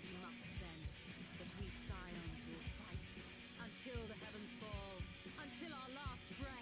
It must then that we scions will fight until the heavens fall, until our last breath.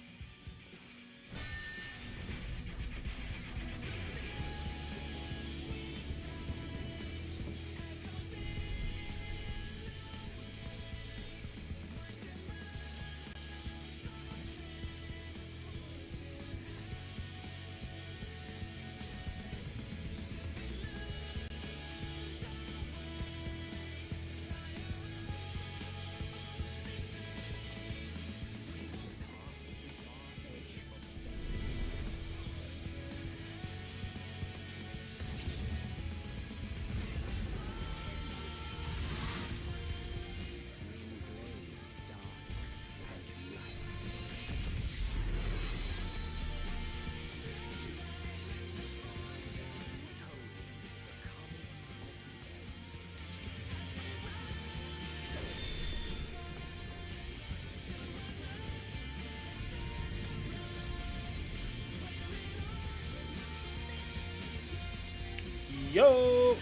Yo!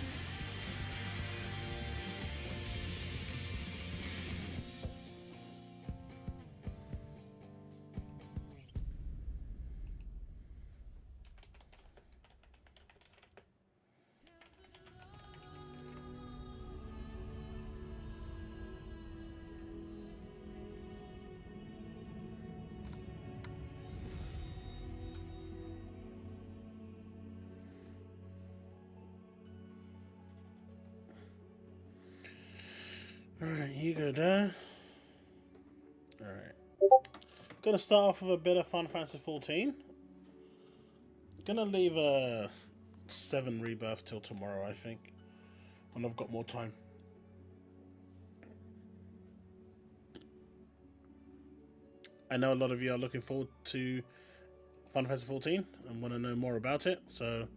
Alright, you go there. Alright. Gonna start off with a bit of Final Fantasy 14. Gonna leave a 7 rebirth till tomorrow, I think. When I've got more time. I know a lot of you are looking forward to Final Fantasy 14 and want to know more about it, so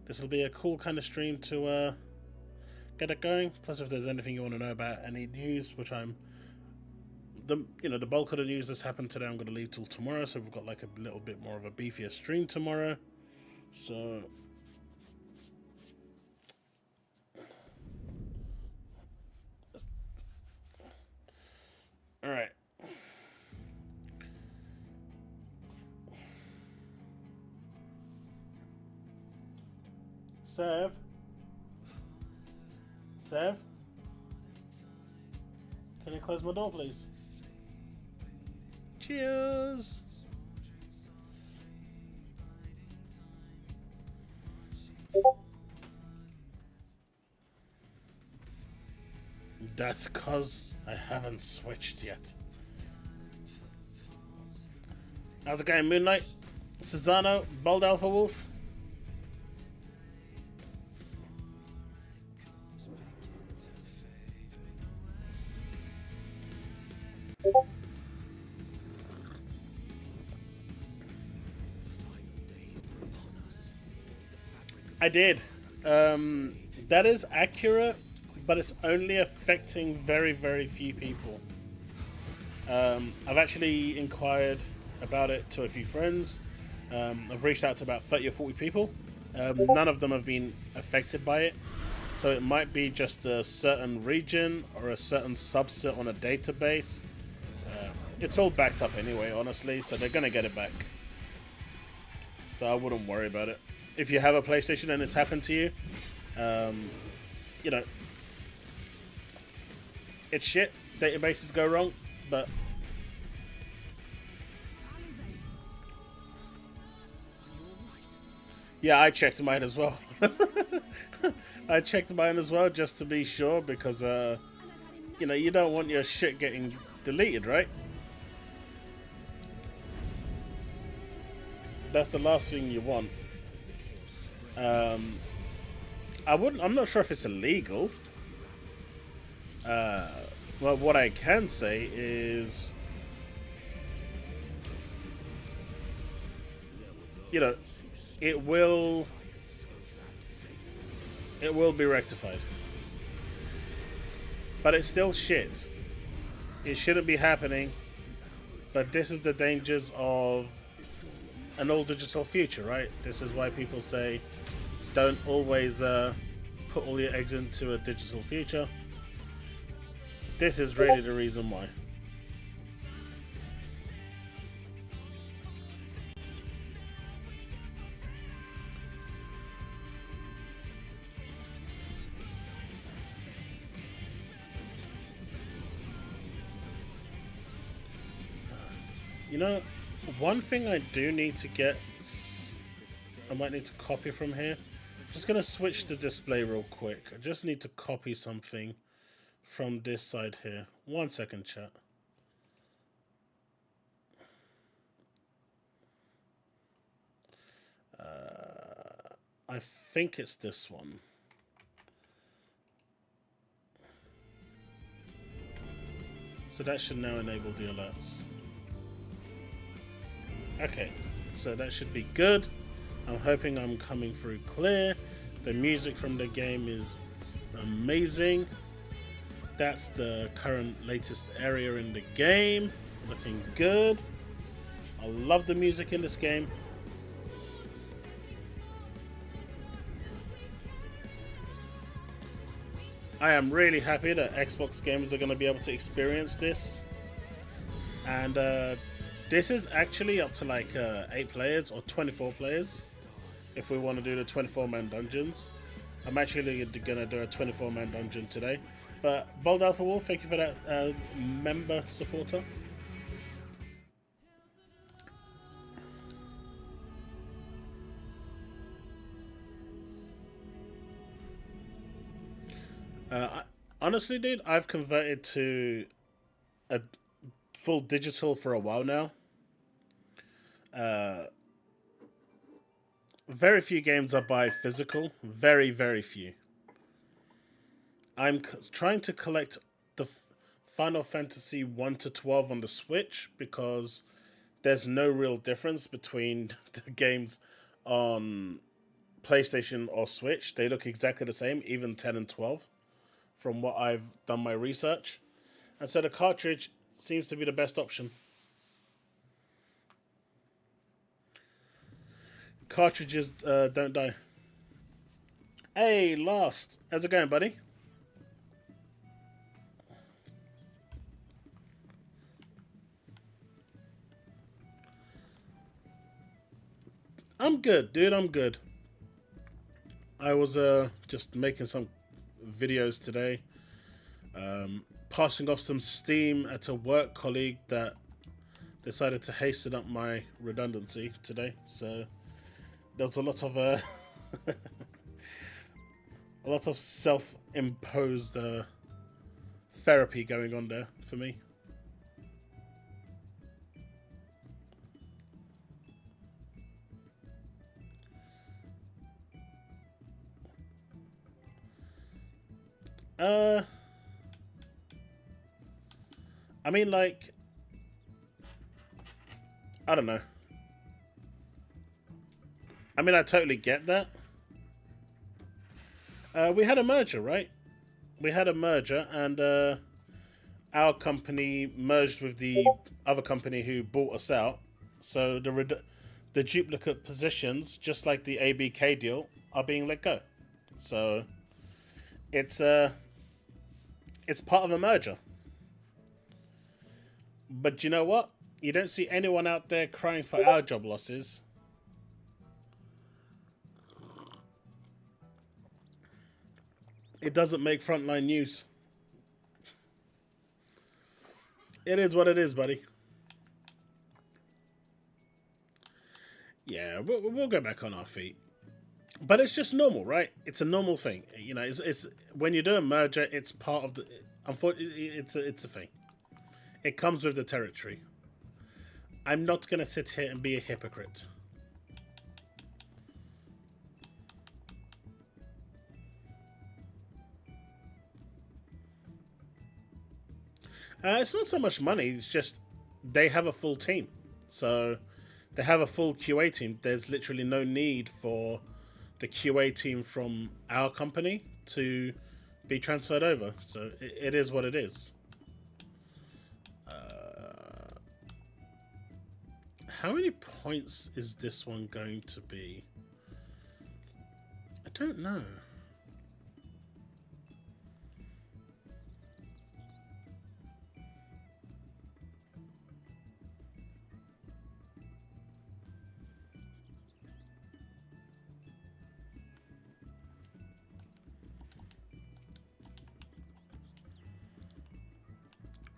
this will be a cool kind of stream to get it going. Plus, if there's anything you want to know about any news, which the bulk of the news that's happened today, I'm going to leave till tomorrow. So we've got like a little bit more of a beefier stream tomorrow. So all right. Seph, can you close my door, please? Cheers. That's 'cause I haven't switched yet. How's it going, Moonlight? Cesano, BoldAlphawolf. I did. That is accurate, but it's only affecting very, very few people. I've actually inquired about it to a few friends. I've reached out to about 30 or 40 people. None of them have been affected by it. So it might be just a certain region or a certain subset on a database. It's all backed up anyway, honestly, so they're going to get it back. So I wouldn't worry about it. If you have a PlayStation and it's happened to you, you know, it's shit. Databases go wrong, but yeah, I checked mine as well. I checked mine as well just to be sure because, you know, you don't want your shit getting deleted, right? That's the last thing you want. I'm not sure if it's illegal. Well, what I can say is, you know, it will be rectified. But it's still shit. It shouldn't be happening. But this is the dangers of an all digital future, right? This is why people say don't always put all your eggs into a digital future. This is really the reason why. You know, one thing I do need to get, I might need to copy from here. I'm just going to switch the display real quick. I just need to copy something from this side here. 1 second, chat. I think it's this one. So that should now enable the alerts. Okay, so that should be good. I'm hoping I'm coming through clear. The music from the game is amazing. That's the current latest area in the game. Looking good. I love the music in this game. I am really happy that Xbox gamers are going to be able to experience this. And this is actually up to like 8 players or 24 players if we want to do the 24-man dungeons. I'm actually going to do a 24-man dungeon today. But BoldAlphawolf, thank you for that member supporter. Honestly, dude, I've converted to a full digital for a while now. Very few games I buy physical. Very, very few. I'm trying to collect the Final Fantasy 1 to 12 on the Switch because there's no real difference between the games on PlayStation or Switch. They look exactly the same, even 10 and 12, from what I've done my research. And so the cartridge seems to be the best option. Cartridges don't die. Hey, Last. How's it going, buddy? I'm good, dude. I'm good. I was just making some videos today. Passing off some steam at a work colleague that decided to hasten up my redundancy today. So there was a lot of a lot of self-imposed therapy going on there for me. I mean, like, I don't know. I mean, I totally get that. We had a merger, right? We had a merger, and our company merged with the other company who bought us out. So the duplicate positions, just like the ABK deal, are being let go. So it's part of a merger. But you know what? You don't see anyone out there crying for our job losses. It doesn't make frontline news. It is what it is, buddy. Yeah, we'll go back on our feet. But it's just normal, right? It's a normal thing. You know, it's when you do a merger, it's part of the. Unfortunately, it's a thing. It comes with the territory. I'm not going to sit here and be a hypocrite. It's not so much money, it's just they have a full team. So they have a full QA team. There's literally no need for the QA team from our company to be transferred over. So it is what it is. How many points is this one going to be? I don't know.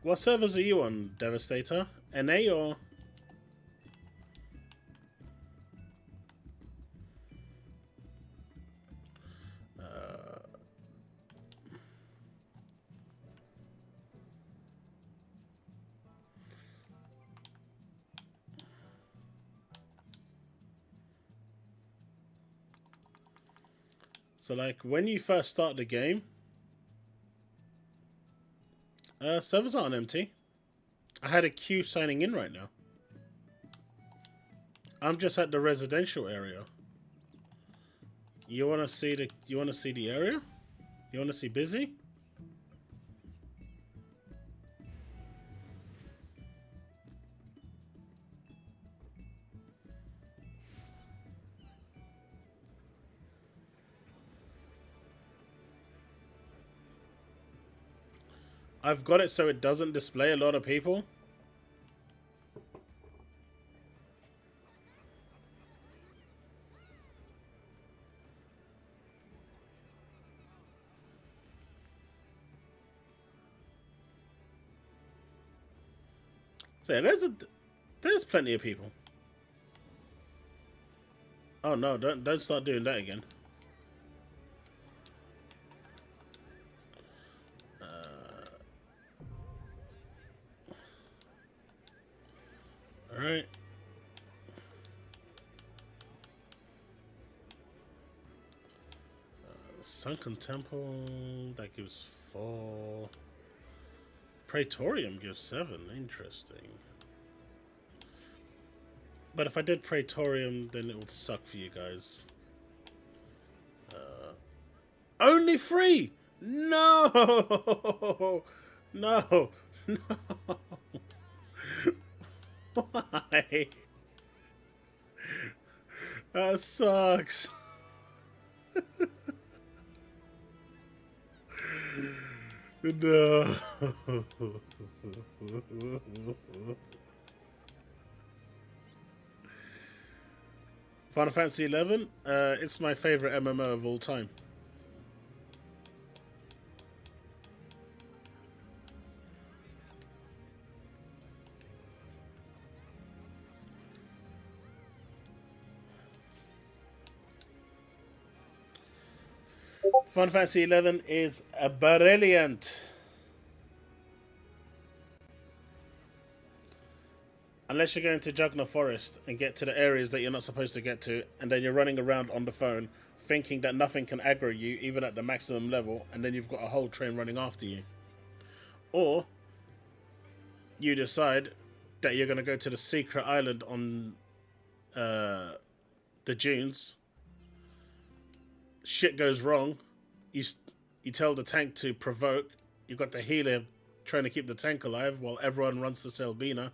What servers are you on, Devastator? NA or? So, like, when you first start the game, servers aren't empty. I had a queue signing in right now. I'm just at the residential area. You wanna see the area? You wanna see busy? I've got it so it doesn't display a lot of people. So yeah, there's plenty of people. Oh no, don't start doing that again. Alright. Sunken Temple, that gives 4. Praetorium gives 7. Interesting. But if I did Praetorium, then it would suck for you guys. Only 3! No! No! No! Why? That sucks. No. Final Fantasy 11? It's my favorite MMO of all time. Final Fantasy 11 is brilliant. Unless you're going to Jugna Forest and get to the areas that you're not supposed to get to, and then you're running around on the phone thinking that nothing can aggro you, even at the maximum level, and then you've got a whole train running after you. Or you decide that you're going to go to the secret island on the dunes. Shit goes wrong. You tell the tank to provoke. You've got the healer trying to keep the tank alive while everyone runs to Selbina.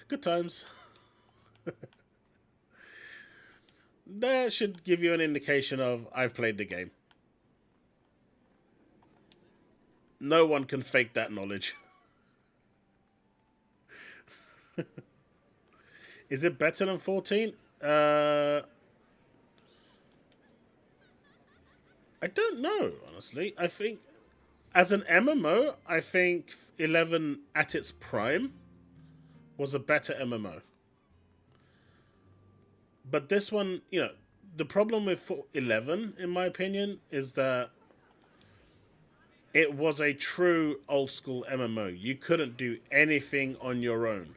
Good times. That should give you an indication of I've played the game. No one can fake that knowledge. Is it better than 14? I don't know, honestly. I think, as an MMO, I think 11 at its prime was a better MMO. But this one, you know, the problem with 11, in my opinion, is that it was a true old school MMO. You couldn't do anything on your own.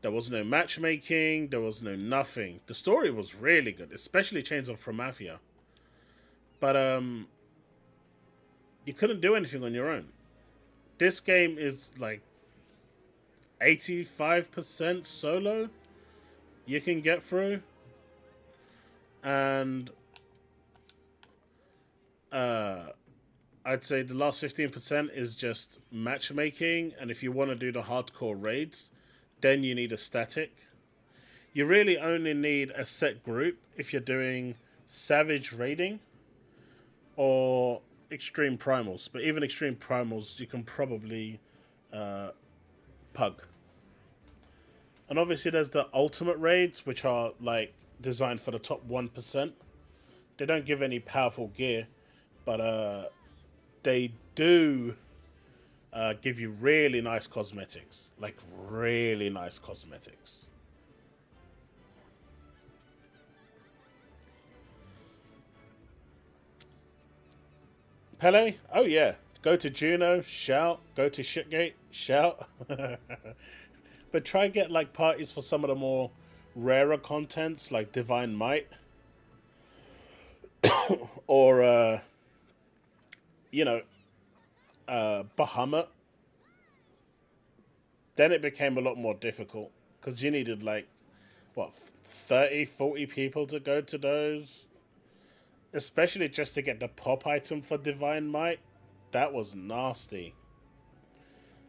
There was no matchmaking, there was no nothing. The story was really good, especially Chains of Promathia. But you couldn't do anything on your own. This game is like 85% solo you can get through. And I'd say the last 15% is just matchmaking. And if you want to do the hardcore raids, then you need a static. You really only need a set group if you're doing savage raiding or extreme primals. But even extreme primals, you can probably pug. And obviously there's the ultimate raids, which are like designed for the top 1%. They don't give any powerful gear, but they do give you really nice cosmetics. Like, really nice cosmetics. Pele? Oh, yeah. Go to Juno, shout. Go to Shitgate, shout. But try get, like, parties for some of the more rarer contents, like Divine Might. Or, you know, Bahamut. Then it became a lot more difficult. Because you needed, like, what, 30, 40 people to go to those? Especially just to get the pop item for Divine Might. That was nasty.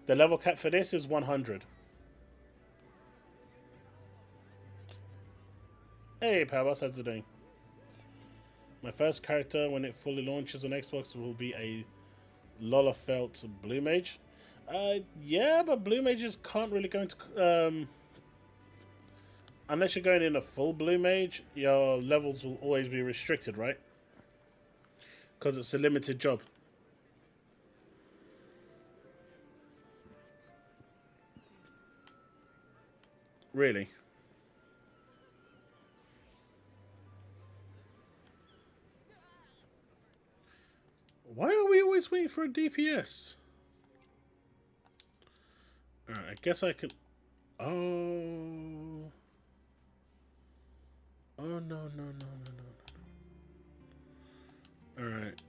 The level cap for this is 100. Hey, Powerboss, how's it doing? My first character when it fully launches on Xbox will be a Lolafelt Blue Mage. Yeah, but Blue Mages can't really go into... unless you're going in a full Blue Mage, your levels will always be restricted, right? Because it's a limited job. Really? Why are we always waiting for a DPS? Alright, I guess I can... Oh... Oh, no. Alright.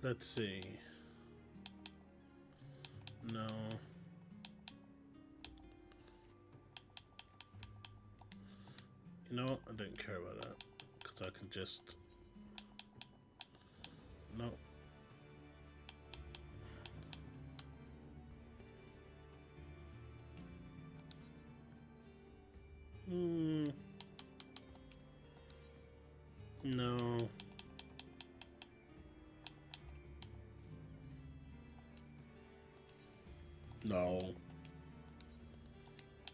Let's see. No. You know what? I don't care about that. Because I can just... No. No. No.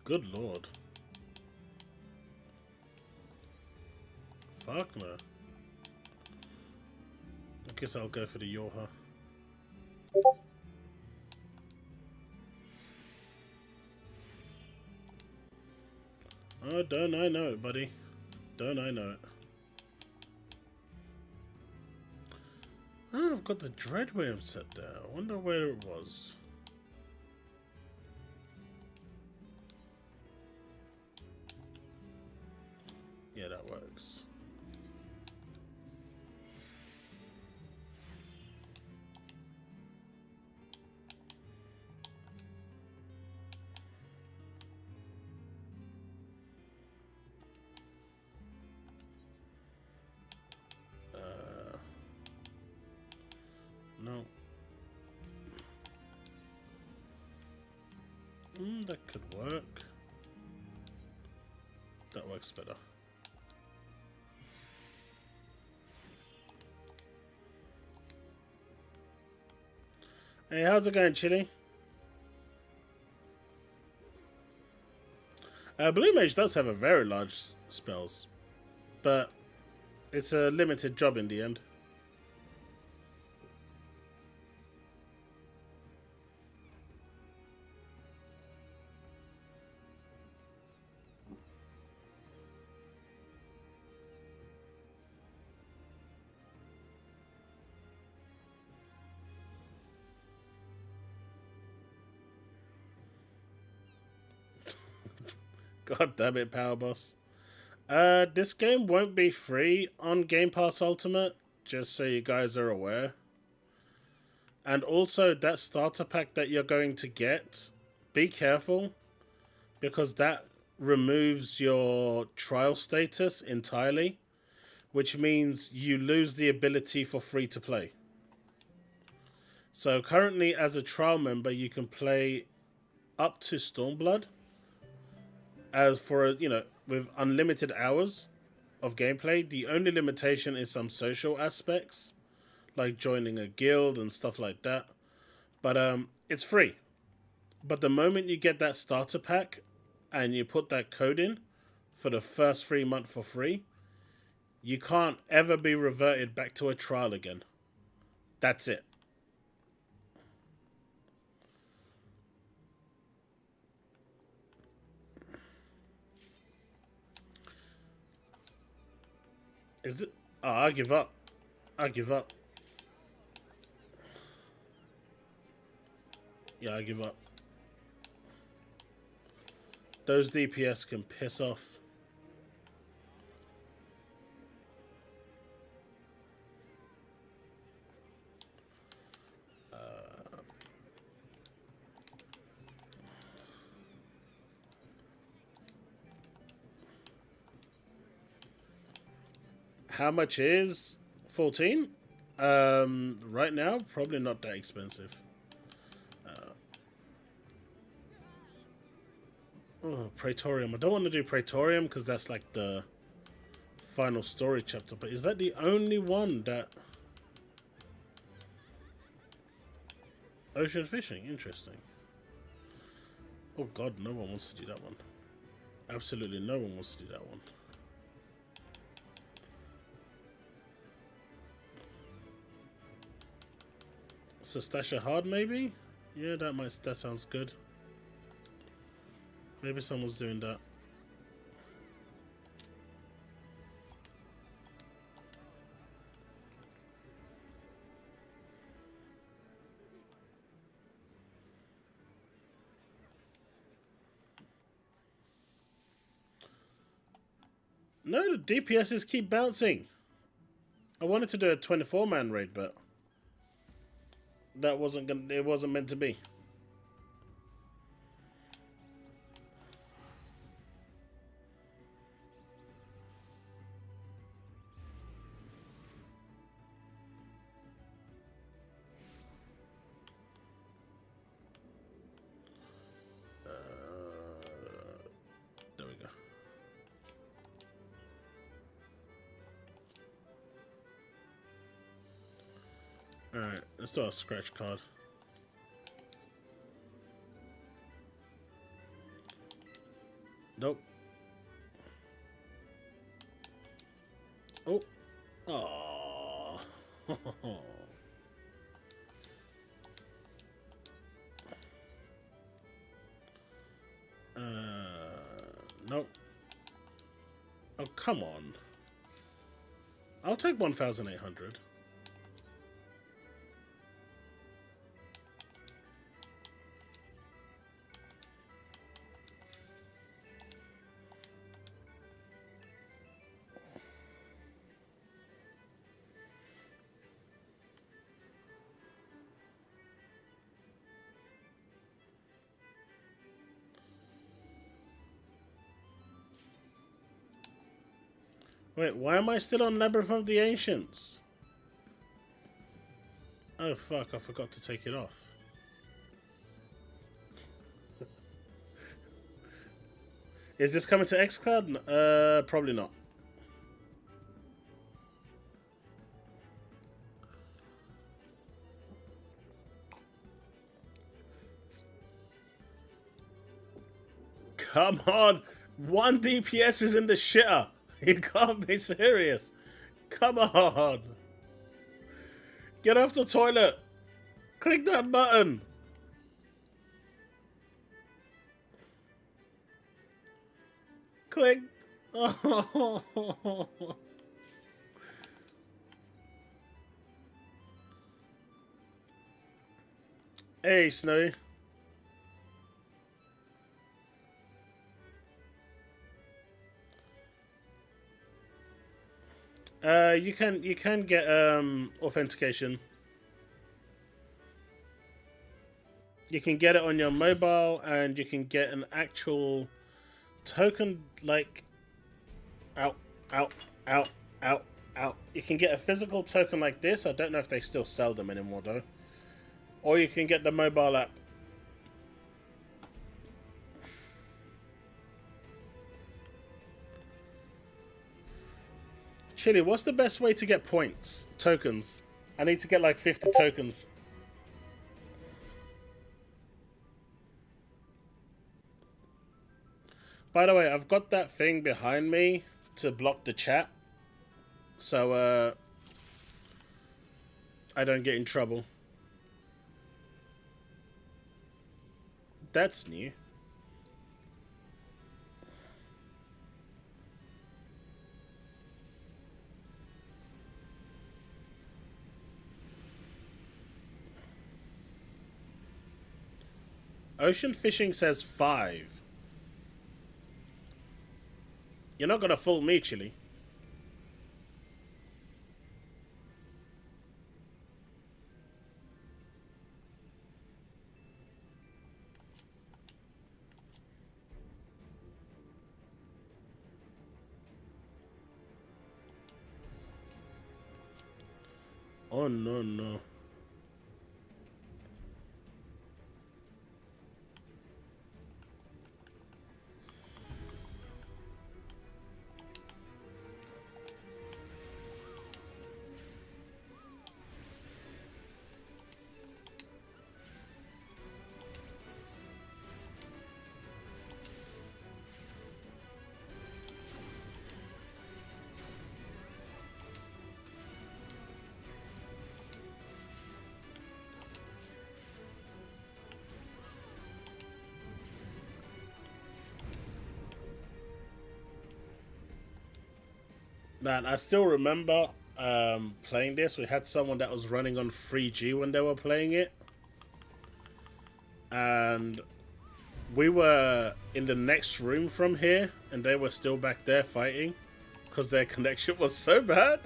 Good lord. Fuck no. I guess I'll go for the Yoha. Oh, don't I know it, buddy. Don't I know it. Oh, I've got the Dreadworm set there. I wonder where it was. Yeah, that works. No. That could work. That works better. Hey, how's it going, Chili? Blue Mage does have a very large spells, but it's a limited job in the end. God damn it, Power Boss. This game won't be free on Game Pass Ultimate, just so you guys are aware. And also, that starter pack that you're going to get, be careful, because that removes your trial status entirely, which means you lose the ability for free to play. So currently, as a trial member, you can play up to Stormblood, as for, you know, with unlimited hours of gameplay. The only limitation is some social aspects, like joining a guild and stuff like that. But it's free. But the moment you get that starter pack and you put that code in for the first free month for free, you can't ever be reverted back to a trial again. That's it. Is it? Oh, I give up. I give up. Yeah, I give up. Those DPS can piss off. How much is 14? Right now, probably not that expensive. Oh, Praetorium. I don't want to do Praetorium because that's like the final story chapter. But is that the only one that... Ocean fishing? Interesting. Oh god, no one wants to do that one. Absolutely no one wants to do that one. Stasha hard maybe? Yeah, that sounds good. Maybe someone's doing that. No, the DPSs keep bouncing. I wanted to do a 24-man raid, but that wasn't gonna, it wasn't meant to be. There we go. Alright, let's do a scratch card. Nope. Oh. Aww. Nope. Oh, come on. I'll take 1,800. Wait, why am I still on Labyrinth of the Ancients? Oh fuck, I forgot to take it off. Is this coming to xCloud? Probably not. Come on! 1 DPS is in the shitter! You can't be serious! Come on! Get off the toilet! Click that button! Click! Oh. Hey, Snowy. You can get authentication. You can get it on your mobile, and you can get an actual token, like out. You can get a physical token like this. I don't know if they still sell them anymore though. Or you can get the mobile app. Chili, what's the best way to get points? Tokens. I need to get like 50 tokens. By the way, I've got that thing behind me to block the chat. So, I don't get in trouble. That's new. Ocean fishing says 5. You're not gonna fool me, Chili. Oh no no. Man, I still remember playing this. We had someone that was running on 3G when they were playing it. And we were in the next room from here, and they were still back there fighting because their connection was so bad.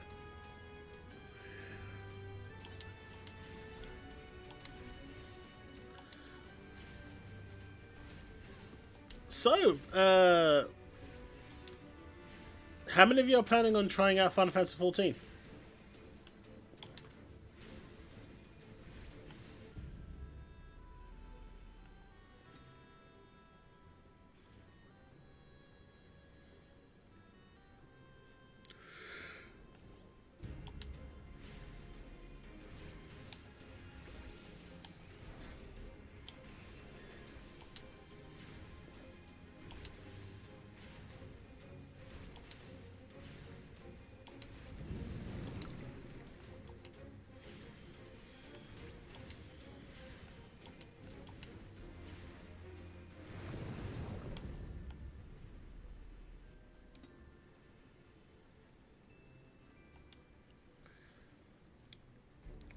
So, how many of you are planning on trying out Final Fantasy 14?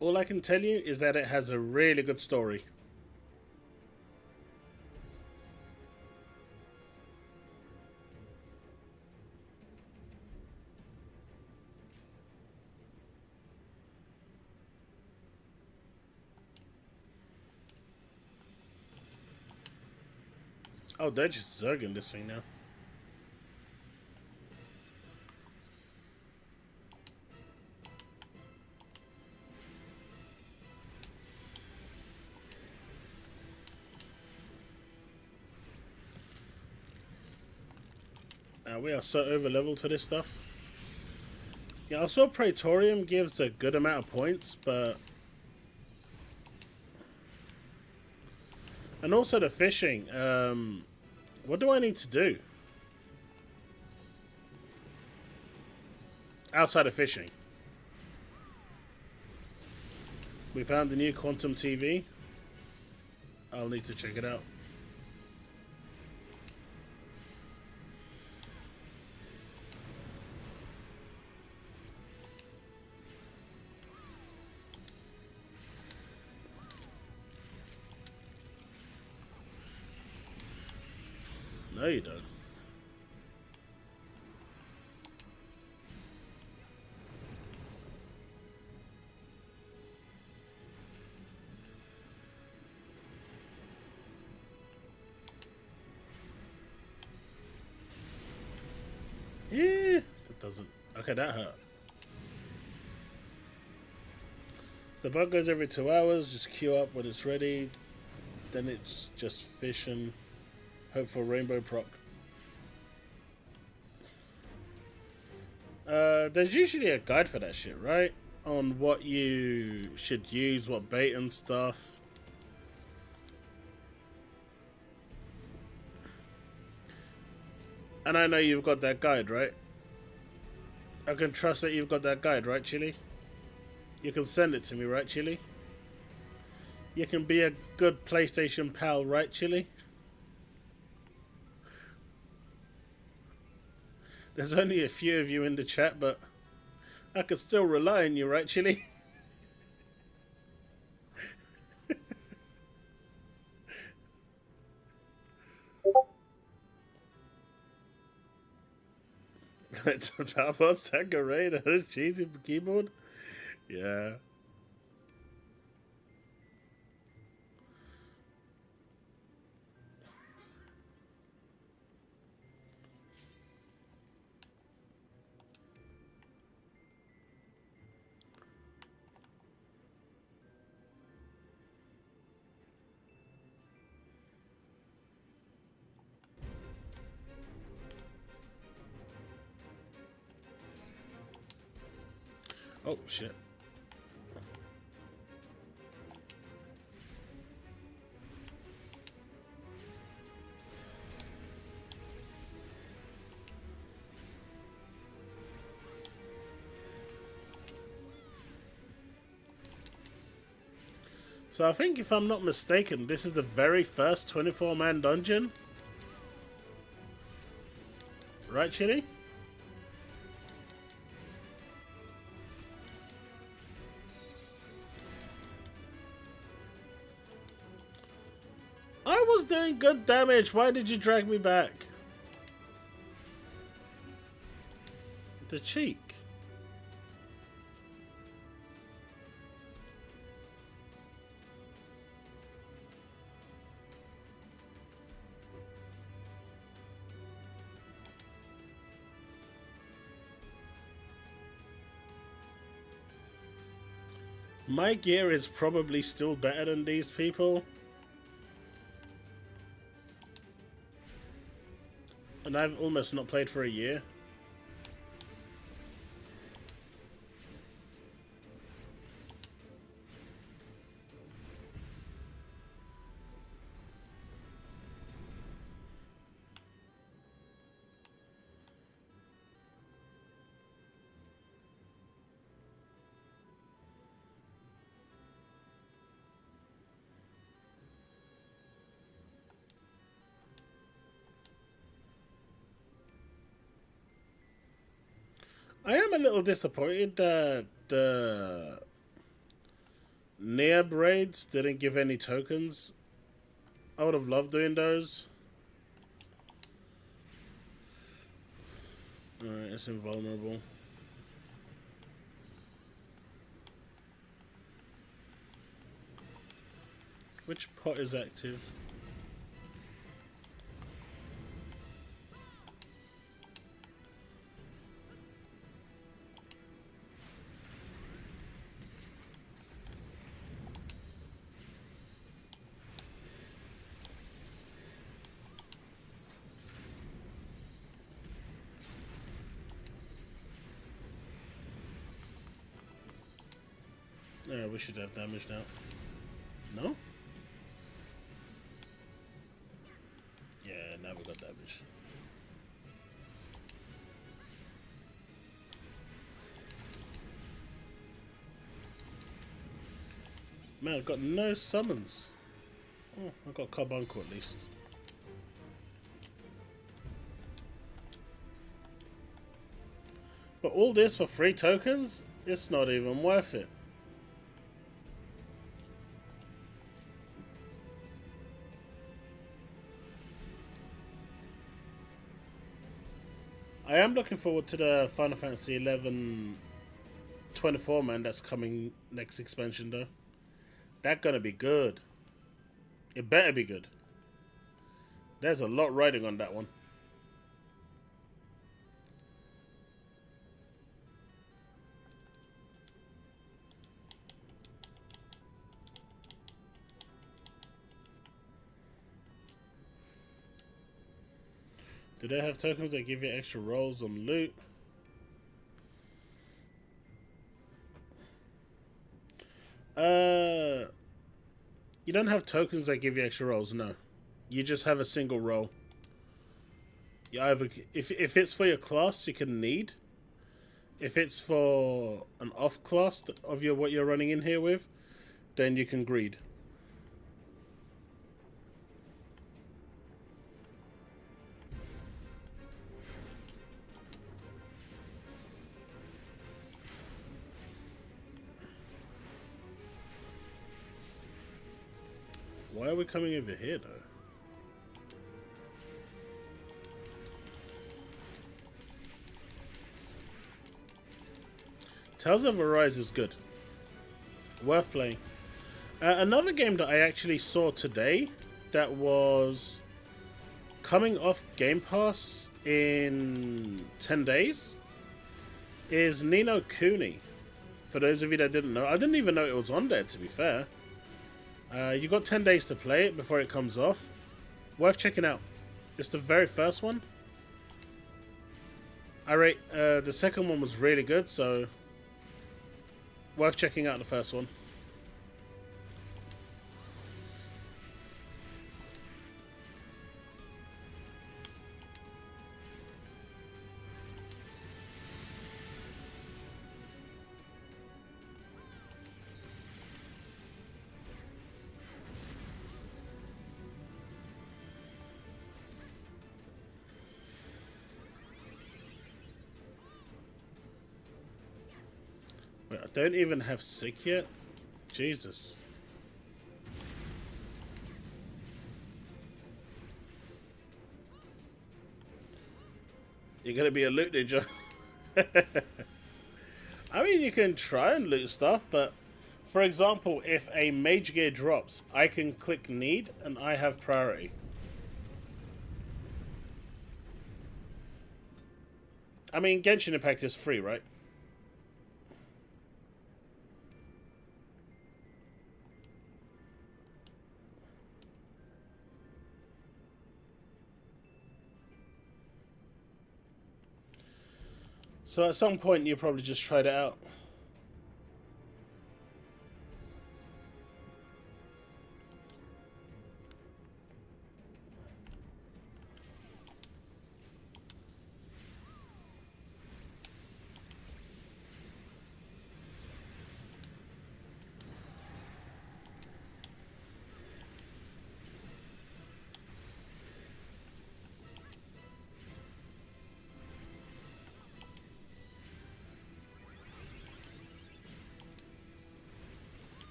All I can tell you is that it has a really good story. Oh, they're just zerging this thing now. We are so over leveled for this stuff. Yeah, I saw Praetorium gives a good amount of points, but... And also the fishing. What do I need to do? Outside of fishing. We found the new Quantum TV. I'll need to check it out. No, you don't. Yeah, that doesn't. Okay, that hurt. The bug goes every 2 hours. Just queue up when it's ready. Then it's just fish and hope for rainbow proc. There's usually a guide for that shit, right? On what you should use, what bait and stuff. And I know you've got that guide, right? I can trust that you've got that guide, right, Chili? You can send it to me, right, Chili? You can be a good PlayStation pal, right, Chili? There's only a few of you in the chat, but I could still rely on you, right, Chili? Tazmon Tangerine and a cheesy keyboard. Yeah. Oh shit. So I think, if I'm not mistaken, this is the very first 24-man dungeon. Right, Chili? I was doing good damage. Why did you drag me back? The cheek. My gear is probably still better than these people. And I've almost not played for a year. I am a little disappointed that the Neab raids didn't give any tokens. I would have loved doing those. Alright, it's invulnerable. Which pot is active? Yeah, we should have damage now. No? Yeah, now we got damage. Man, I've got no summons. Oh, I got Carbuncle at least. But all this for 3 tokens? It's not even worth it. I am looking forward to the Final Fantasy 11 24-man that's coming next expansion though. That's gonna be good. It better be good. There's a lot riding on that one. Do they have tokens that give you extra rolls on loot? You don't have tokens that give you extra rolls, no. You just have a single roll. You either, if it's for your class, you can need. If it's for an off class of what you're running in here with, then you can greed. Why are we coming over here, though? Tales of Arise is good. Worth playing. Another game that I actually saw today that was coming off Game Pass in 10 days is Ni no Kuni. For those of you that didn't know, I didn't even know it was on there, to be fair. You got 10 days to play it before it comes off. Worth checking out. It's the very first one. I rate the second one was really good, so worth checking out the first one. Wait, I don't even have sick yet? Jesus. You're gonna be a loot ninja. I mean, you can try and loot stuff, but for example, if a mage gear drops, I can click need and I have priority. I mean, Genshin Impact is free, right? So at some point, you probably just tried it out.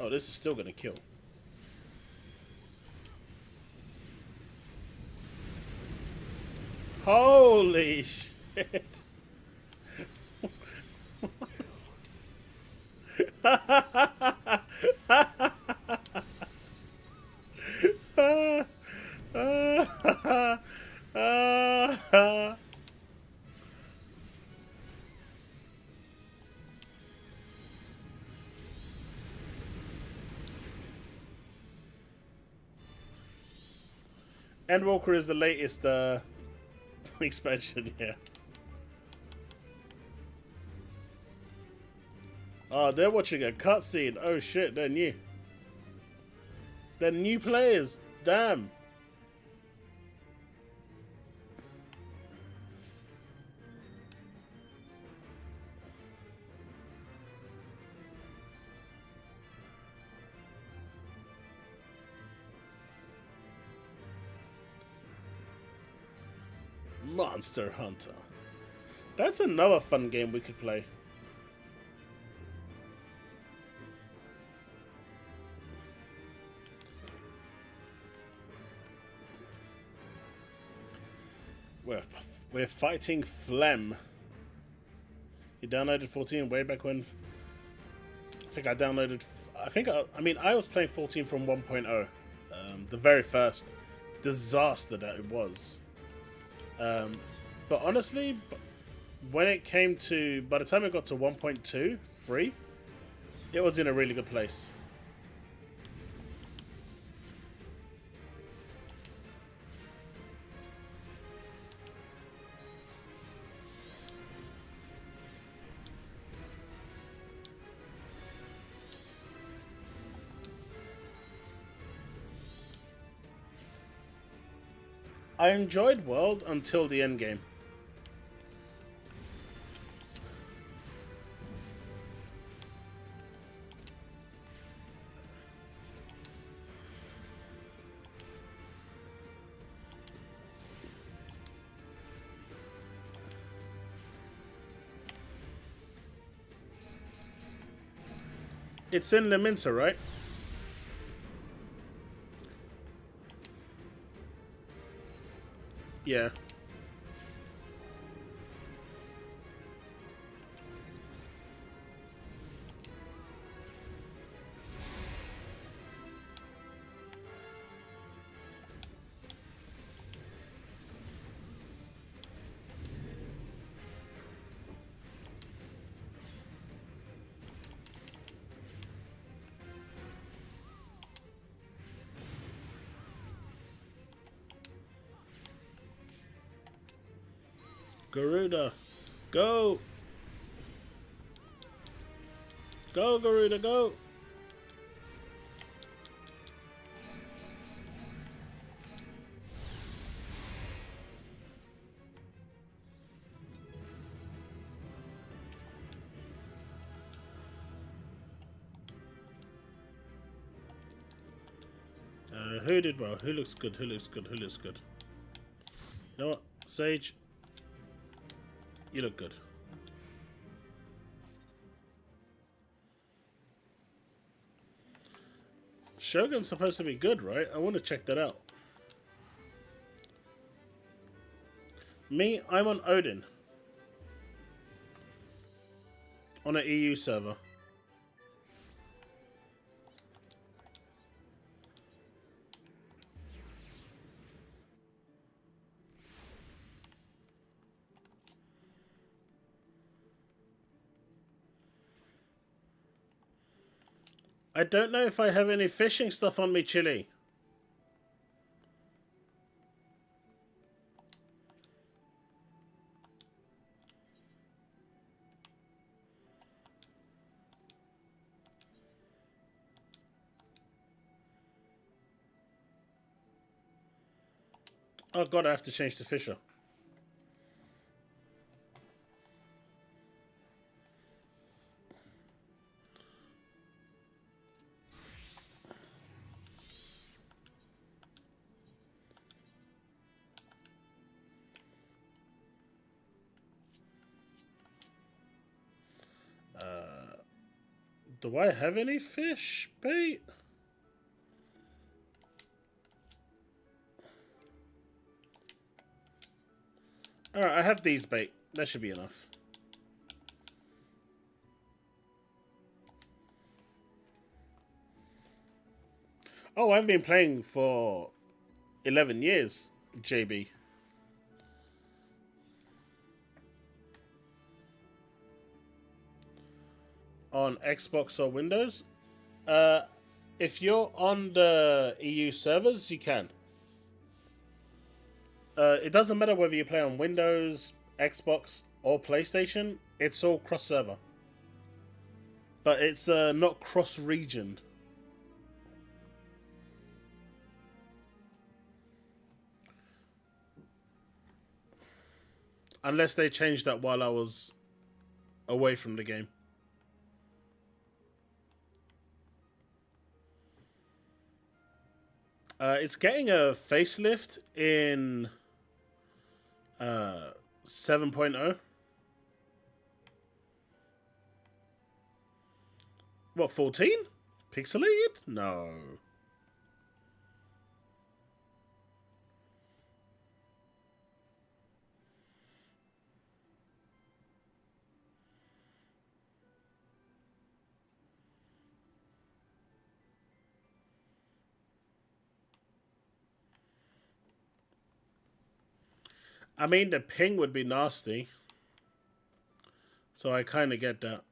Oh, this is still gonna kill. Holy shit. Endwalker is the latest expansion, yeah. Oh, they're watching a cutscene. Oh shit, they're new. They're new players. Damn. Monster Hunter. That's another fun game we could play. We're fighting Phlegm. You downloaded 14 way back when. I think I downloaded. I mean, I was playing 14 from 1.0. The very first disaster that it was. But honestly, when it came to, by the time it got to 1.2 free, it was in a really good place. I enjoyed World until the end game. It's in Leminsa, right? Yeah. Garuda, go! Go, Garuda, go! Who did well? Who looks good? Who looks good? Who looks good? You know what? Sage, you look good. Shogun's supposed to be good, right? I want to check that out. Me, I'm on Odin. On an EU server. I don't know if I have any fishing stuff on me, Chili. Oh god, I have to change to Fisher. Do I have any fish bait? Alright, I have these bait. That should be enough. Oh, I've been playing for 11 years, JB. On Xbox or Windows? If you're on the EU servers, you can. It doesn't matter whether you play on Windows, Xbox, or PlayStation. It's all cross-server. But it's not cross-region. Unless they changed that while I was away from the game. It's getting a facelift in 7.0. What, 14? Pixelated? No. I mean, the ping would be nasty. So I kind of get that.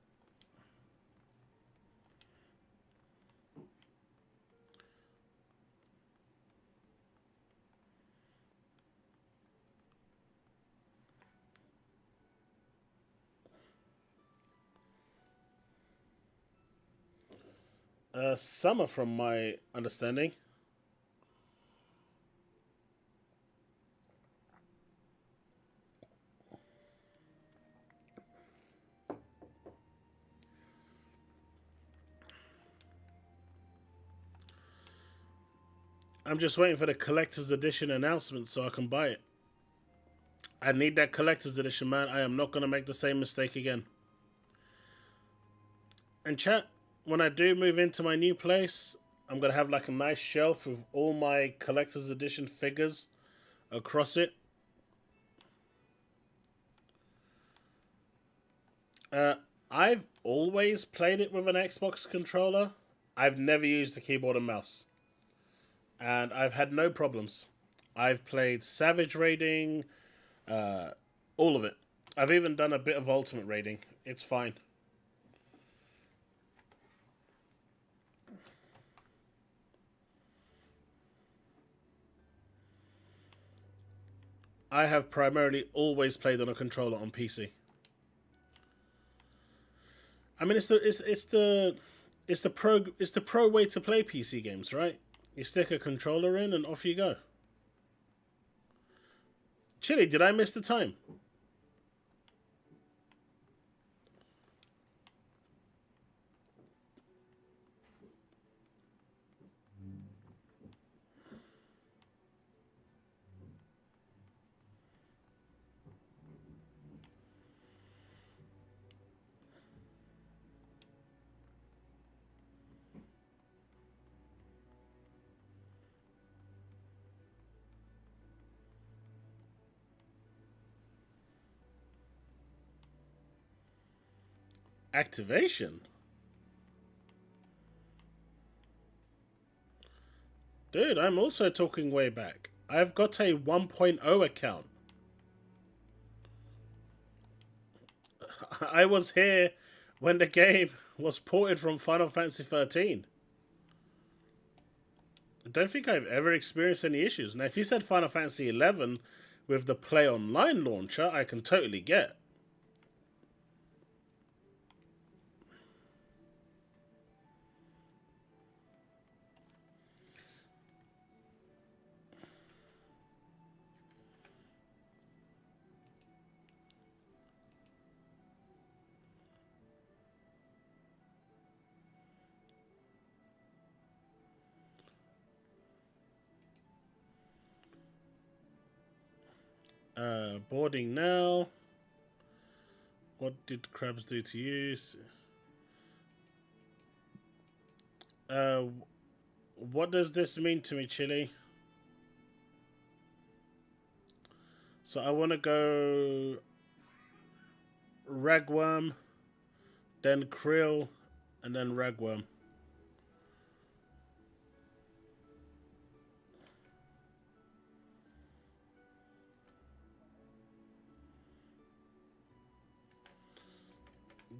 Summer, from my understanding. I'm just waiting for the collector's edition announcement so I can buy it. I need that collector's edition, man. I am not going to make the same mistake again. And chat, when I do move into my new place, I'm going to have like a nice shelf with all my collector's edition figures across it. I've always played it with an Xbox controller. I've never used a keyboard and mouse. And I've had no problems. I've played Savage Raiding, all of it. I've even done a bit of Ultimate Raiding. It's fine. I have primarily always played on a controller on PC. I mean, it's the pro way to play PC games, right? You stick a controller in and off you go. Chili, did I miss the time? Activation? Dude, I'm also talking way back. I've got a 1.0 account. I was here when the game was ported from Final Fantasy 13. I don't think I've ever experienced any issues. Now, if you said Final Fantasy 11 with the Play Online launcher, I can totally get. Boarding now. What did crabs do to you? What does this mean to me, Chili? So I want to go ragworm, then krill, and then ragworm.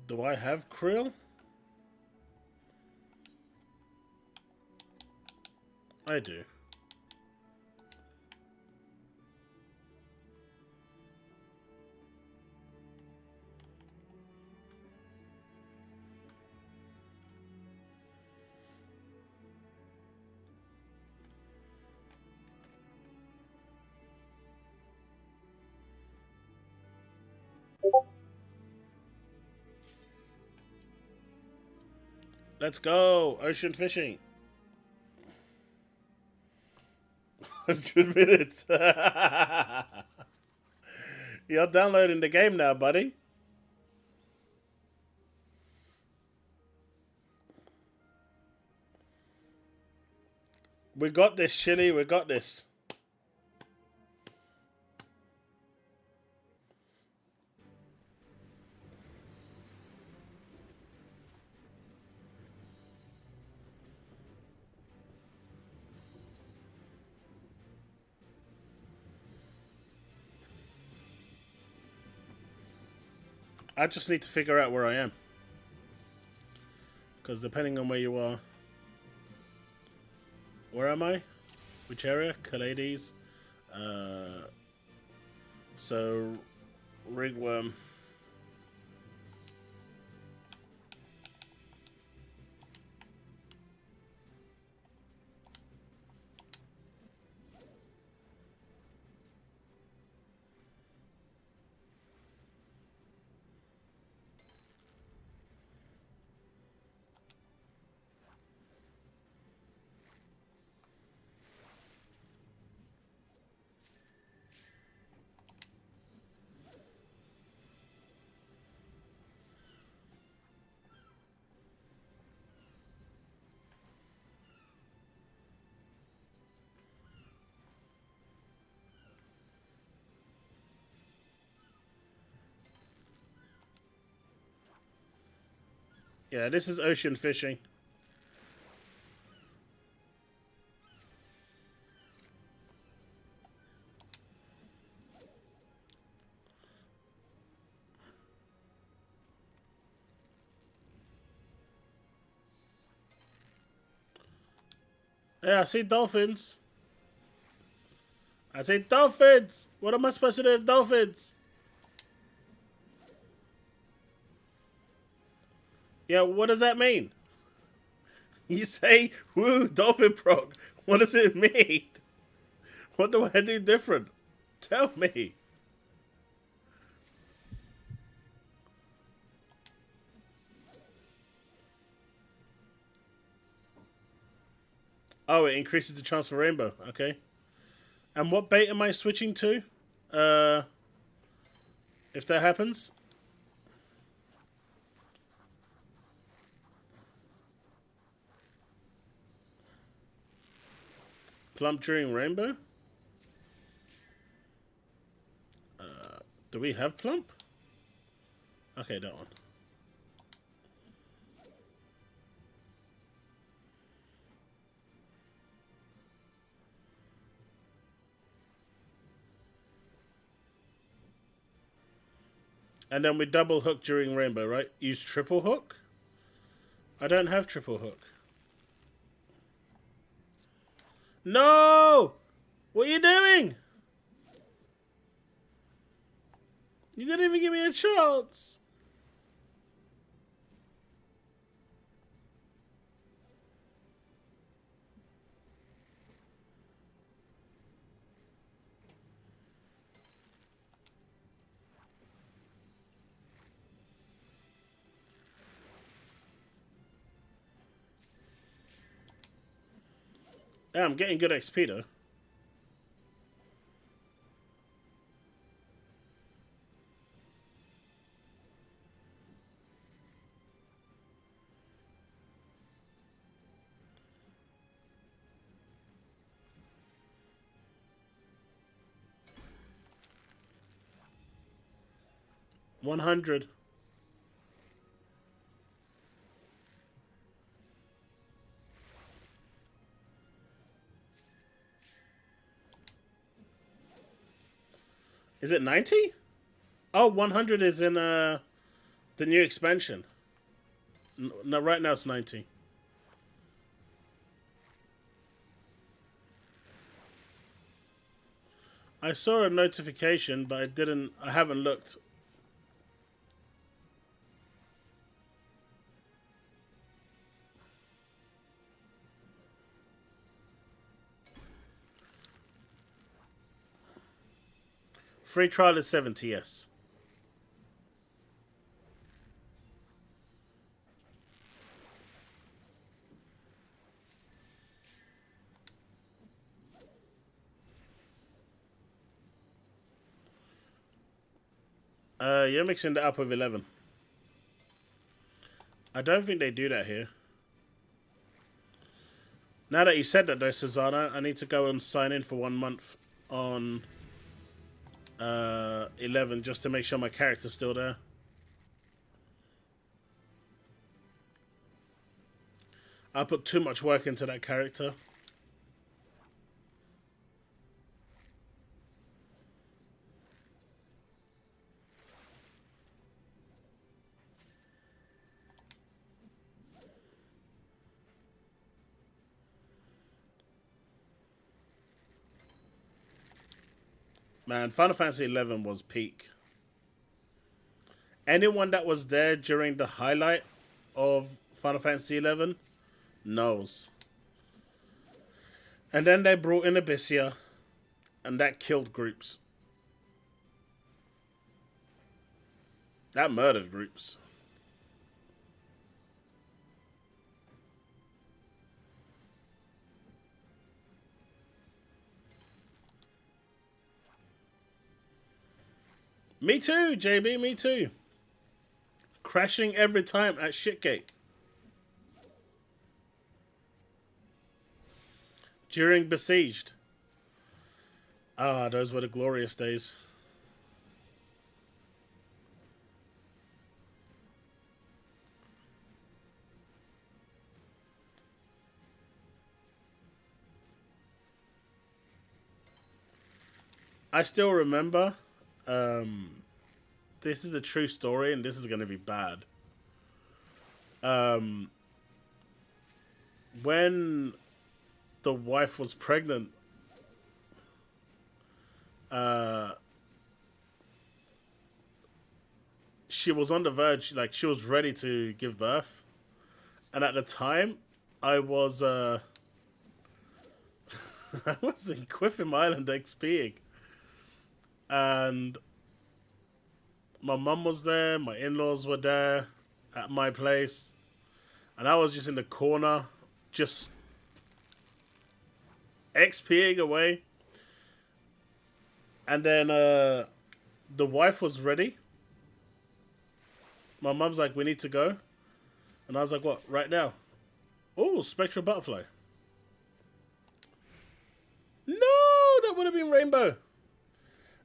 Do I have krill? I do. Let's go! Ocean fishing! 100 minutes! You're downloading the game now, buddy. We got this, Chili. We got this. I just need to figure out where I am. Because depending on where you are... Where am I? Which area? Calades. So... Rigworm. Yeah, this is ocean fishing. Yeah, I see dolphins. I say dolphins! What am I supposed to do with dolphins? Yeah, what does that mean? You say, woo, dolphin proc. What does it mean? What do I do different? Tell me. Oh, it increases the chance for rainbow. Okay. And what bait am I switching to? If that happens? Plump during rainbow? Do we have plump? Okay, that one. And then we double hook during rainbow, right? Use triple hook? I don't have triple hook. No! What are you doing? You didn't even give me a chance. Yeah, I'm getting good XP though. $100. Is it 90? Oh, 100 is in the new expansion. No, right now it's 90. I saw a notification, but I haven't looked. Free trial is 70, yes. You're mixing that up with 11. I don't think they do that here. Now that you said that though, Susanna, I need to go and sign in for 1 month on 11 just to make sure my character's still there. I put too much work into that character. Man, Final Fantasy 11 was peak. Anyone that was there during the highlight of Final Fantasy 11 knows. And then they brought in Abyssia, and that killed groups. That murdered groups. Me too, JB, me too. Crashing every time at Shitgate. During Besieged. Ah, those were the glorious days. I still remember, this is a true story and this is going to be bad. When the wife was pregnant, she was on the verge, like she was ready to give birth, and at the time, I was I was in Quiffin Island XPing, and my mum was there, my in-laws were there at my place, and I was just in the corner, just XPing away. And then the wife was ready. My mum's like, we need to go. And I was like, what, right now? Oh, Spectral Butterfly. No, that would have been Rainbow.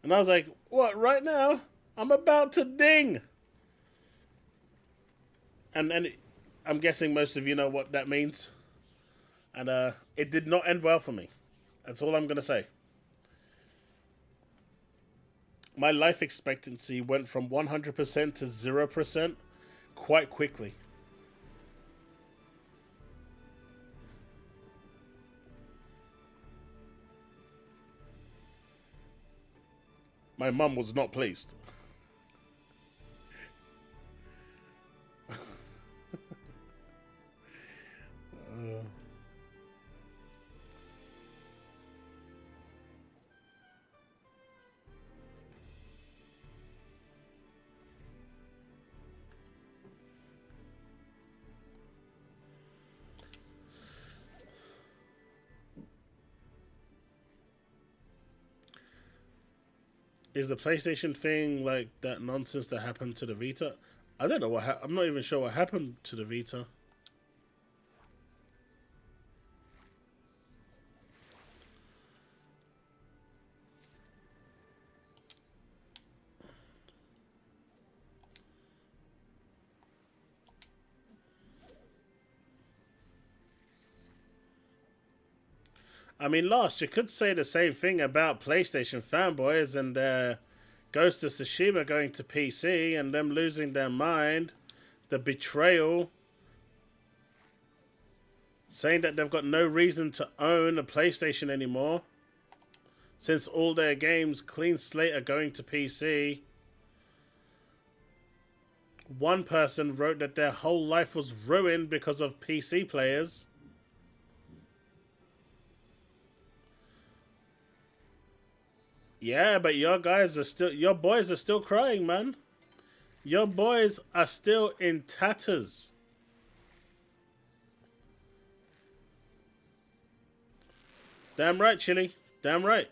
And I was like, what, right now? I'm about to ding. And I'm guessing most of you know what that means. And it did not end well for me. That's all I'm going to say. My life expectancy went from 100% to 0% quite quickly. My mum was not pleased. Is the PlayStation thing like that nonsense that happened to the Vita? I don't know what I'm not even sure what happened to the Vita. I mean, Lost, you could say the same thing about PlayStation fanboys and Ghost of Tsushima going to PC and them losing their mind. The betrayal. Saying that they've got no reason to own a PlayStation anymore. Since all their games, clean slate, are going to PC. One person wrote that their whole life was ruined because of PC players. Yeah, but your boys are still crying, man. Your boys are still in tatters. Damn right, Chili. Damn right.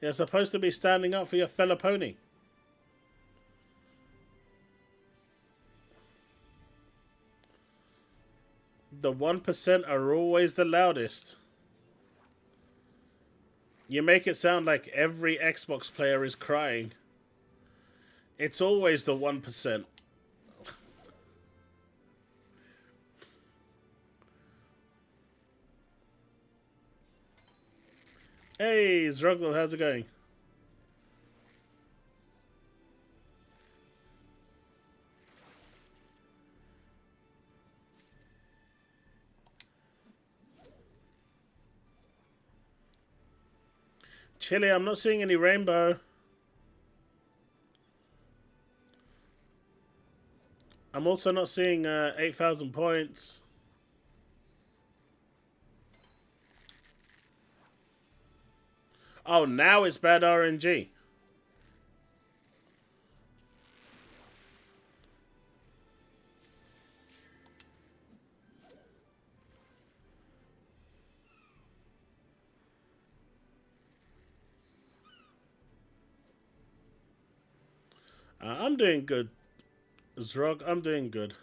You're supposed to be standing up for your fellow pony. The 1% are always the loudest. You make it sound like every Xbox player is crying. It's always the 1%. Hey, Zruggle, how's it going? Chili, I'm not seeing any rainbow. I'm also not seeing 8,000 points. Oh, now it's bad RNG. I'm doing good, Zrog. I'm doing good.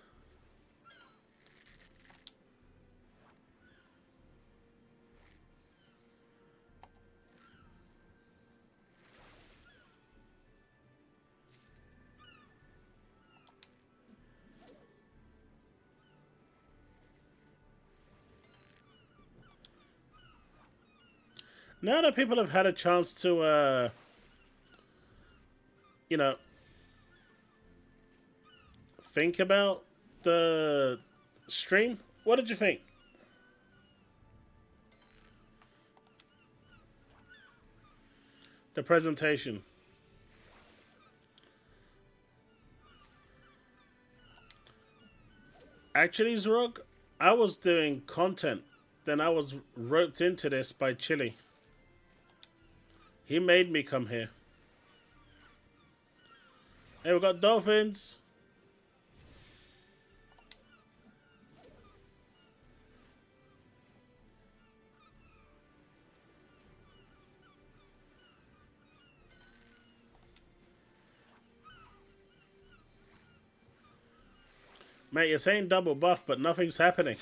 Now that people have had a chance to, you know, think about the stream, what did you think? The presentation. Actually, Zrog, I was doing content. Then I was roped into this by Chili. He made me come here. Hey, we got dolphins. Mate, you're saying double buff, but nothing's happening.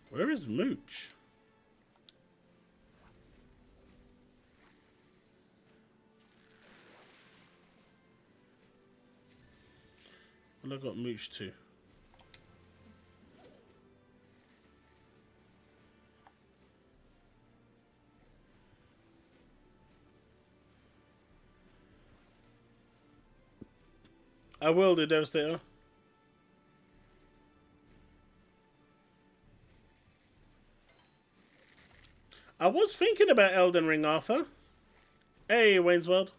Where is Mooch? Well, I got Mooch too. I will do, Devastator. I was thinking about Elden Ring, Arthur. Hey, Wayne's World.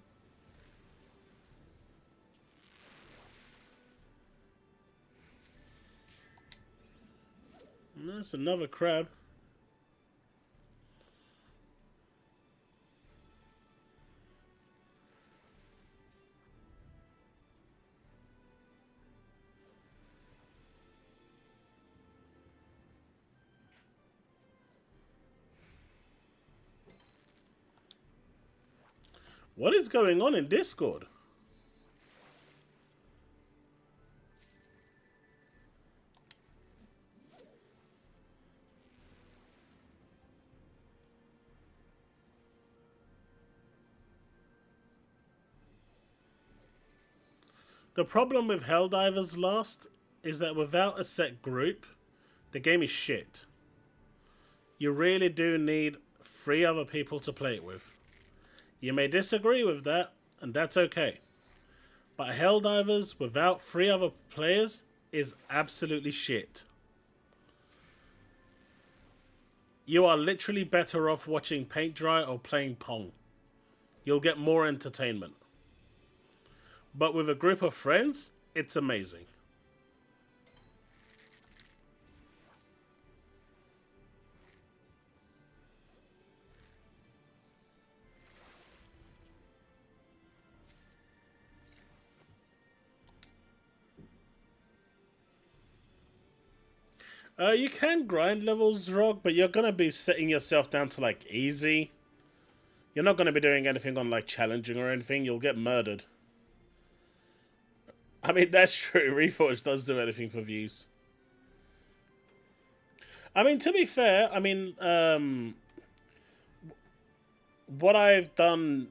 That's another crab. What is going on in Discord? The problem with Helldivers Lost is that without a set group, the game is shit. You really do need 3 other people to play it with. You may disagree with that, and that's okay. But Helldivers without 3 other players is absolutely shit. You are literally better off watching paint dry or playing Pong. You'll get more entertainment. But with a group of friends, it's amazing. You can grind levels, Rog, but you're going to be setting yourself down to, like, easy. You're not going to be doing anything on, like, challenging or anything. You'll get murdered. I mean, that's true. Reforged does do anything for views. I mean, to be fair, I mean, what I've done...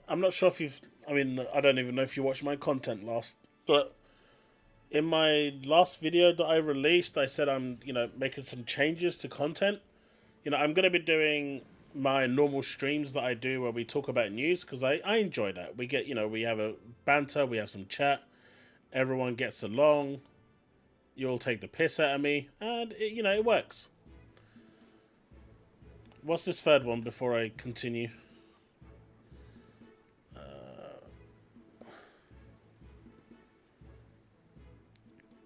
I'm not sure if you've... I mean, I don't even know if you watched my content last, but... In my last video that I released, I said I'm, making some changes to content. I'm going to be doing my normal streams that I do where we talk about news, because I enjoy that. We get, we have a banter, we have some chat, everyone gets along, you all take the piss out of me, and, it works. What's this third one before I continue?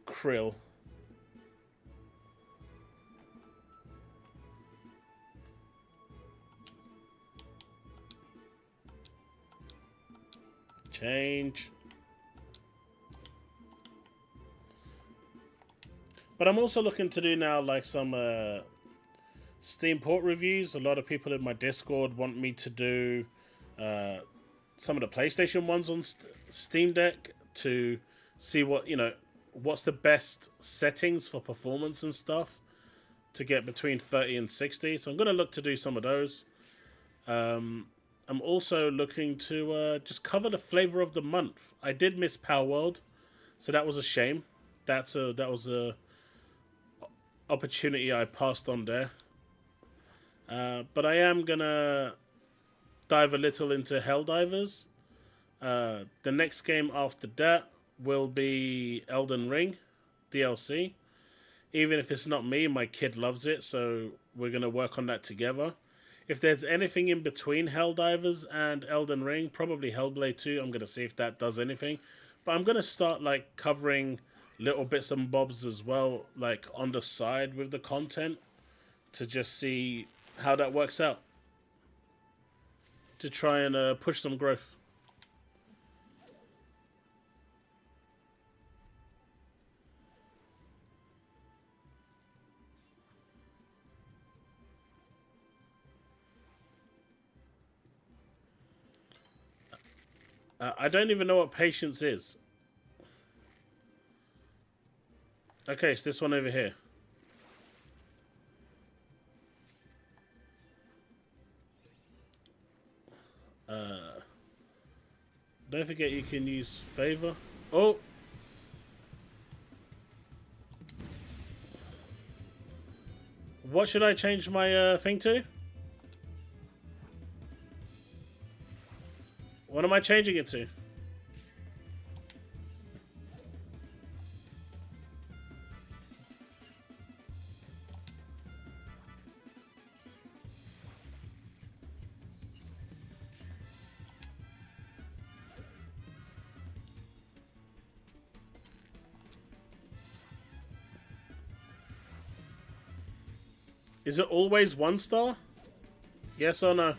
Krill. Change. But I'm also looking to do now like some Steam port reviews. A lot of people in my Discord want me to do some of the PlayStation ones on Steam Deck to see what, what's the best settings for performance and stuff to get between 30 and 60. So I'm going to look to do some of those. I'm also looking to just cover the flavor of the month. I did miss Power World, so that was a shame. That was a opportunity I passed on there. But I am going to dive a little into Helldivers. The next game after that will be Elden Ring. DLC. Even if it's not me, my kid loves it, so we're going to work on that together. If there's anything in between Helldivers and Elden Ring, probably Hellblade 2, I'm going to see if that does anything. But I'm going to start like covering little bits and bobs as well, like on the side with the content, to just see how that works out. To try and push some growth. I don't even know what patience is. Okay, it's this one over here. Don't forget you can use favor. Oh! What should I change my thing to? What am I changing it to? Is it always 1 star? Yes or no?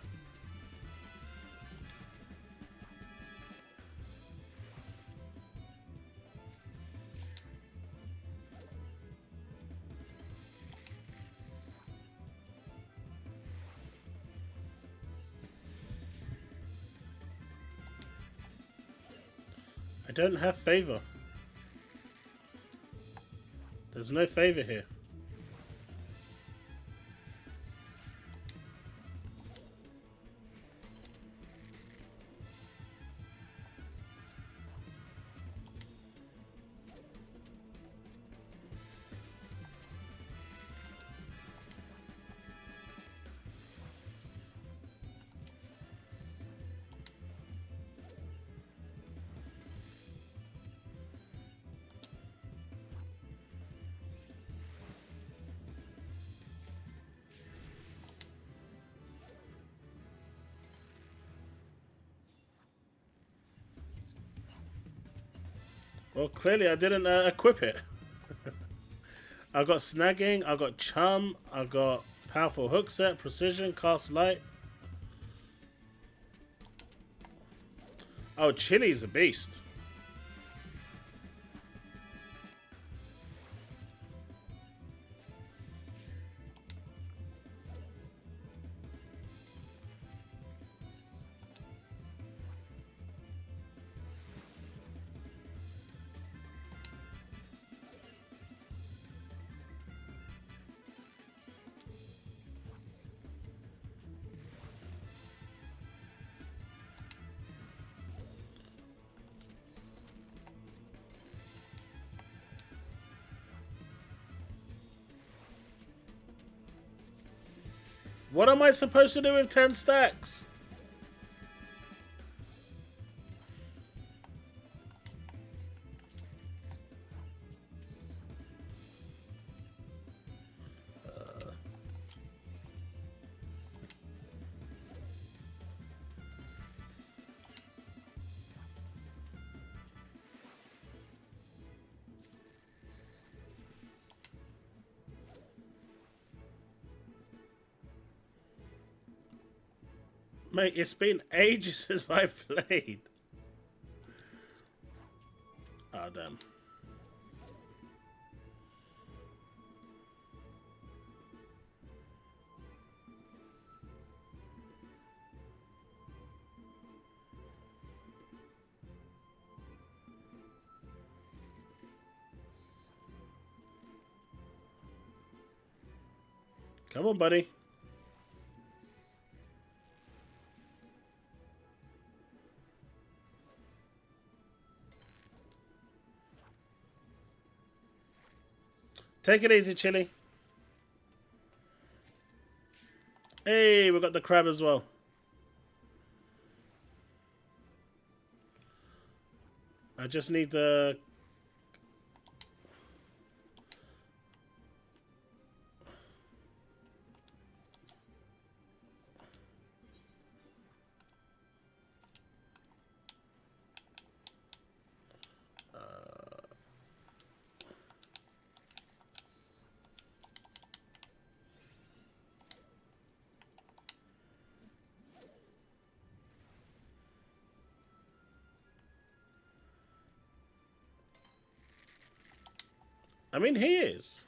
I don't have favor. There's no favor here. Well, clearly I didn't equip it. I got snagging, I got chum, I got powerful hook set, precision, cast light. Oh, Chili's a beast. What am I supposed to do with 10 stacks? Mate, it's been ages since I've played. Ah, damn. Come on, buddy. Take it easy, Chili. Hey, we got the crab as well. I just need the... I mean, he is.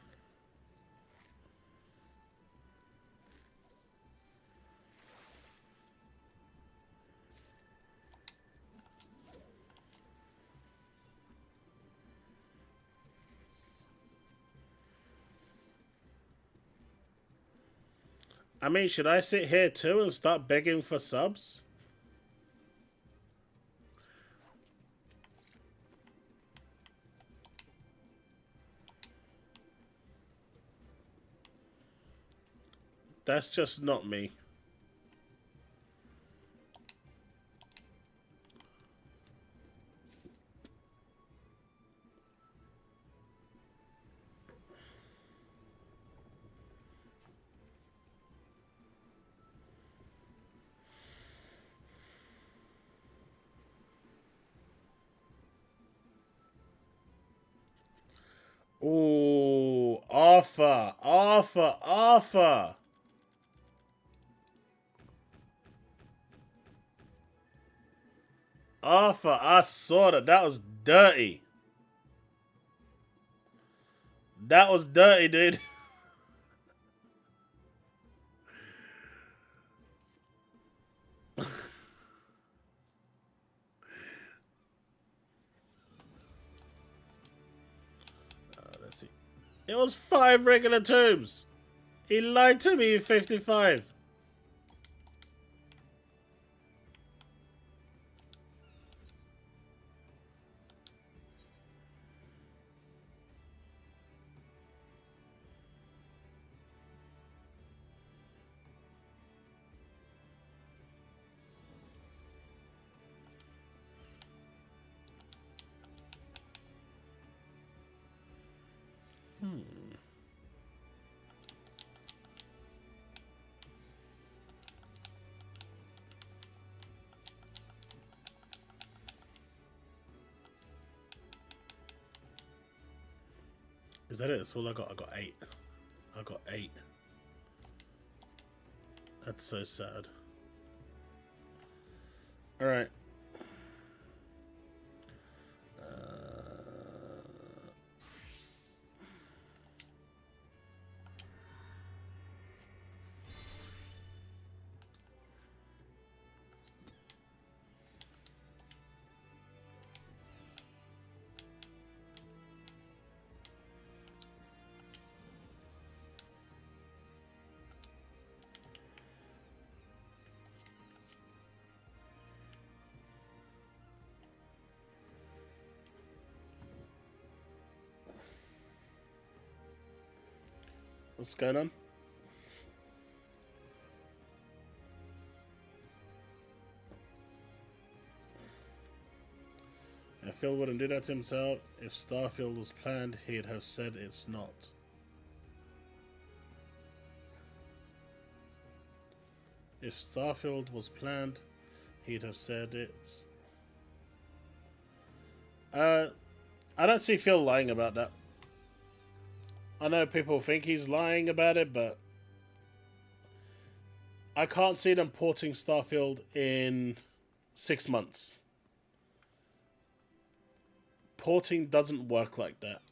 I mean, should I sit here too and start begging for subs? That's just not me. Ooh, offer, offer, offer. Offer, I saw that. That was dirty. That was dirty, dude. Let's see. It was 5 regular tombs. He lied to me in 55. Is that it? That's all I got. I got 8. I got 8. That's so sad. Alright. What's going on? Phil wouldn't do that to himself. If Starfield was planned, he'd have said it's not. If Starfield was planned, he'd have said it's... I don't see Phil lying about that. I know people think he's lying about it, but I can't see them porting Starfield in 6 months. Porting doesn't work like that.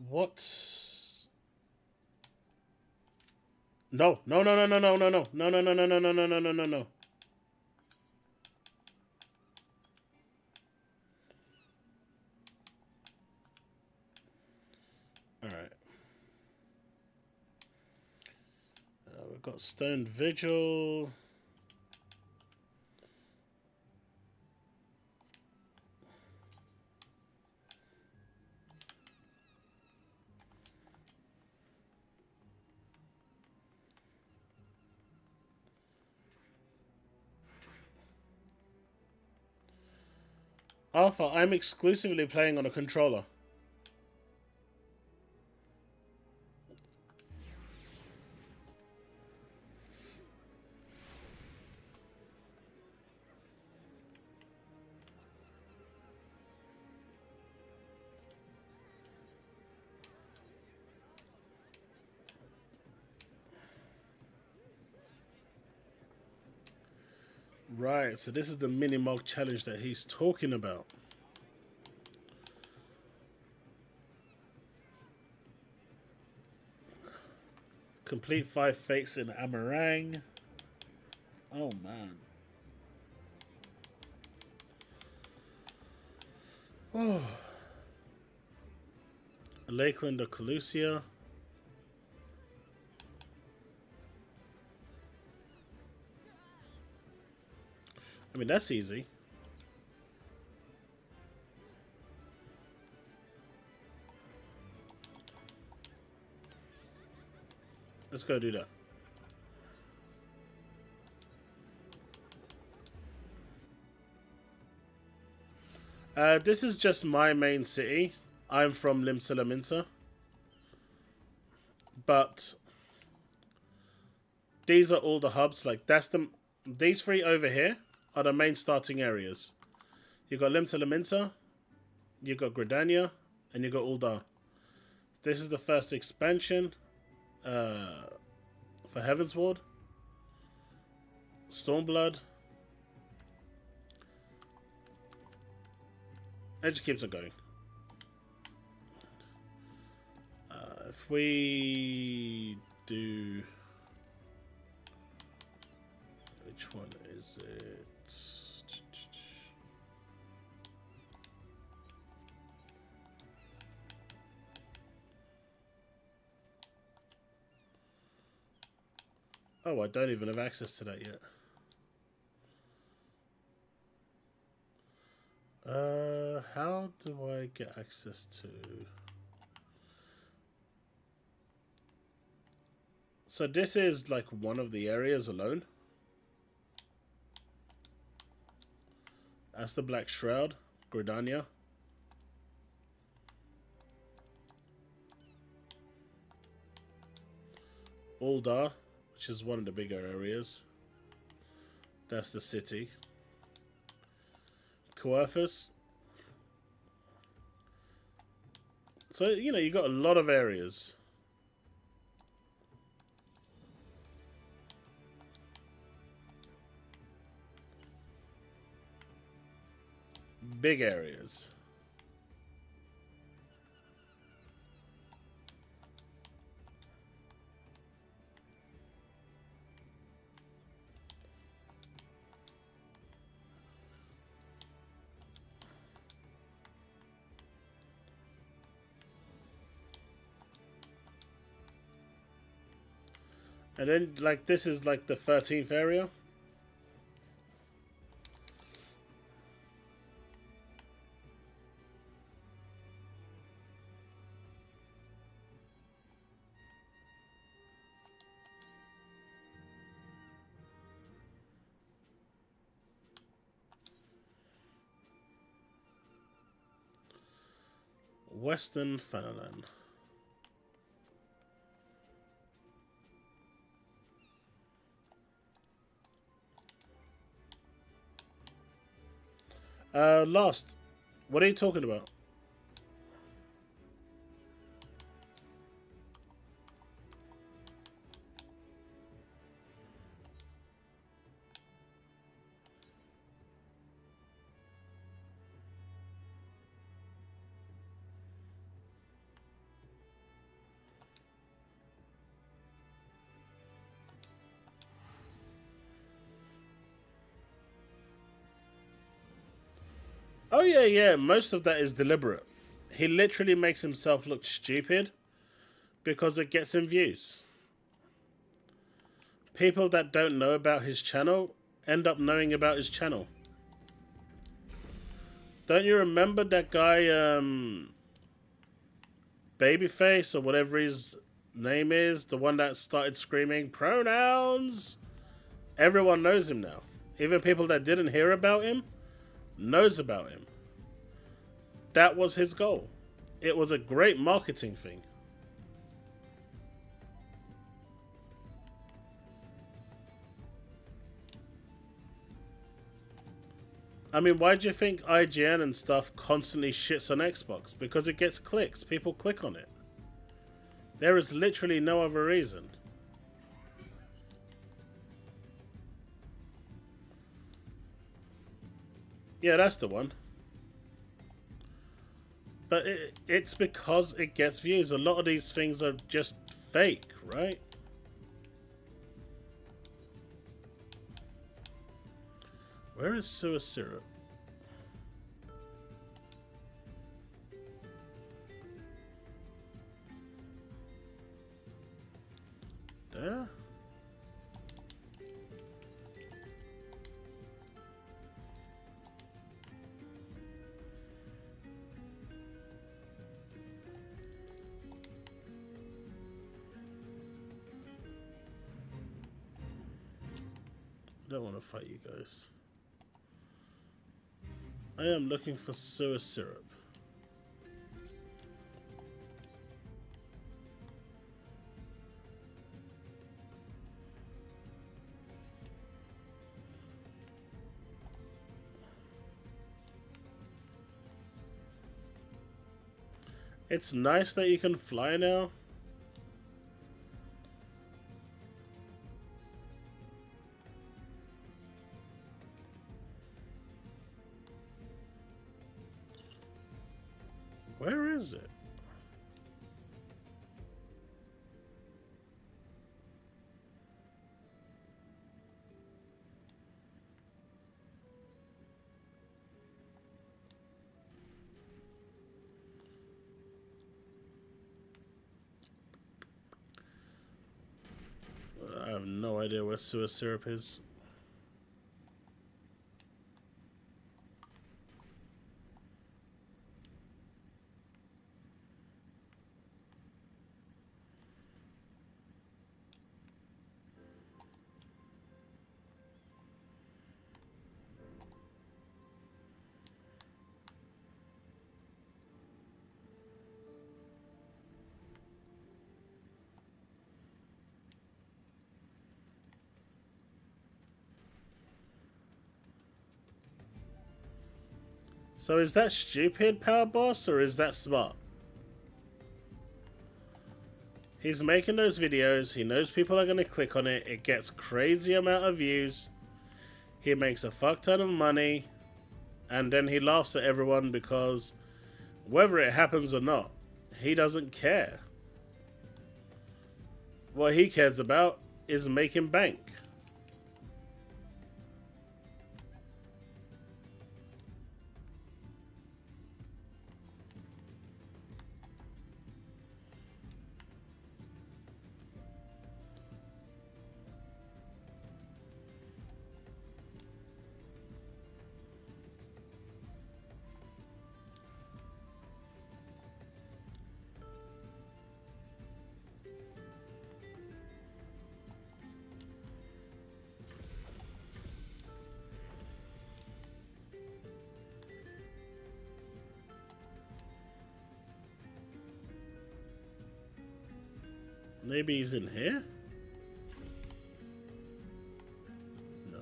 What? No, no, no, no, no, no, no, no, no, no, no, no, no, no, no, no, no, no, no. All right. We've got Stone Vigil. Alpha, I'm exclusively playing on a controller. Right, so this is the mini-mog challenge that he's talking about. Complete 5 fakes in Amarang. Oh, man. Oh. Lakeland or Calusia. I mean, that's easy. Let's go do that. This is just my main city. I'm from Limsa. But these are all the hubs. Like these 3 over here are the main starting areas. You got Limsa, you got Gridania, and you got Uldar. This is the first expansion for Heaven's Ward, Stormblood. It just keeps on going. If we do, which one is it? Oh, I don't even have access to that yet. How do I get access to? So this is like one of the areas alone. That's the Black Shroud, Gridania. Uldar, which is one of the bigger areas. That's the city. Coerthus. So, you know, you got a lot of areas. Big areas. And then, like, this is like the 13th area. Western Fanalan. Lost. What are you talking about? Oh, yeah. Most of that is deliberate. He literally makes himself look stupid because it gets him views. People that don't know about his channel end up knowing about his channel. Don't you remember that guy, Babyface, or whatever his name is? The one that started screaming, pronouns! Everyone knows him now. Even people that didn't hear about him knows about him. That was his goal. It was a great marketing thing. I mean, why do you think IGN and stuff constantly shits on Xbox? Because it gets clicks. People click on it. There is literally no other reason. Yeah, that's the one. But it's because it gets views. A lot of these things are just fake, right? Where is Sewer Syrup? There? I don't want to fight you guys. I am looking for Sewer Syrup. It's nice that you can fly now. Where is it? I have no idea where Sewer Syrup is. So is that stupid, Power Boss, or is that smart? He's making those videos, he knows people are going to click on it, it gets crazy amount of views, he makes a fuck ton of money, and then he laughs at everyone because whether it happens or not, he doesn't care. What he cares about is making bank. Maybe he's in here? No.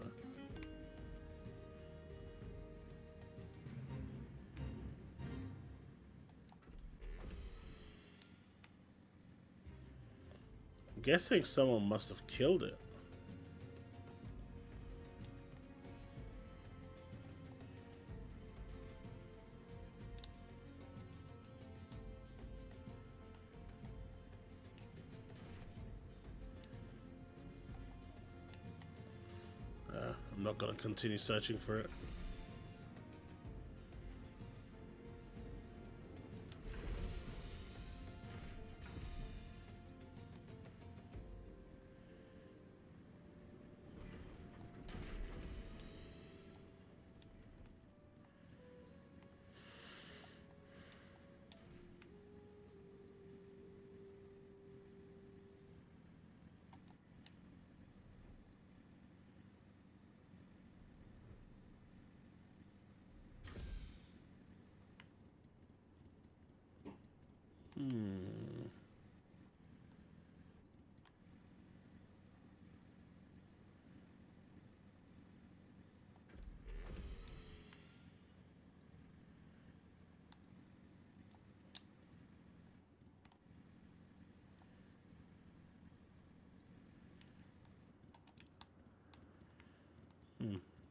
I'm guessing someone must have killed it. I'm not going to continue searching for it.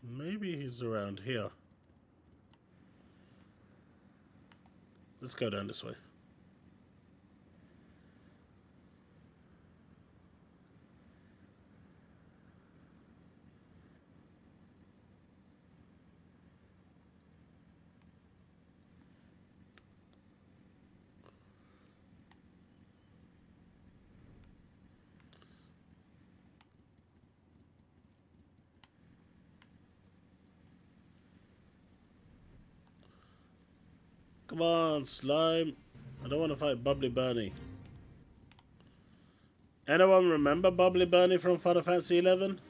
Maybe he's around here. Let's go down this way. Come on, slime. I don't want to fight Bubbly Bernie. Anyone remember Bubbly Bernie from Final Fantasy 11?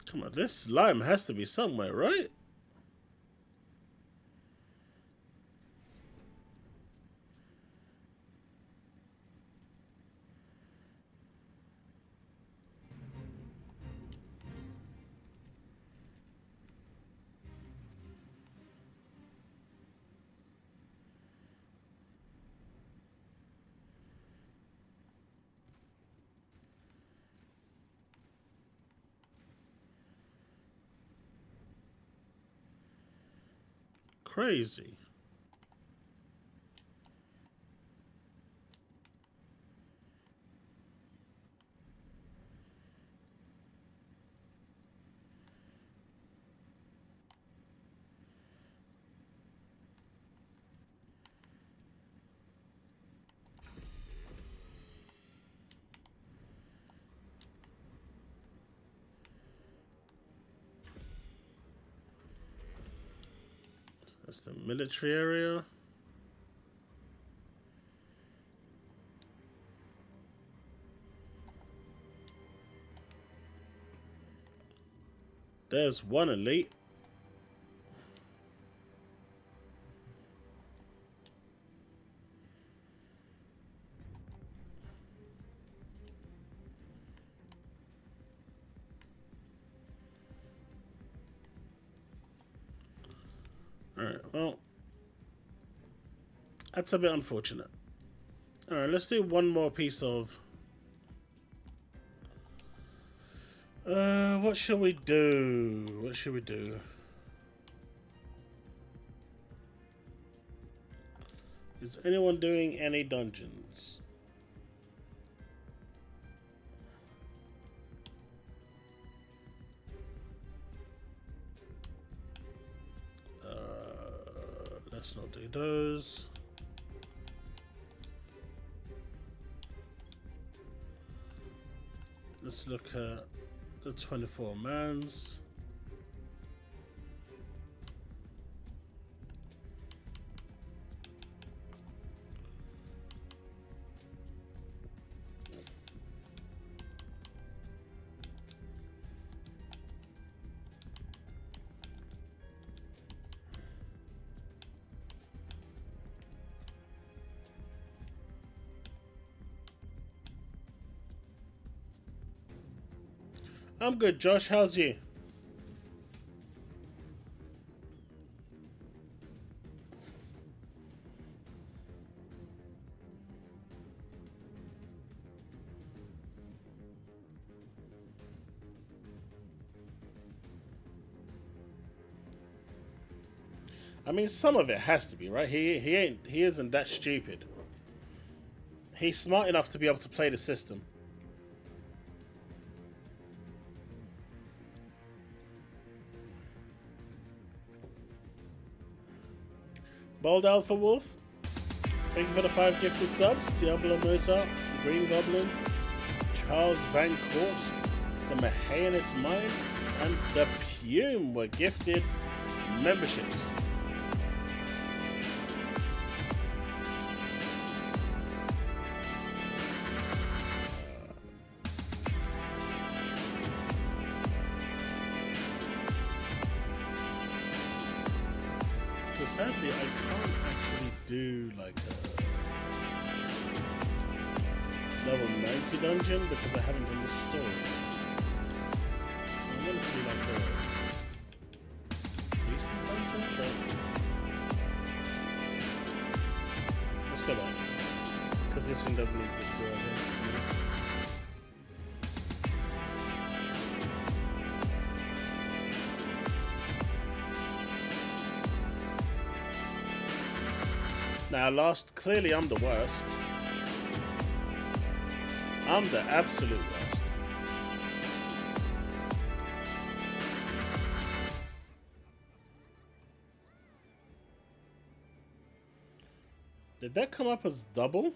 Come on, this slime has to be somewhere, right? Crazy. That's the military area. There's one elite. Alright, well, that's a bit unfortunate. Alright, let's do one more piece of... what shall we do? What should we do? Is anyone doing any dungeons? Let's not do those. Let's look at the 24 mans. I'm good, Josh. How's you? I mean, some of it has to be, right? He isn't that stupid. He's smart enough to be able to play the system. BoldAlphawolf, thank you for the 5 gifted subs. diablomozart, Green Goblin, Charles Van Court, the Mahayanist Mind, and the Pume were gifted memberships. So sadly, I can't actually do like a level 90 dungeon because I haven't done the story. So I'm gonna do like a decent dungeon, but let's go back because this one doesn't exist right here. Now, last, clearly I'm the worst. I'm the absolute worst. Did that come up as double?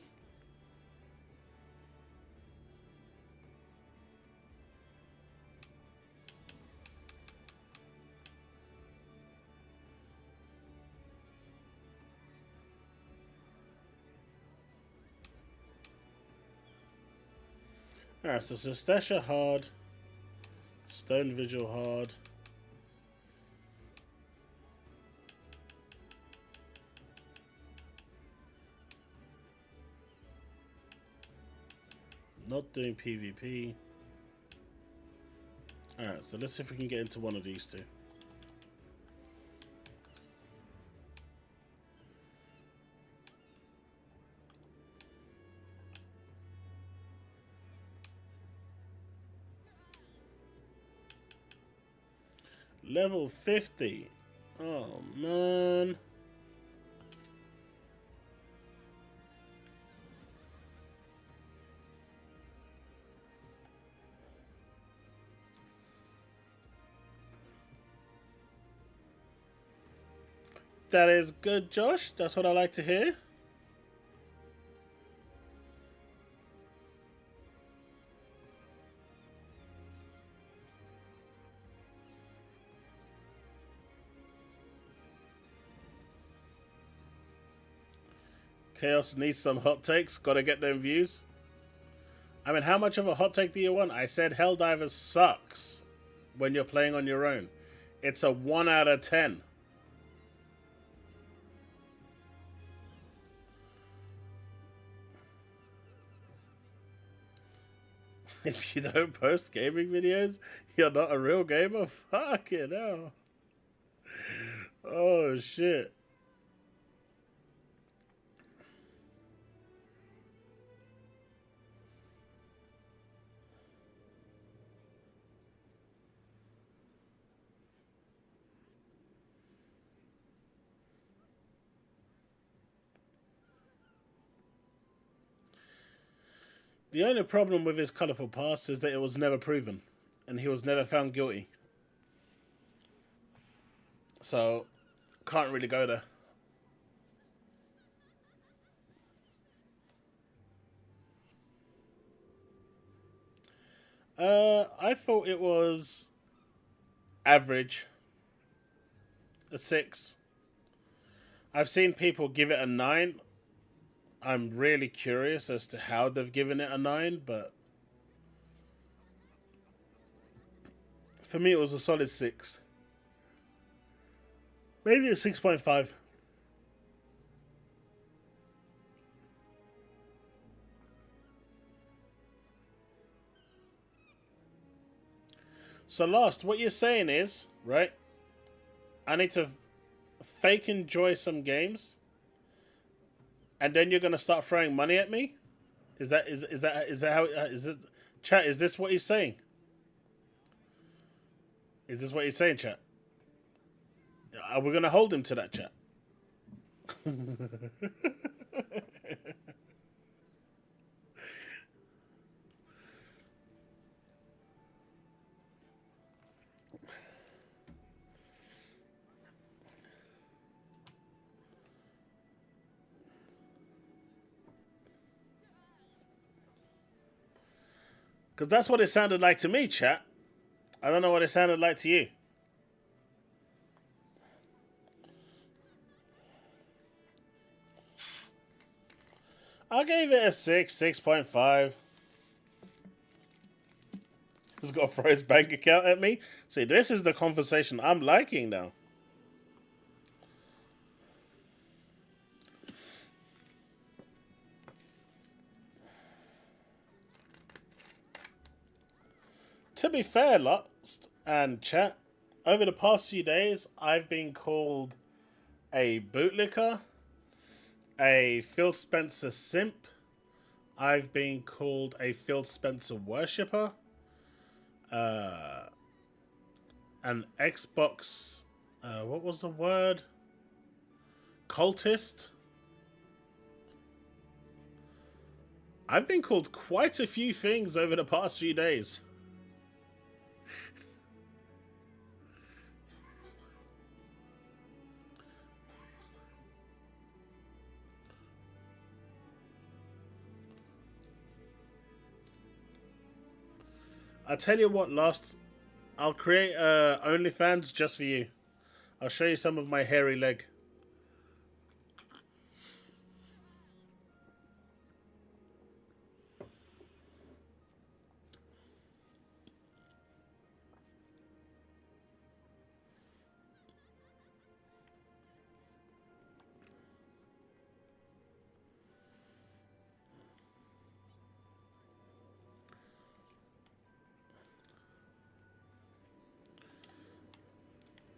Alright, so Stasha hard, Stone Vigil hard. Not doing PvP. Alright, so let's see if we can get into one of these two. Level 50. Oh, man. That is good, Josh. That's what I like to hear. Chaos needs some hot takes. Gotta get them views. I mean, how much of a hot take do you want? I said Helldivers sucks when you're playing on your own. It's a 1 out of 10. If you don't post gaming videos, you're not a real gamer? Fucking hell. Oh, shit. The only problem with his colourful past is that it was never proven, and he was never found guilty. So, can't really go there. I thought it was average. A 6. I've seen people give it a 9. I'm really curious as to how they've given it a 9, but for me it was a solid 6. Maybe a 6.5. So last, what you're saying is, right, I need to fake enjoy some games and then you're gonna start throwing money at me? Is that how is it? Chat, is this what he's saying? Is this what he's saying, chat? Are we gonna hold him to that, chat? Because that's what it sounded like to me, chat. I don't know what it sounded like to you. I gave it a 6.5. He's got to throw his bank account at me. See, this is the conversation I'm liking now. To be fair, Lost and chat, over the past few days, I've been called a bootlicker, a Phil Spencer simp. I've been called a Phil Spencer worshipper, an Xbox, what was the word? Cultist. I've been called quite a few things over the past few days. I'll tell you what, Lost. I'll create OnlyFans just for you. I'll show you some of my hairy leg.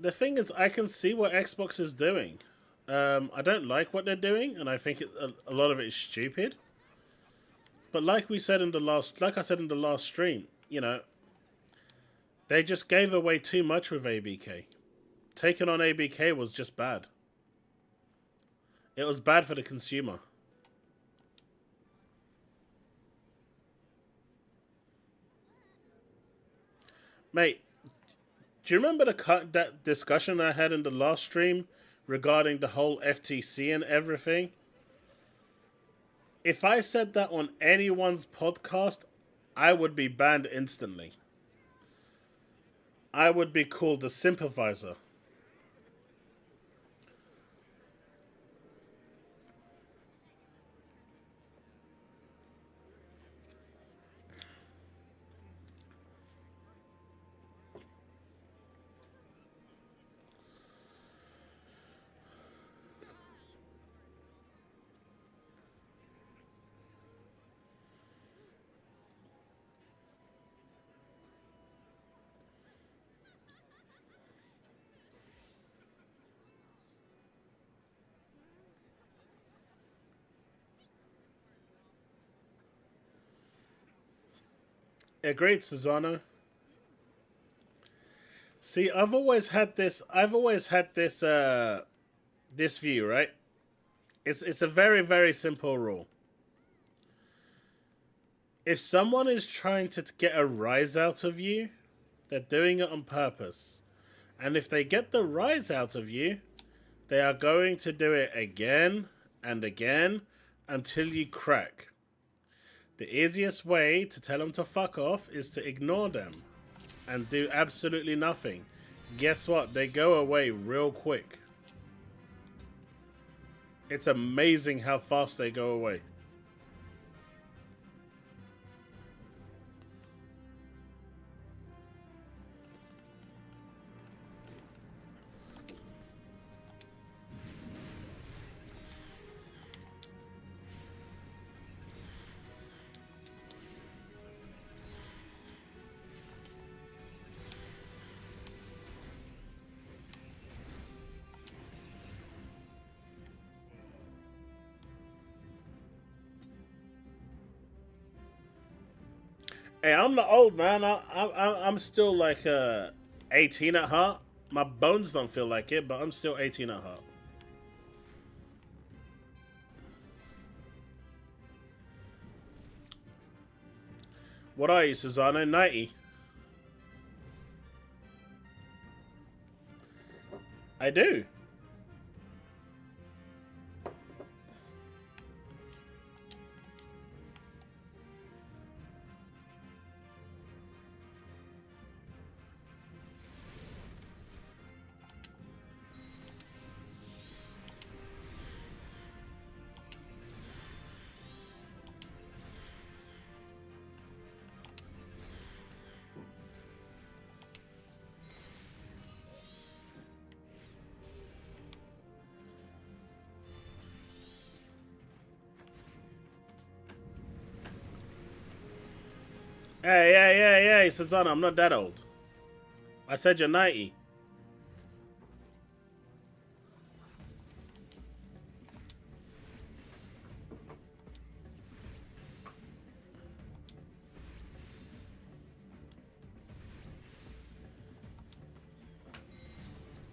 The thing is, I can see what Xbox is doing. I don't like what they're doing, and I think a lot of it is stupid. But like I said in the last stream, you know, they just gave away too much with ABK. Taking on ABK was just bad. It was bad for the consumer. Mate, do you remember that discussion I had in the last stream regarding the whole FTC and everything? If I said that on anyone's podcast, I would be banned instantly. I would be called a sympathizer. Agreed, Susano. See, I've always had this this view, right? It's a very, very simple rule. If someone is trying to get a rise out of you, they're doing it on purpose. And if they get the rise out of you, they are going to do it again and again until you crack. The easiest way to tell them to fuck off is to ignore them and do absolutely nothing. Guess what? They go away real quick. It's amazing how fast they go away. Hey, I'm not old, man. I'm still like 18 at heart. My bones don't feel like it, but I'm still 18 at heart. What are you, Susano? 90? I do. Hey, Susanna, I'm not that old. I said you're 90.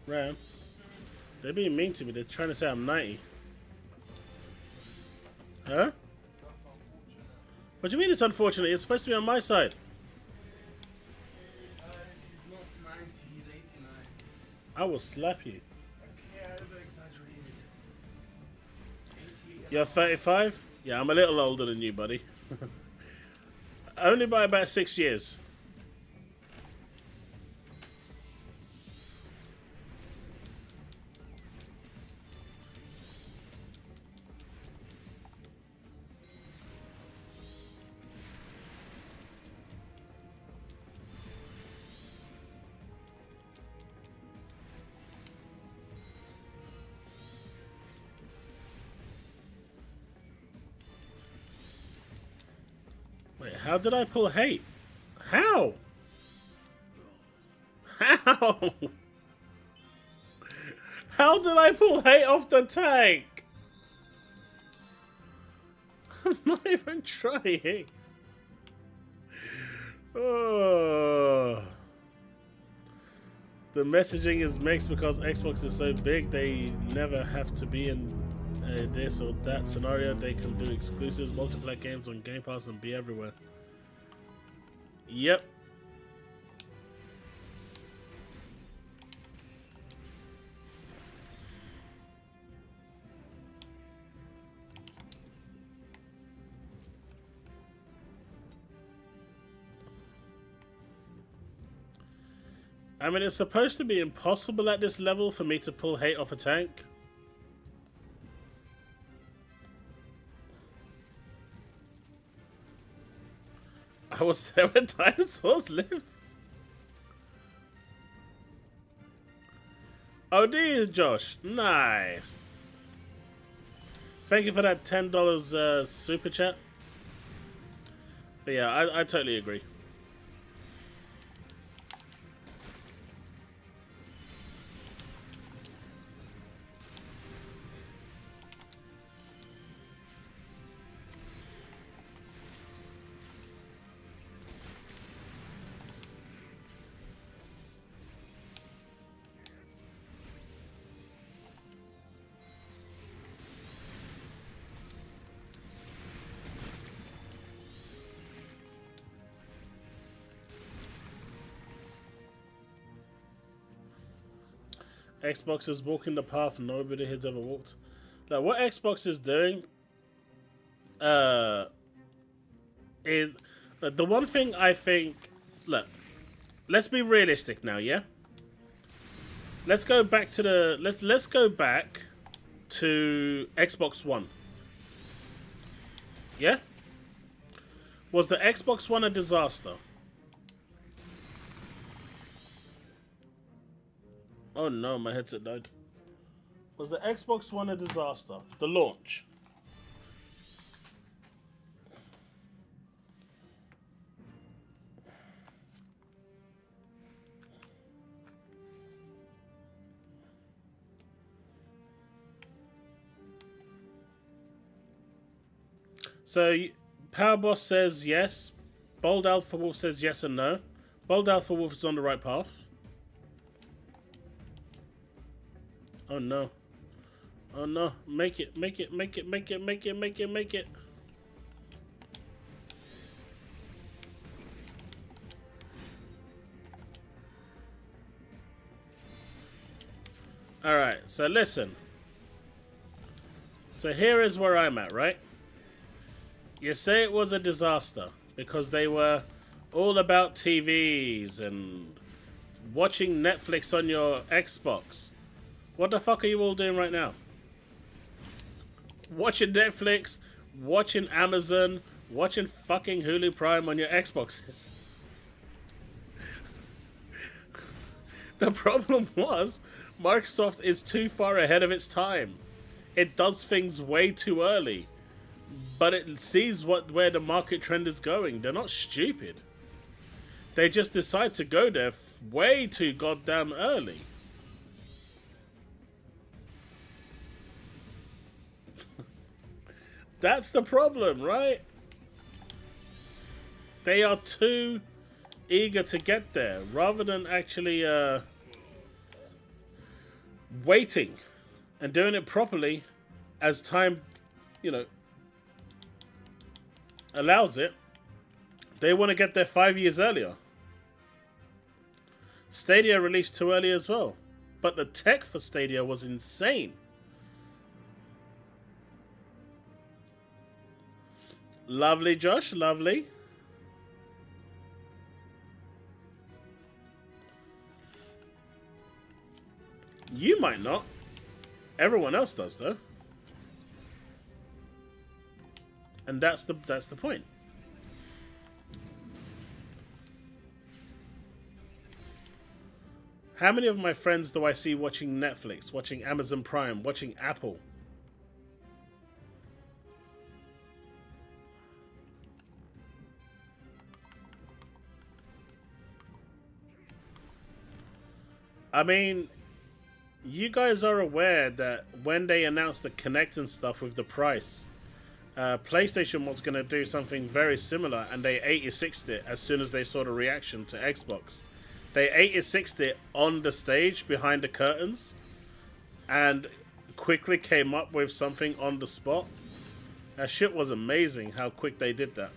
Ram. They're being mean to me. They're trying to say I'm 90. Huh? What do you mean it's unfortunate? It's supposed to be on my side. He's not 90, he's 89. I will slap you. Yeah, I exaggerated. 88. You're 35? Yeah, I'm a little older than you, buddy. Only by about 6 years. Wait, how did I pull hate? How? How? How did I pull hate off the tank? I'm not even trying. Oh. The messaging is mixed because Xbox is so big they never have to be in this or that scenario. They can do exclusives, multiplayer games on Game Pass and be everywhere. Yep. I mean, it's supposed to be impossible at this level for me to pull hate off a tank. I was there when dinosaurs lived. Oh, do you, Josh? Nice. Thank you for that $10 super chat. But yeah, I totally agree. Xbox is walking the path nobody has ever walked. Now, what Xbox is doing, is the one thing I think. Look, let's be realistic now, yeah. Let's go back to the let's go back to Xbox One. Yeah. Was the Xbox One a disaster? Oh no, my headset died. Was the Xbox One a disaster? The launch. So, Power Boss says yes. BoldAlphawolf says yes and no. BoldAlphawolf is on the right path. Oh no. Oh no. Make it. Alright, so listen. So here is where I'm at, right? You say it was a disaster because they were all about TVs and watching Netflix on your Xbox. What the fuck are you all doing right now? Watching Netflix, watching Amazon, watching fucking Hulu Prime on your Xboxes. The problem was, Microsoft is too far ahead of its time. It does things way too early. But it sees where the market trend is going. They're not stupid. They just decide to go there way too goddamn early. That's the problem, right? They are too eager to get there rather than actually waiting and doing it properly as time, you know, allows it. They want to get there 5 years earlier. Stadia released too early as well, but the tech for Stadia was insane. Lovely, Josh, lovely. You might not. Everyone else does, though. And that's the point. How many of my friends do I see watching Netflix, watching Amazon Prime, watching Apple? I mean, you guys are aware that when they announced the Kinect and stuff with the price, PlayStation was going to do something very similar, and they 86'd it as soon as they saw the reaction to Xbox. They 86'd it on the stage behind the curtains and quickly came up with something on the spot. That shit was amazing how quick they did that.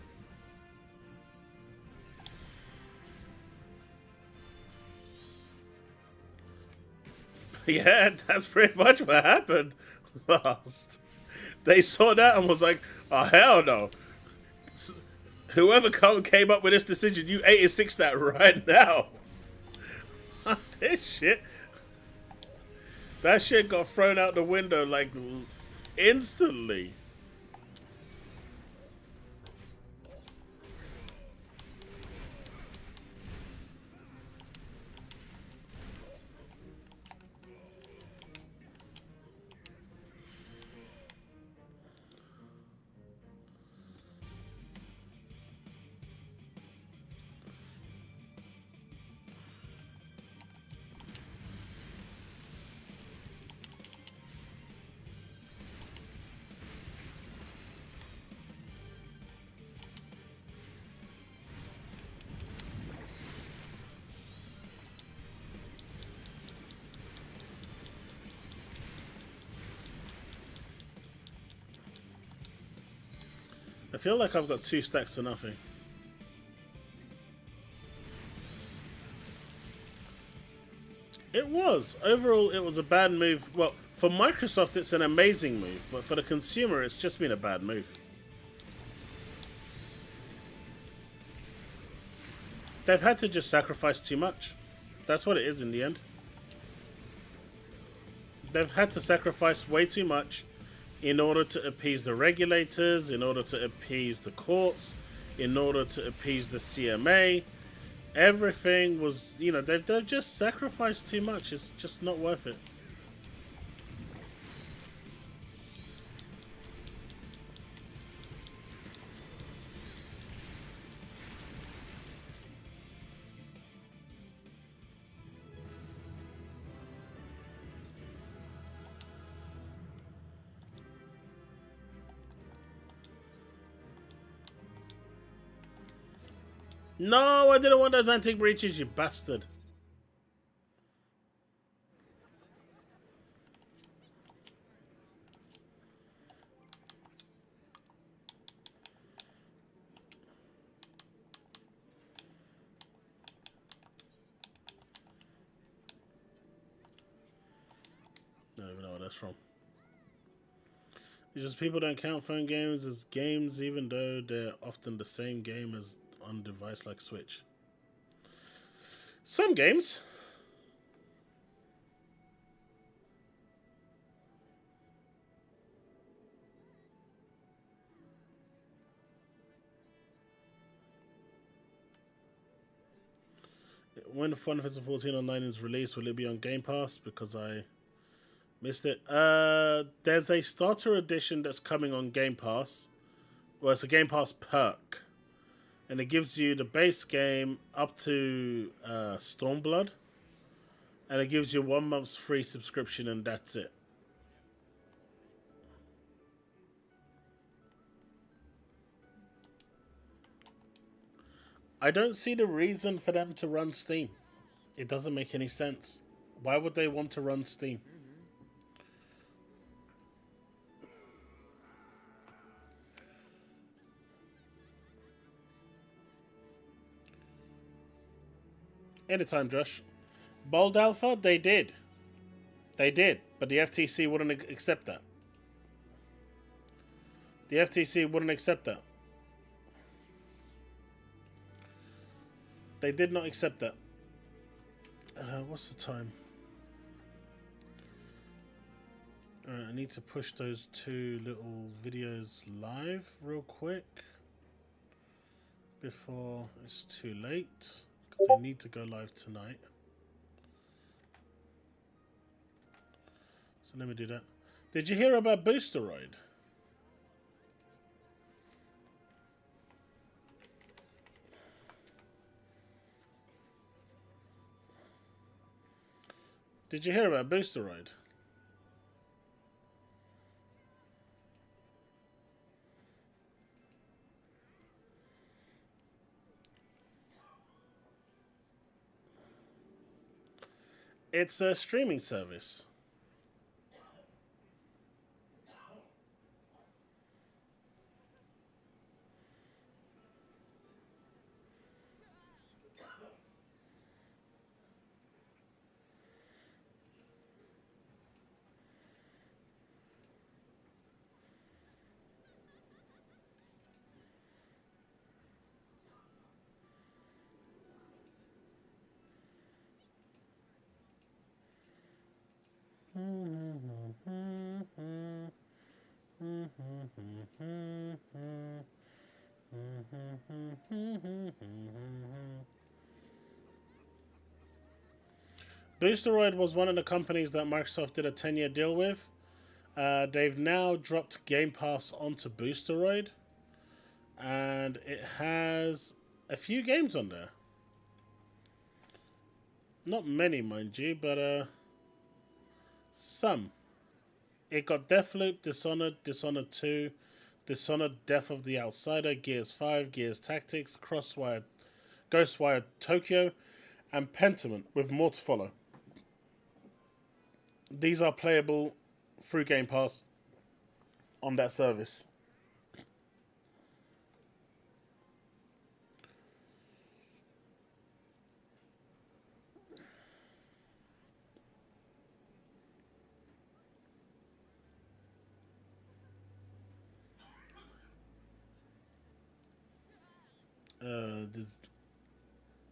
Yeah, that's pretty much what happened last. They saw that and was like, oh, hell no. Whoever came up with this decision, you 86 that right now. This shit. That shit got thrown out the window like instantly. I feel like I've got 2 stacks for nothing. It was. Overall, it was a bad move. Well, for Microsoft, it's an amazing move. But for the consumer, it's just been a bad move. They've had to just sacrifice too much. That's what it is in the end. They've had to sacrifice way too much in order to appease the regulators, in order to appease the courts, in order to appease the CMA. Everything was, you know, they've just sacrificed too much. It's just not worth it. No, I didn't want those antique breaches, you bastard. I don't even know where that's from. It's just people don't count phone games as games, even though they're often the same game as on device like Switch. Some games. When Final Fantasy 14 Online is released, will it be on Game Pass? Because I missed it. There's a starter edition that's coming on Game Pass. Well, it's a Game Pass perk. and it gives you the base game up to Stormblood, and it gives you 1 month's free subscription, and that's it. I don't see the reason for them to run Steam. It doesn't make any sense. Why would they want to run Steam? Anytime, Josh. Bold Alpha, they did. They did, but the FTC wouldn't accept that. The FTC wouldn't accept that. They did not accept that. What's the time? Alright, I need to push those 2 little videos live real quick before it's too late, because they need to go live tonight. So let me do that. Did you hear about Boosteroid? Did you hear about Boosteroid? It's a streaming service. Boosteroid was one of the companies that Microsoft did a 10-year deal with. They've now dropped Game Pass onto Boosteroid, and it has a few games on there. Not many, mind you, but some. It got Deathloop, Dishonored, Dishonored 2, Dishonored Death of the Outsider, Gears 5, Gears Tactics, Crosswire, Ghostwire Tokyo, and Pentiment, with more to follow. These are playable through Game Pass on that service.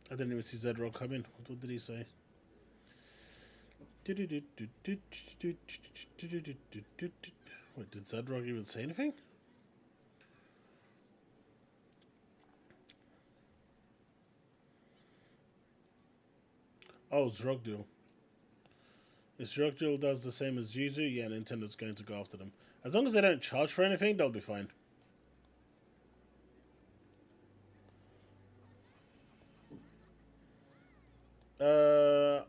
I didn't even see Zedrog come in. What did he say? Wait, did Zedrog even say anything? Oh, Zrogdul. If Zrogdul does the same as Yuzu, yeah, Nintendo's going to go after them. As long as they don't charge for anything, they'll be fine.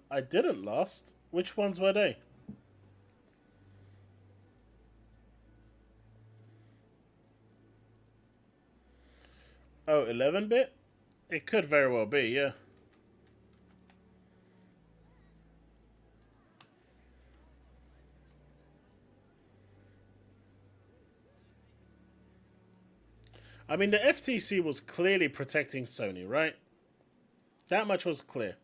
I didn't last. Which ones were they? Oh, 11-bit? It could very well be, yeah. I mean, the FTC was clearly protecting Sony, right? That much was clear.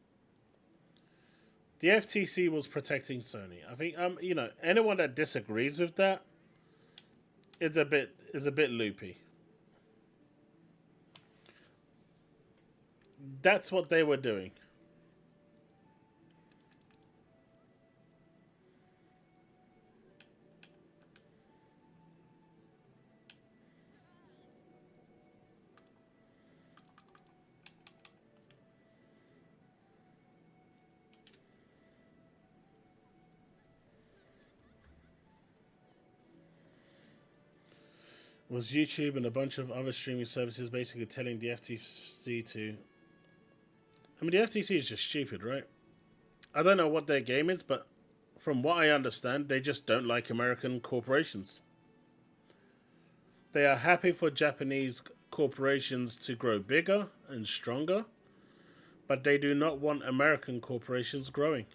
The FTC was protecting Sony. I think, you know, anyone that disagrees with that is a bit loopy. That's what they were doing. Was YouTube and a bunch of other streaming services basically telling the FTC to... I mean, the FTC is just stupid, right? I don't know what their game is, but from what I understand, they just don't like American corporations. They are happy for Japanese corporations to grow bigger and stronger, but they do not want American corporations growing.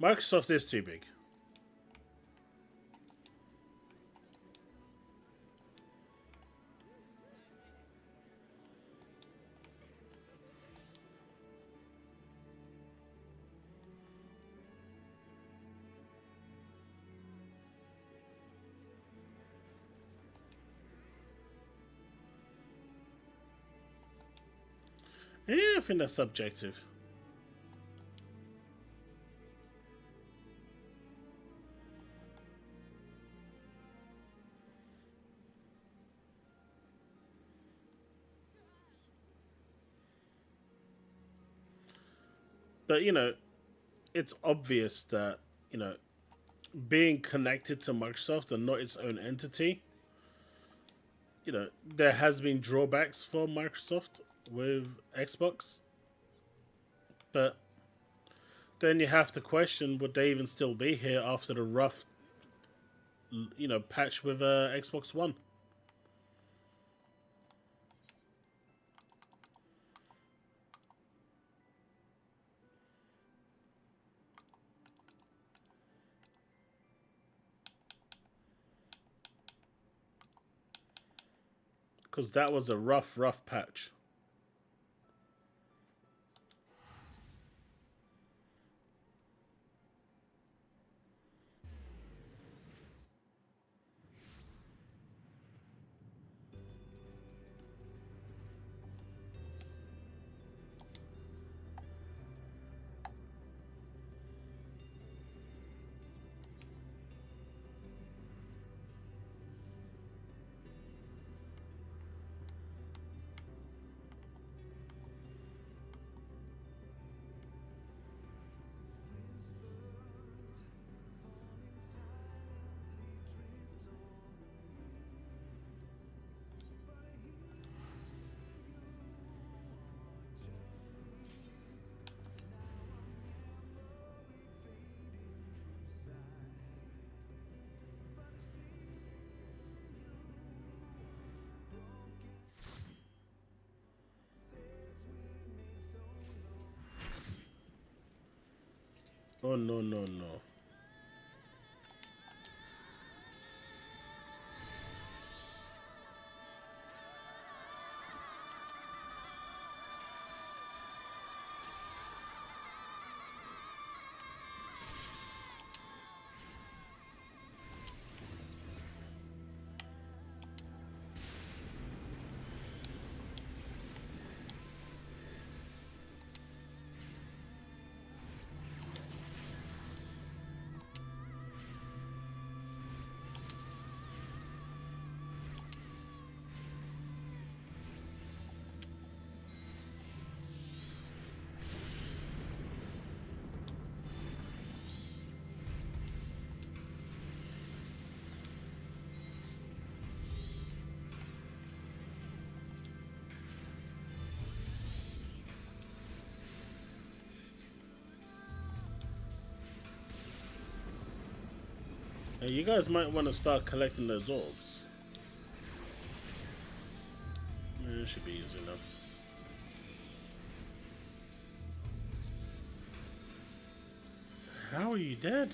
Microsoft is too big. Yeah, I think that's subjective. But, you know, it's obvious that, you know, being connected to Microsoft and not its own entity, you know, there has been drawbacks for Microsoft with Xbox. But then you have to question, would they even still be here after the rough, you know, patch with Xbox One? Because that was a rough patch. Oh, no, no, no. Hey, you guys might want to start collecting those orbs. Yeah, it should be easy enough. How are you dead?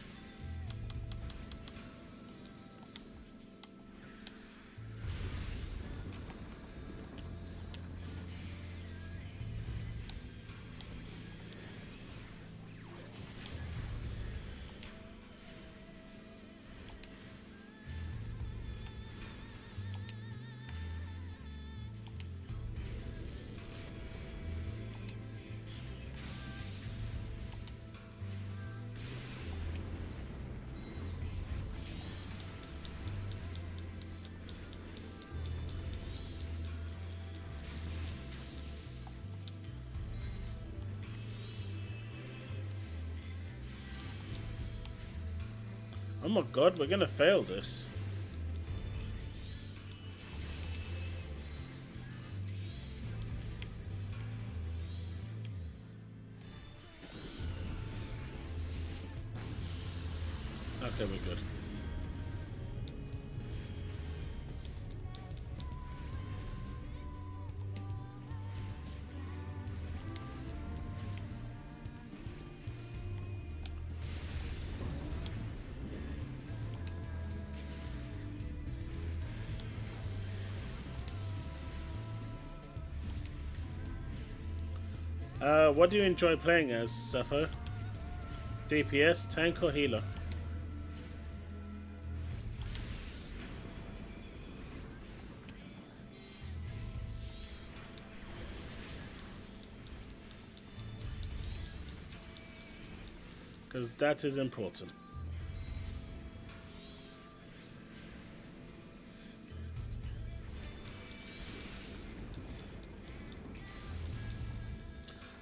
Oh my god, we're gonna fail this. Okay, we're good. What do you enjoy playing as, Sepho? DPS, tank, or healer? Because that is important.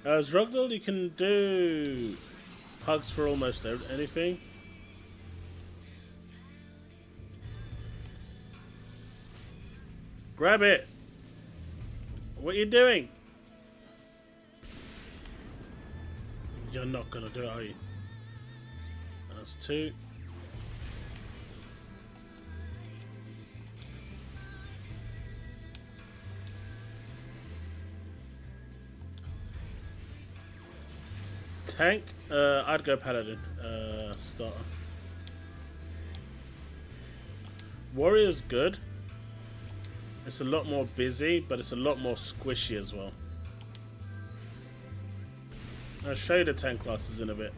As Rugdal, you can do hugs for almost anything. Grab it! What are you doing? You're not gonna do it, are you? That's 2. Tank? I'd go Paladin. Starter. Warrior's good. It's a lot more busy, but it's a lot more squishy as well. I'll show you the tank classes in a bit.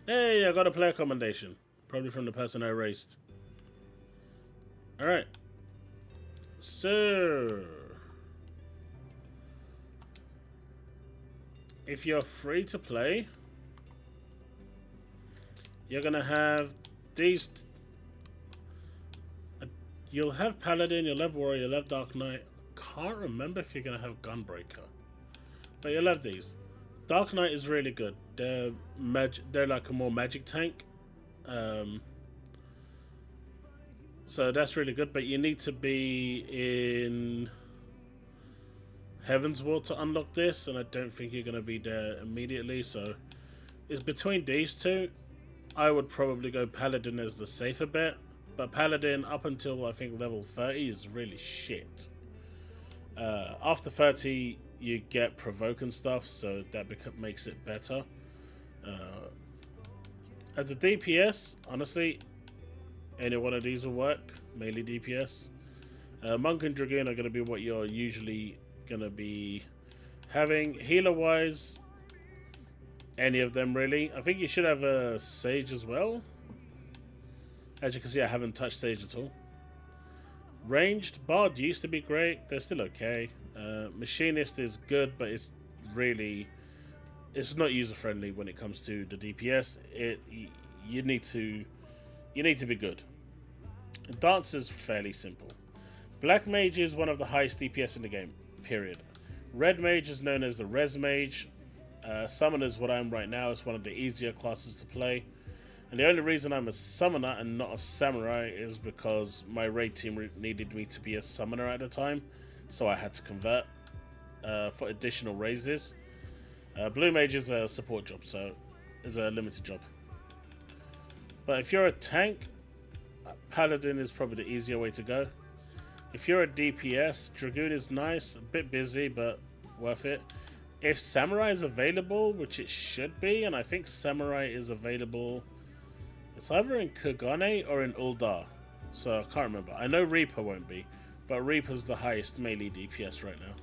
Hey, I got a player commendation. Probably from the person I raced. Alright. So, if you're free to play, you're going to have these. You'll have Paladin, you'll have Warrior, you'll have Dark Knight. Can't remember if you're going to have Gunbreaker. But you'll have these. Dark Knight is really good. They're like a more magic tank. So that's really good, but you need to be in Heavensward to unlock this, and I don't think you're going to be there immediately, so it's between these two. I would probably go Paladin as the safer bet, but Paladin up until I think level 30 is really shit. After 30 you get provoke and stuff, so that makes it better. As a DPS, honestly, any one of these will work. Melee DPS. Monk and Dragoon are going to be what you're usually going to be having. Healer-wise, any of them really. I think you should have a Sage as well. As you can see, I haven't touched Sage at all. Ranged, Bard used to be great. They're still okay. Machinist is good, but it's not user-friendly when it comes to the DPS. You need to be good. Dancer's fairly simple. Black Mage is one of the highest DPS in the game, period. Red Mage is known as the Res Mage. Summoner is what I am right now. It's one of the easier classes to play. And the only reason I'm a Summoner and not a Samurai is because my raid team needed me to be a Summoner at the time. So I had to convert for additional raises. Blue Mage is a support job, so it's a limited job. But if you're a tank, Paladin is probably the easier way to go. If you're a DPS, Dragoon is nice, a bit busy, but worth it. If Samurai is available, which it should be, and I think Samurai is available, it's either in Kugane or in Uldar, so I can't remember. I know Reaper won't be, but Reaper's the highest melee DPS right now.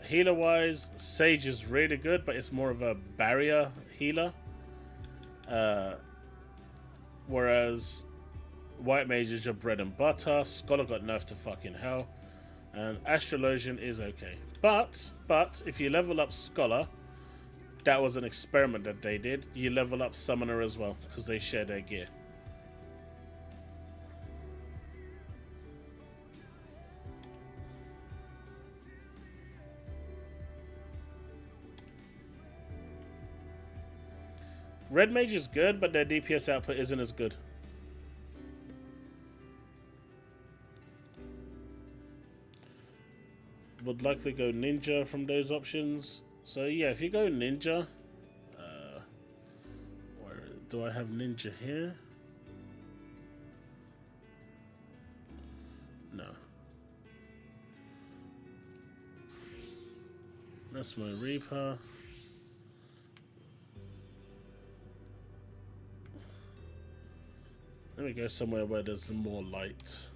Healer-wise, Sage is really good, but it's more of a barrier healer. Whereas White Mage is your bread and butter. Scholar got nerfed to fucking hell. And Astrologian is okay. But if you level up Scholar, that was an experiment that they did. You level up Summoner as well, because they share their gear. Red Mage is good, but their DPS output isn't as good. Would likely go Ninja from those options. So yeah, if you go Ninja, where do I have Ninja here? No. That's my Reaper. Let me go somewhere where there's more light.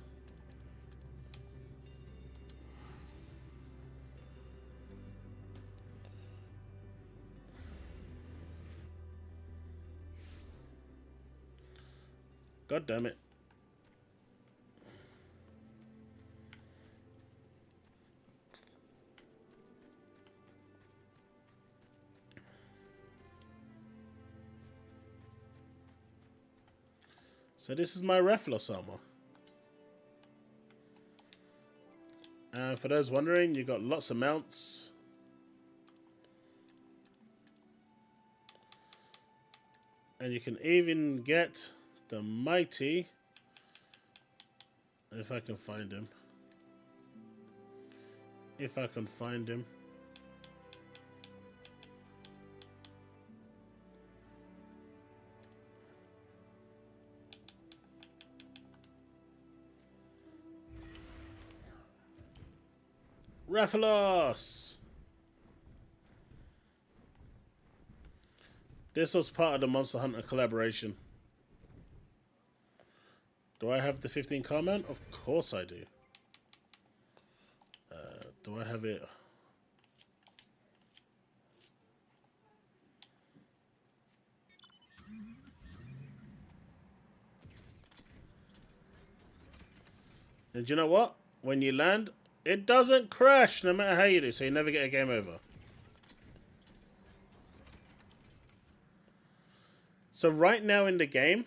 God damn it. So this is my Reflos armor. And for those wondering, you got lots of mounts. And you can even get the mighty, if I can find him. If I can find him. Rathalos! This was part of the Monster Hunter collaboration. Do I have the 15 car mount? Of course I do. Do I have it? And you know what? When you land, it doesn't crash no matter how you do, so you never get a game over. So right now in the game,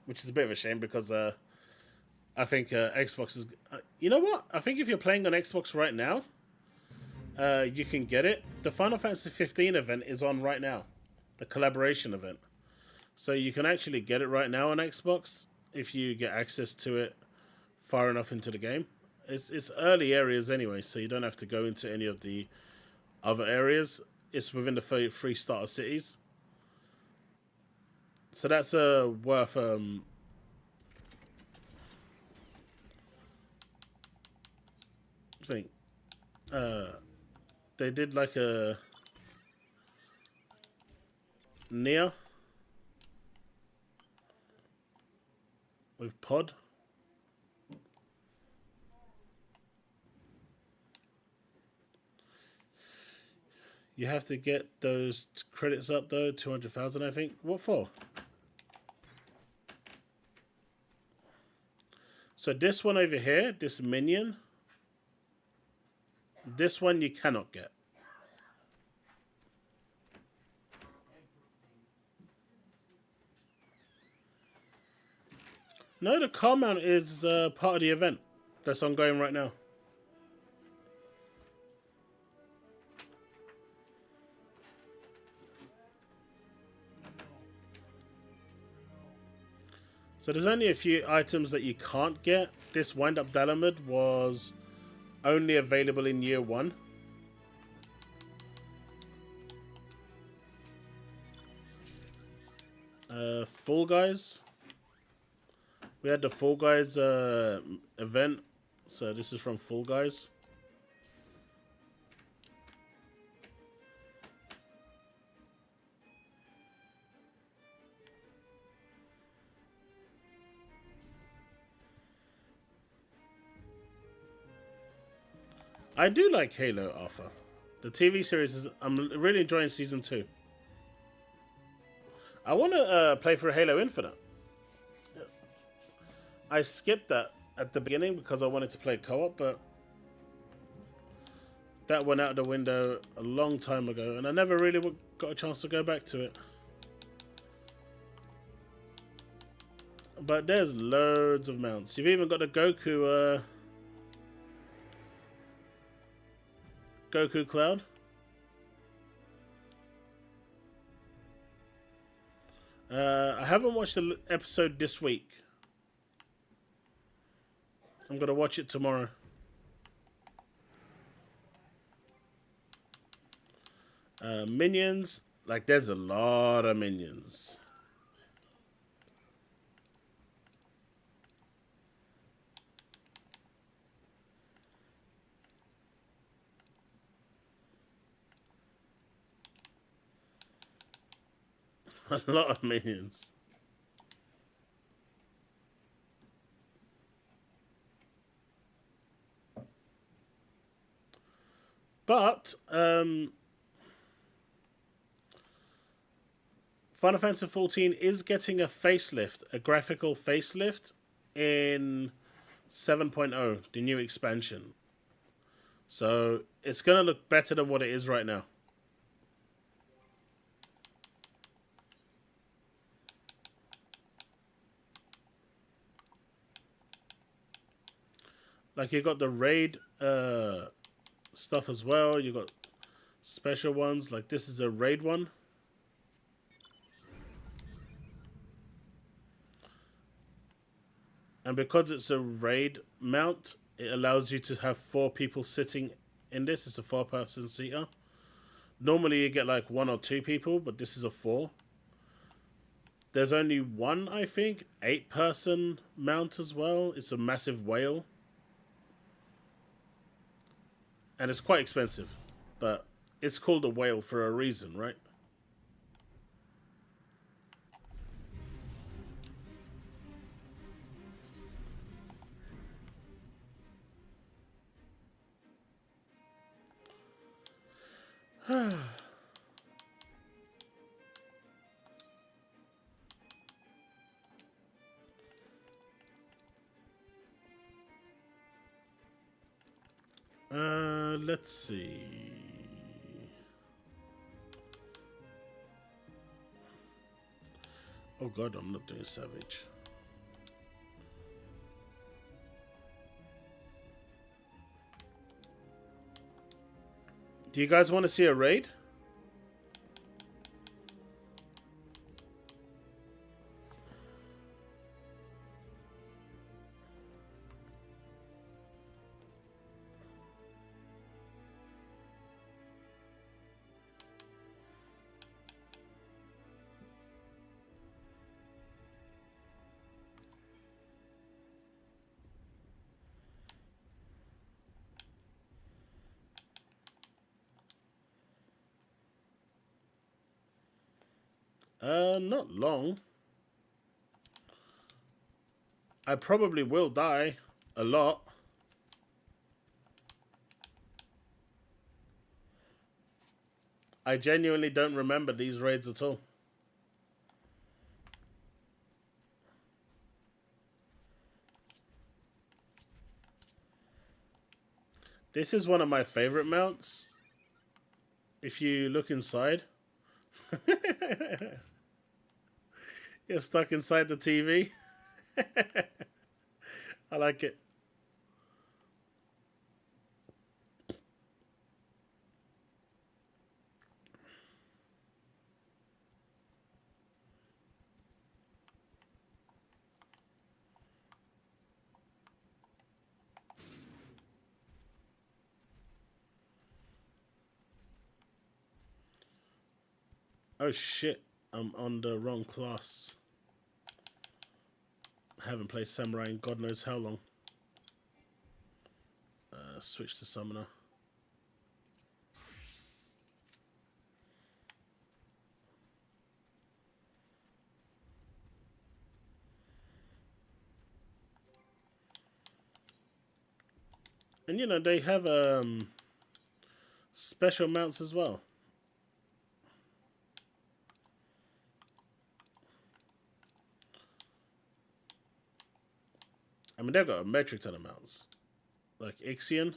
which is a bit of a shame because I think Xbox is... you know what? I think if you're playing on Xbox right now, you can get it. The Final Fantasy 15 event is on right now. The collaboration event. So you can actually get it right now on Xbox if you get access to it far enough into the game. It's early areas anyway, so you don't have to go into any of the other areas. It's within the 3 starter cities. So that's worth... I think they did like a Nia with Pod. You have to get those credits up though, 200,000 I think. What for? So this one over here, this minion, this one you cannot get. No, the car mount is part of the event that's ongoing right now. So there's only a few items that you can't get. This wind-up Dalamud was only available in year 1. Fall Guys. We had the Fall Guys event. So this is from Fall Guys. I do like Halo Alpha. The TV series is... I'm really enjoying Season 2. I want to play for Halo Infinite. I skipped that at the beginning because I wanted to play co-op, but that went out the window a long time ago, and I never really got a chance to go back to it. But there's loads of mounts. You've even got the Goku Cloud. I haven't watched the episode this week. I'm gonna watch it tomorrow. Minions, like there's a lot of minions. A lot of minions. But Final Fantasy XIV is getting a facelift, a graphical facelift in 7.0, the new expansion. So it's going to look better than what it is right now. Like you got the raid stuff as well. You got special ones. Like this is a raid one. And because it's a raid mount, it allows you to have 4 people sitting in this. It's a 4-person seater. Normally you get like 1 or 2 people, but this is a 4. There's only one, I think, 8-person mount as well. It's a massive whale. And it's quite expensive, but it's called a whale for a reason, right? Let's see. Oh god, I'm not doing Savage. Do you guys want to see a raid? Not long. I probably will die a lot. I genuinely don't remember these raids at all. This is one of my favorite mounts. If you look inside. You're stuck inside the TV. I like it. Oh shit, I'm on the wrong class. I haven't played Samurai in God knows how long. Switch to Summoner. And you know, they have special mounts as well. I mean, they've got a metric ton of mounts. Like Ixion.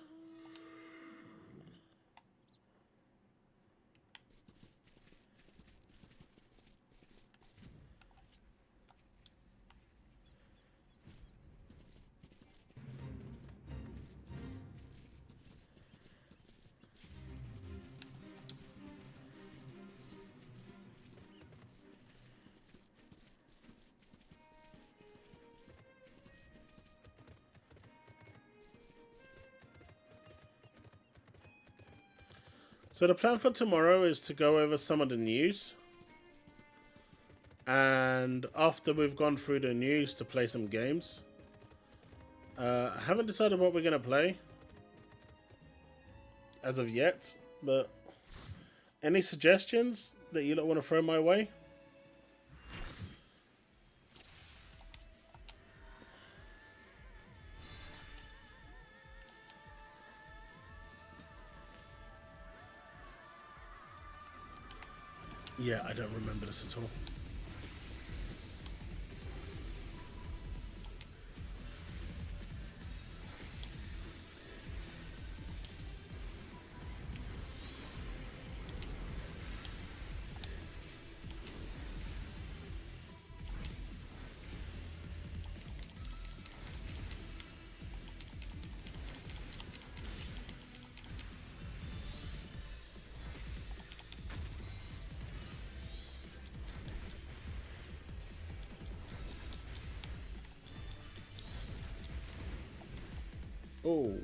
So the plan for tomorrow is to go over some of the news. And after we've gone through the news, to play some games. I haven't decided what we're going to play as of yet. But any suggestions that you don't want to throw my way? Yeah, I don't remember this at all. Oh.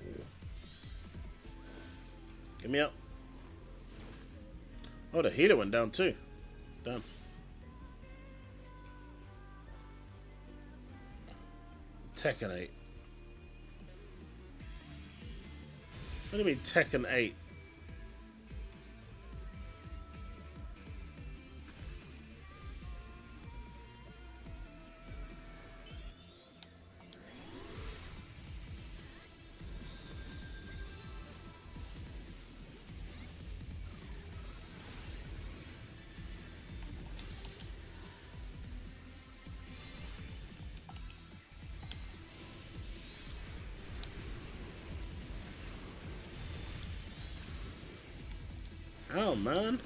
Get me up. Oh, the healer went down too. Damn. Tekken 8. What do you mean Tekken 8? Oh, man.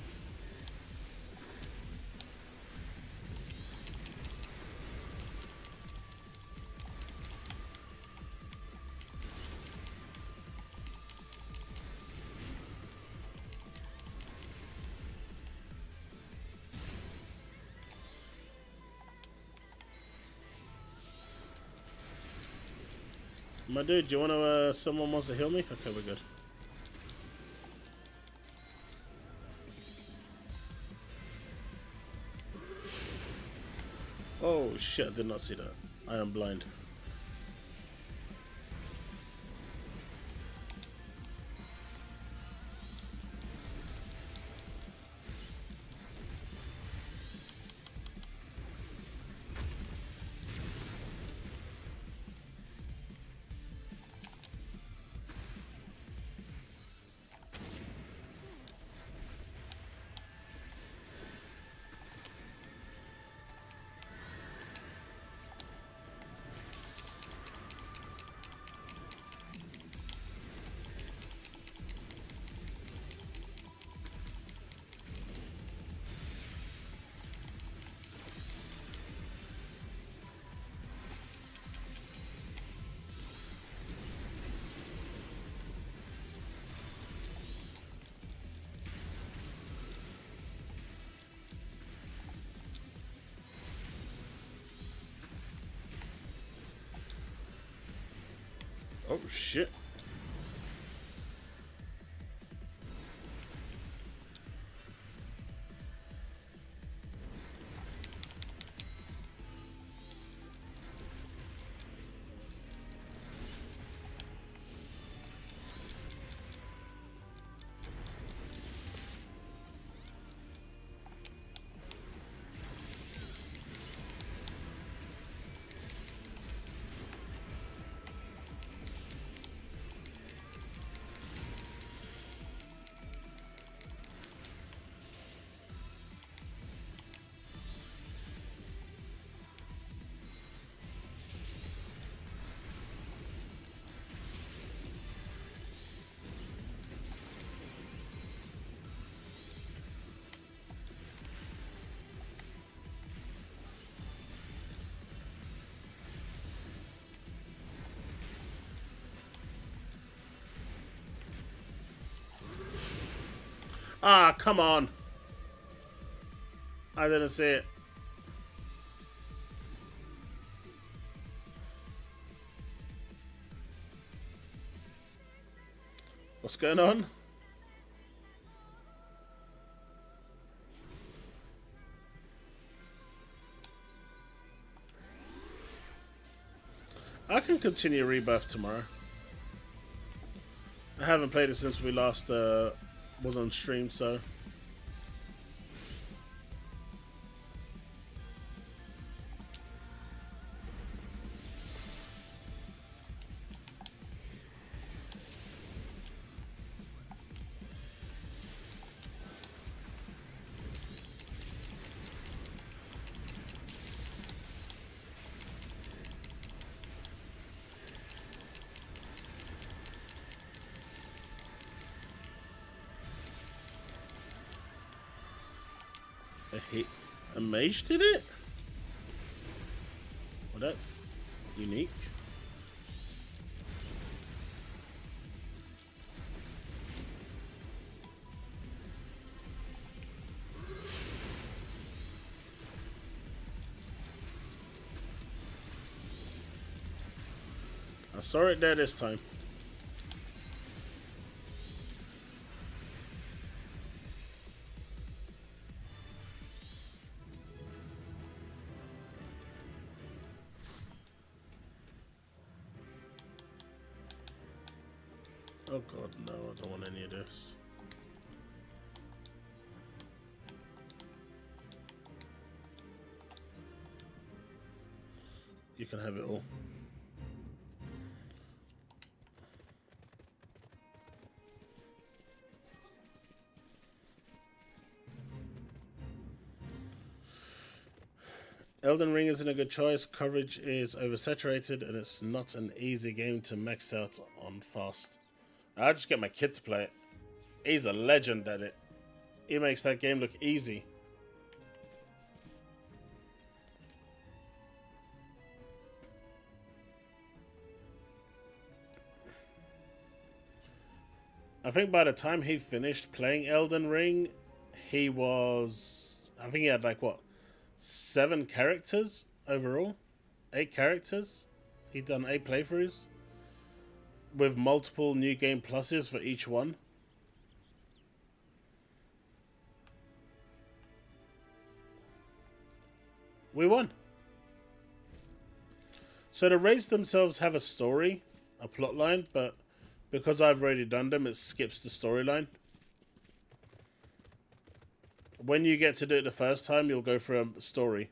My dude, do you want to, someone wants to heal me? Okay, we're good. Oh shit, I did not see that. I am blind. Oh shit. Ah, come on. I didn't see it. What's going on? I can continue Rebirth tomorrow. I haven't played it since we last was on stream, so... A mage did it? Well, that's unique. I saw it there this time. Oh god, no, I don't want any of this. You can have it all. Elden Ring isn't a good choice. Coverage is oversaturated and it's not an easy game to max out on fast. I'll just get my kid to play it. He's a legend at it. He makes that game look easy. I think by the time he finished playing Elden Ring, he was... I think he had like, what, 7 characters overall? 8 characters? He'd done 8 playthroughs? With multiple new game pluses for each one. We won. So the raids themselves have a story, a plot line, but because I've already done them, it skips the storyline. When you get to do it the first time, you'll go through a story.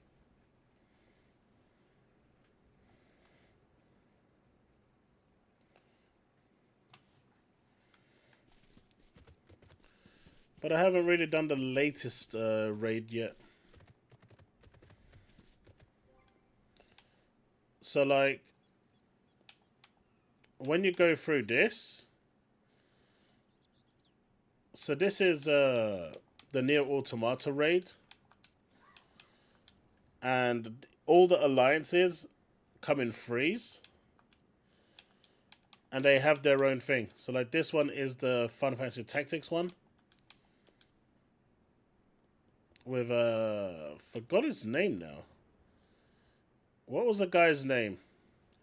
But I haven't really done the latest raid yet. So like, when you go through this, so this is the Nier Automata raid, and all the alliances come in threes, and they have their own thing. So like this one is the Final Fantasy Tactics one, with forgot his name now. What was the guy's name?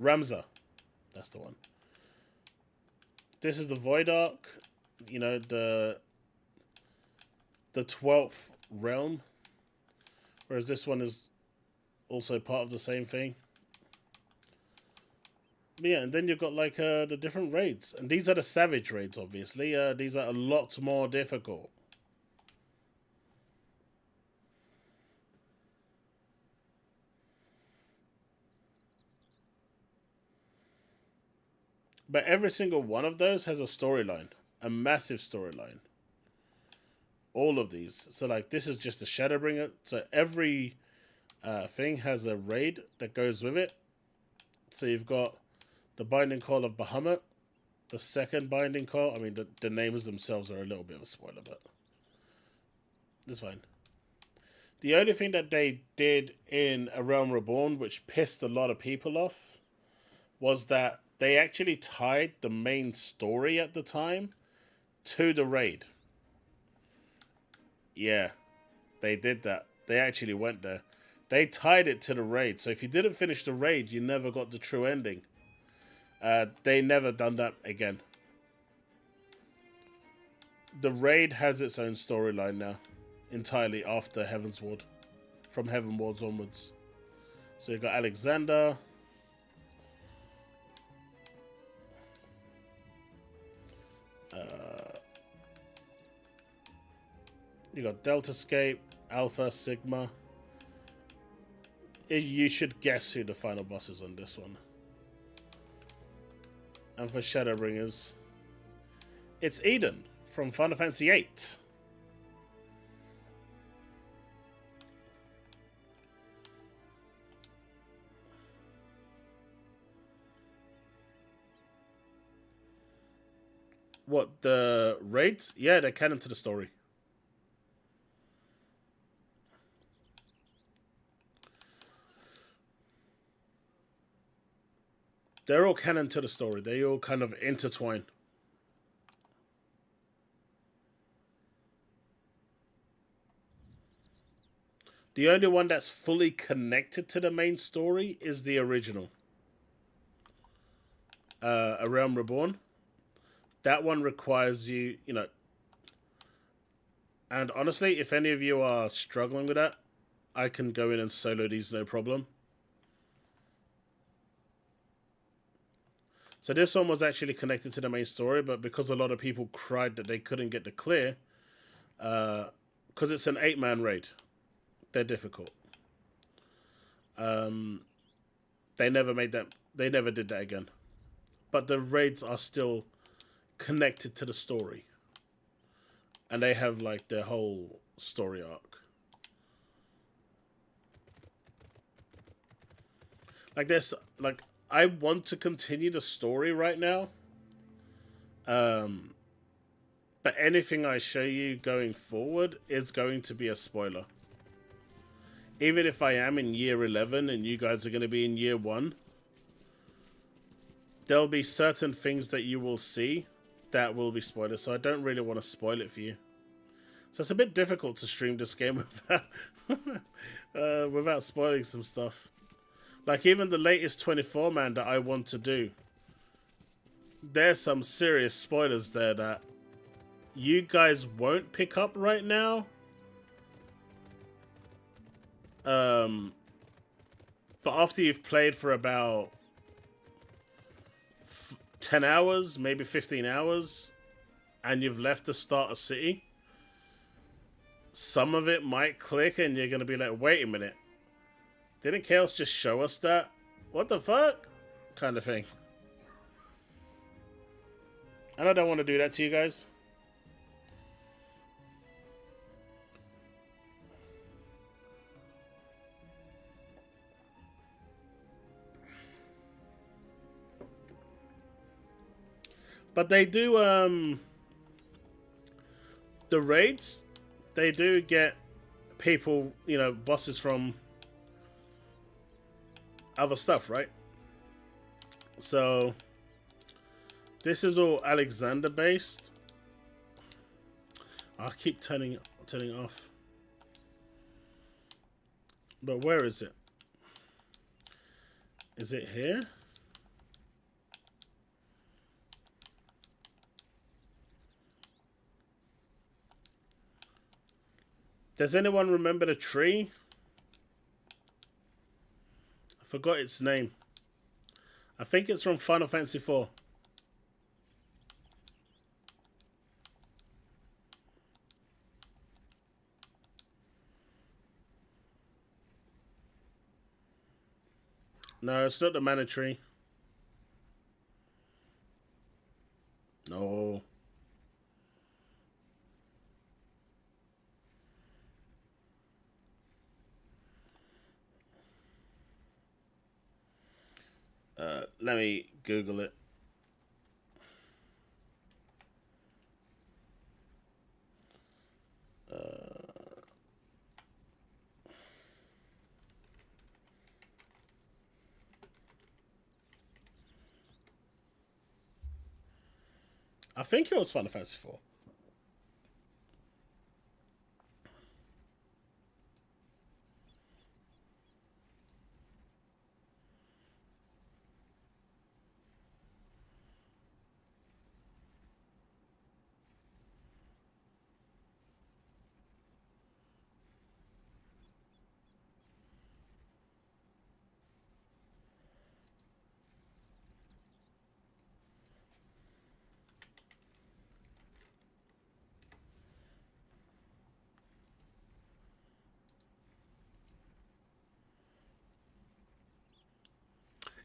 Ramza. That's the one. This is the Void Ark. You know, the 12th realm. Whereas this one is also part of the same thing. But yeah, and then you've got like the different raids. And these are the Savage raids, obviously. These are a lot more difficult. But every single one of those has a storyline. A massive storyline. All of these. So like this is just a Shadowbringer. So every thing has a raid that goes with it. So you've got the Binding Call of Bahamut. The second Binding Call. I mean, the names themselves are a little bit of a spoiler, but it's fine. The only thing that they did in A Realm Reborn, which pissed a lot of people off, was that they actually tied the main story at the time to the raid. Yeah, they did that. They actually went there. They tied it to the raid. So if you didn't finish the raid, you never got the true ending. They never done that again. The raid has its own storyline now, entirely after Heaven's Ward, from Heaven Wards onwards. So you've got Alexander. You got Deltascape, Alpha, Sigma. You should guess who the final boss is on this one. And for Shadowbringers, it's Eden from Final Fantasy VIII. What, the raids? Yeah, they're canon to the story. They're all canon to the story. They all kind of intertwine. The only one that's fully connected to the main story is the original. A Realm Reborn. That one requires you, you know... And honestly, if any of you are struggling with that, I can go in and solo these no problem. So this one was actually connected to the main story, but because a lot of people cried that they couldn't get the clear, because it's an 8-man raid, they're difficult. They never made that. They never did that again. But the raids are still connected to the story, and they have like their whole story arc. Like this, like. I want to continue the story right now. But anything I show you going forward is going to be a spoiler. Even if I am in year 11 and you guys are going to be in year 1, there'll be certain things that you will see that will be spoilers. So I don't really want to spoil it for you. So it's a bit difficult to stream this game without, without spoiling some stuff. Like, even the latest 24-man that I want to do, there's some serious spoilers there that you guys won't pick up right now. But after you've played for about 10 hours, maybe 15 hours, and you've left the starter city, some of it might click and you're going to be like, wait a minute. Didn't Chaos just show us that? What the fuck? Kind of thing. And I don't want to do that to you guys. But they do, the raids, they do get people, you know, bosses from other stuff, right? So this is all Alexander based. I'll keep turning off. But where is it? Is it here? Does anyone remember the tree? I forgot its name. I think it's from Final Fantasy IV. No, it's not the mana tree. No. Let me Google it. I think it was Final Fantasy IV.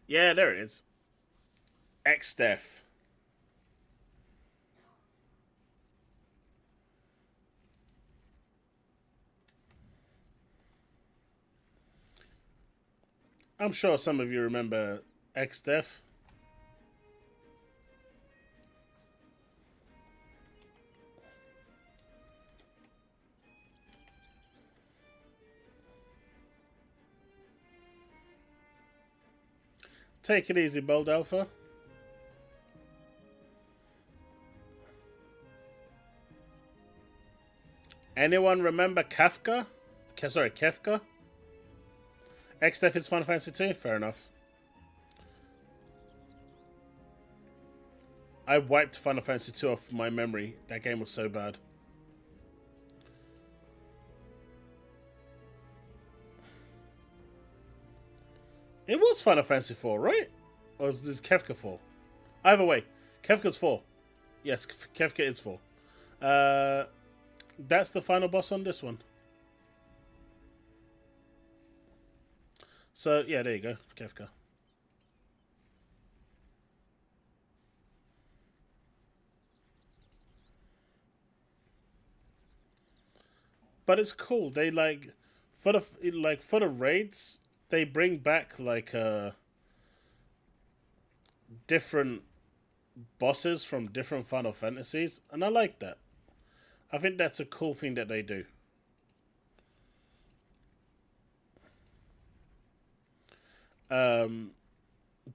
Yeah, there it is. XDef. I'm sure some of you remember XDef. Take it easy, Bold Alpha. Anyone remember Kafka? Sorry, Kefka? XDef is Final Fantasy 2? Fair enough. I wiped Final Fantasy 2 off my memory. That game was so bad. It was Final Fantasy 4, right? Or is this Kefka 4? Either way, Kefka's 4. Yes, Kefka is 4. That's the final boss on this one. So, yeah, there you go. Kefka. But it's cool. They for the raids, they bring back different bosses from different Final Fantasies, and I like that. I think that's a cool thing that they do.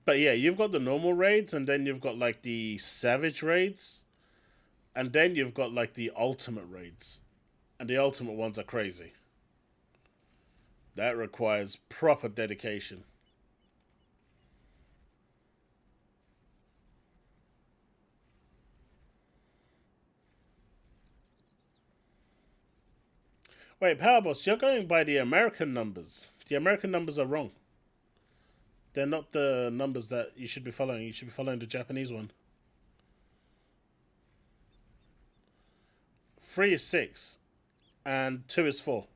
But yeah, you've got the normal raids, and then you've got like the savage raids, and then you've got like the ultimate raids, and the ultimate ones are crazy. That requires proper dedication. Wait, Powerboss, you're going by the American numbers. The American numbers are wrong. They're not the numbers that you should be following. You should be following the Japanese one. 3 is 6, and 2 is 4.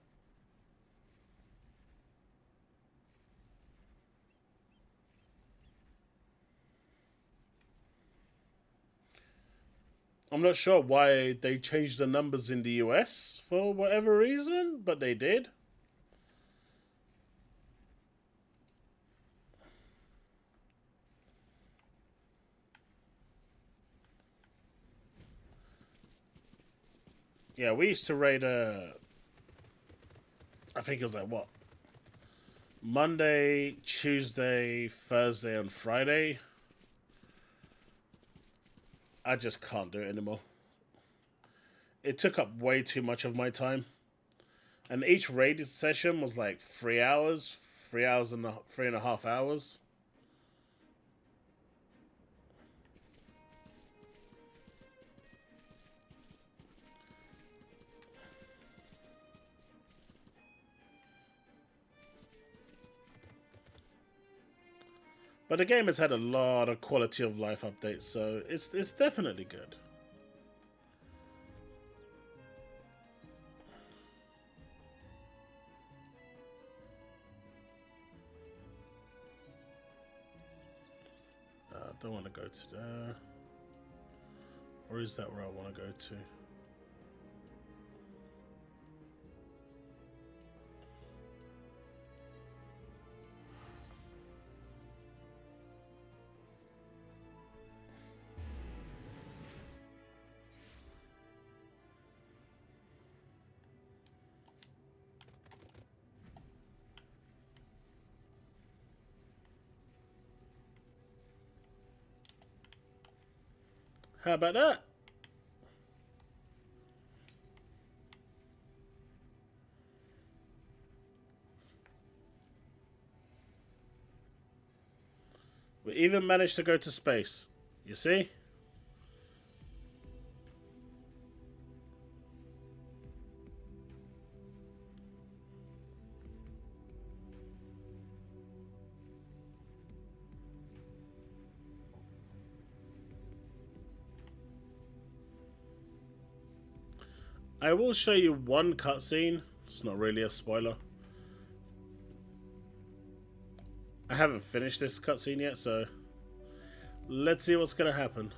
I'm not sure why they changed the numbers in the US for whatever reason, but they did. Yeah, we used to raid I think it was like what? Monday, Tuesday, Thursday, and Friday. I just can't do it anymore. It took up way too much of my time. And each raided session was like 3 hours, 3.5 hours. But the game has had a lot of quality of life updates, so it's definitely good. I don't want to go to there. Or is that where I want to go to? How about that? We even managed to go to space. You see? I will show you one cutscene. It's not really a spoiler. I haven't finished this cutscene yet, so let's see what's gonna happen.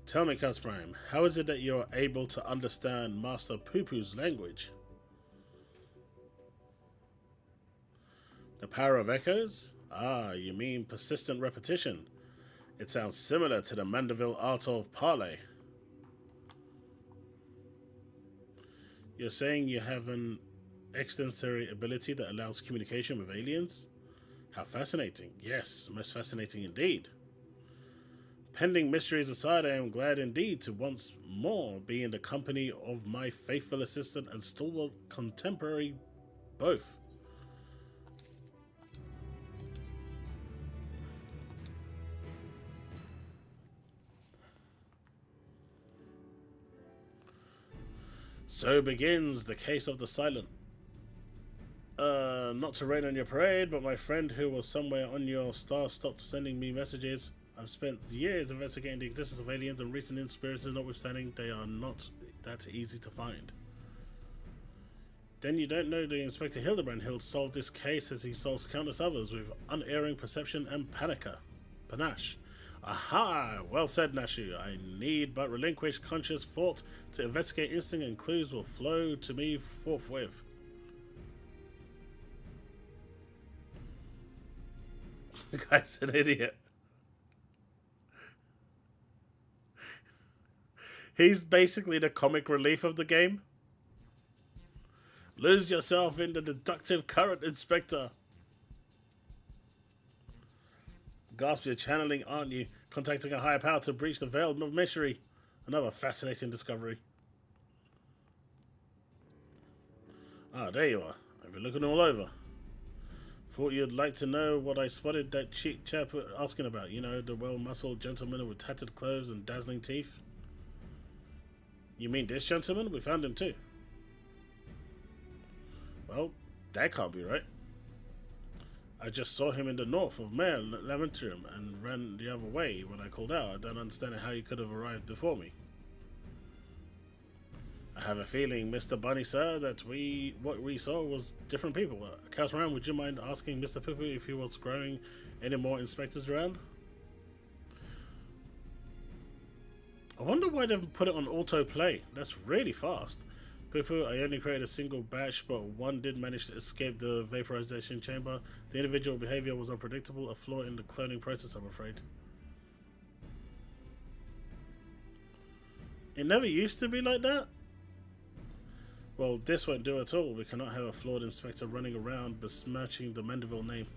Tell me, Cuz Prime, how is it that you're able to understand Master Poo-Poo's language? The power of echoes? Ah, you mean persistent repetition. It sounds similar to the Mandeville art of parley. You're saying you have an extrasensory ability that allows communication with aliens? How fascinating. Yes, most fascinating indeed. Pending mysteries aside, I am glad indeed to once more be in the company of my faithful assistant and stalwart contemporary both. So begins the case of the silent. Not to rain on your parade, but my friend who was somewhere on your star stopped sending me messages. I've spent years investigating the existence of aliens, and recent experiences notwithstanding, they are not that easy to find. Then you don't know the Inspector Hildebrand. He'll solve this case as he solves countless others with unerring perception and panache. Aha! Well said, Nashu. I need but relinquish conscious thought to investigate instinct, and clues will flow to me forthwith. The guy's an idiot. He's basically the comic relief of the game. Lose yourself in the deductive current, Inspector. Gasp, you're channeling, aren't you? Contacting a higher power to breach the veil of mystery. Another fascinating discovery. Ah, there you are. I've been looking all over. Thought you'd like to know what I spotted that cheap chap asking about. You know, the well-muscled gentleman with tattered clothes and dazzling teeth. You mean this gentleman? We found him too. Well, that can't be right. I just saw him in the north of Mare Lamentrium and ran the other way when I called out. I don't understand how he could have arrived before me. I have a feeling, Mr. Bunny, sir, that what we saw was different people. Chaos Ram, would you mind asking Mr. Poo-Poo if he was growing any more inspectors around? I wonder why they've put it on autoplay. That's really fast. Poo-Poo, I only created a single batch, but one did manage to escape the vaporization chamber. The individual behavior was unpredictable, a flaw in the cloning process, I'm afraid. It never used to be like that? Well, this won't do at all. We cannot have a flawed inspector running around besmirching the Mandeville name.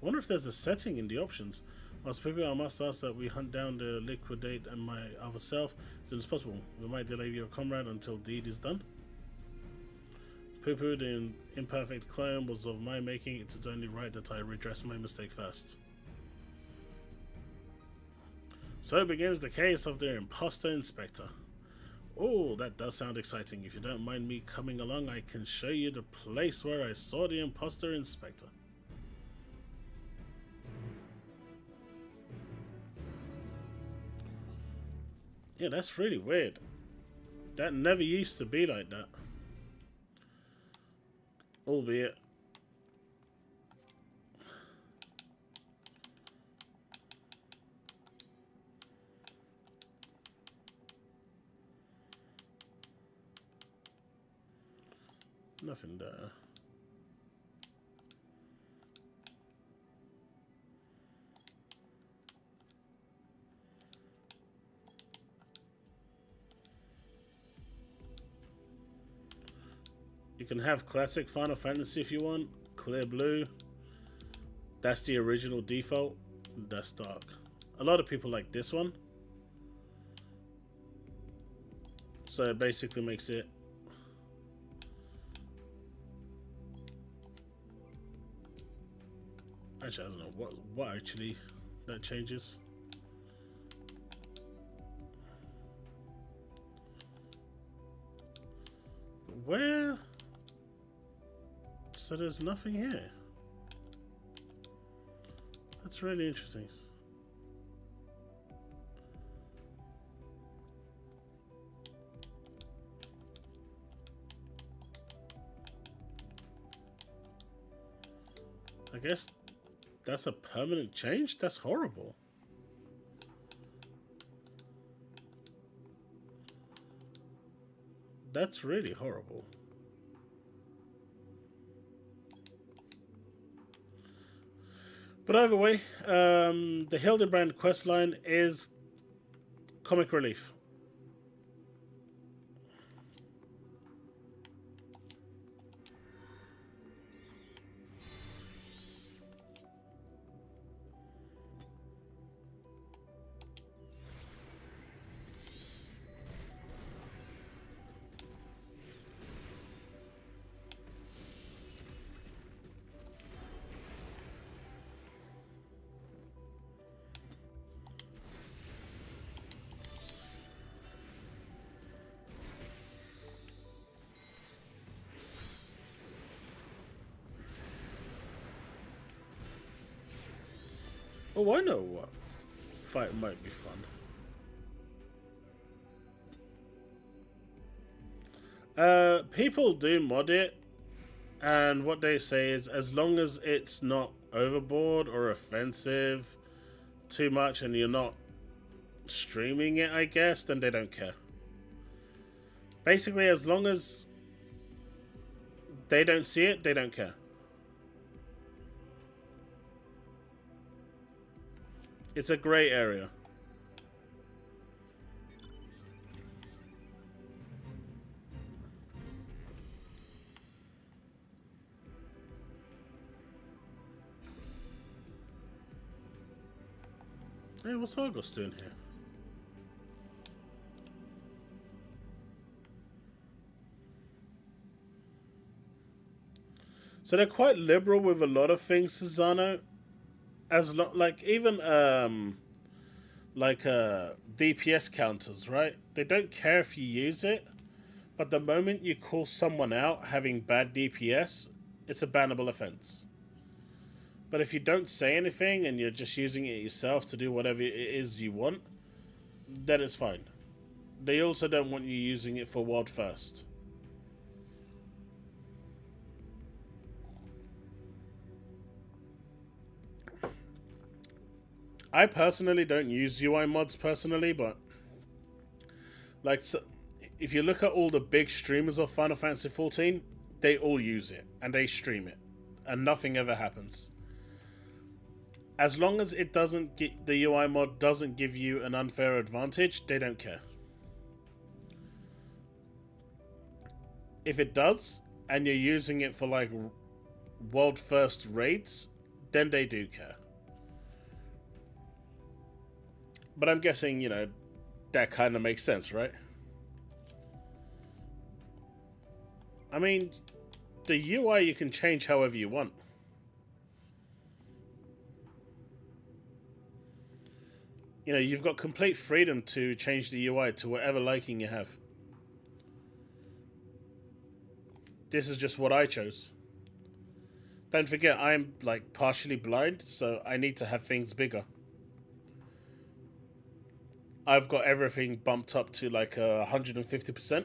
I wonder if there's a setting in the options. As Poo-Poo, I must ask that we hunt down the liquidate and my other self as soon as possible. We might delay your comrade until deed is done. Poo-Poo, the imperfect clone was of my making. It is only right that I redress my mistake first. So begins the case of the imposter inspector. Oh, that does sound exciting. If you don't mind me coming along, I can show you the place where I saw the imposter inspector. Yeah, that's really weird. That never used to be like that. Albeit. Nothing there. You can have classic Final Fantasy if you want. Clear blue. That's the original default. That's dark. A lot of people like this one. So it basically makes it actually I don't know what actually that changes. Where So there's nothing here. That's really interesting. I guess that's a permanent change? That's horrible. That's really horrible. But either way, the Hildebrand questline is comic relief. Oh, I know what fight might be fun. People do mod it, and what they say is as long as it's not overboard or offensive too much and you're not streaming it, I guess, then they don't care. Basically, as long as they don't see it, they don't care. It's a grey area. Hey, what's Argos doing here? So they're quite liberal with a lot of things, Susano. Like even DPS counters, right? They don't care if you use it, but the moment you call someone out having bad DPS, it's a bannable offense. But if you don't say anything and you're just using it yourself to do whatever it is you want, then it's fine. They also don't want you using it for world first. I personally don't use UI mods personally, but like, so if you look at all the big streamers of Final Fantasy XIV, they all use it and they stream it, and nothing ever happens. As long as it doesn't get, the UI mod doesn't give you an unfair advantage, they don't care. If it does, and you're using it for like world first raids, then they do care. But I'm guessing, you know, that kind of makes sense, right? I mean, the UI you can change however you want. You know, you've got complete freedom to change the UI to whatever liking you have. This is just what I chose. Don't forget, I'm like partially blind, so I need to have things bigger. I've got everything bumped up to like 150%.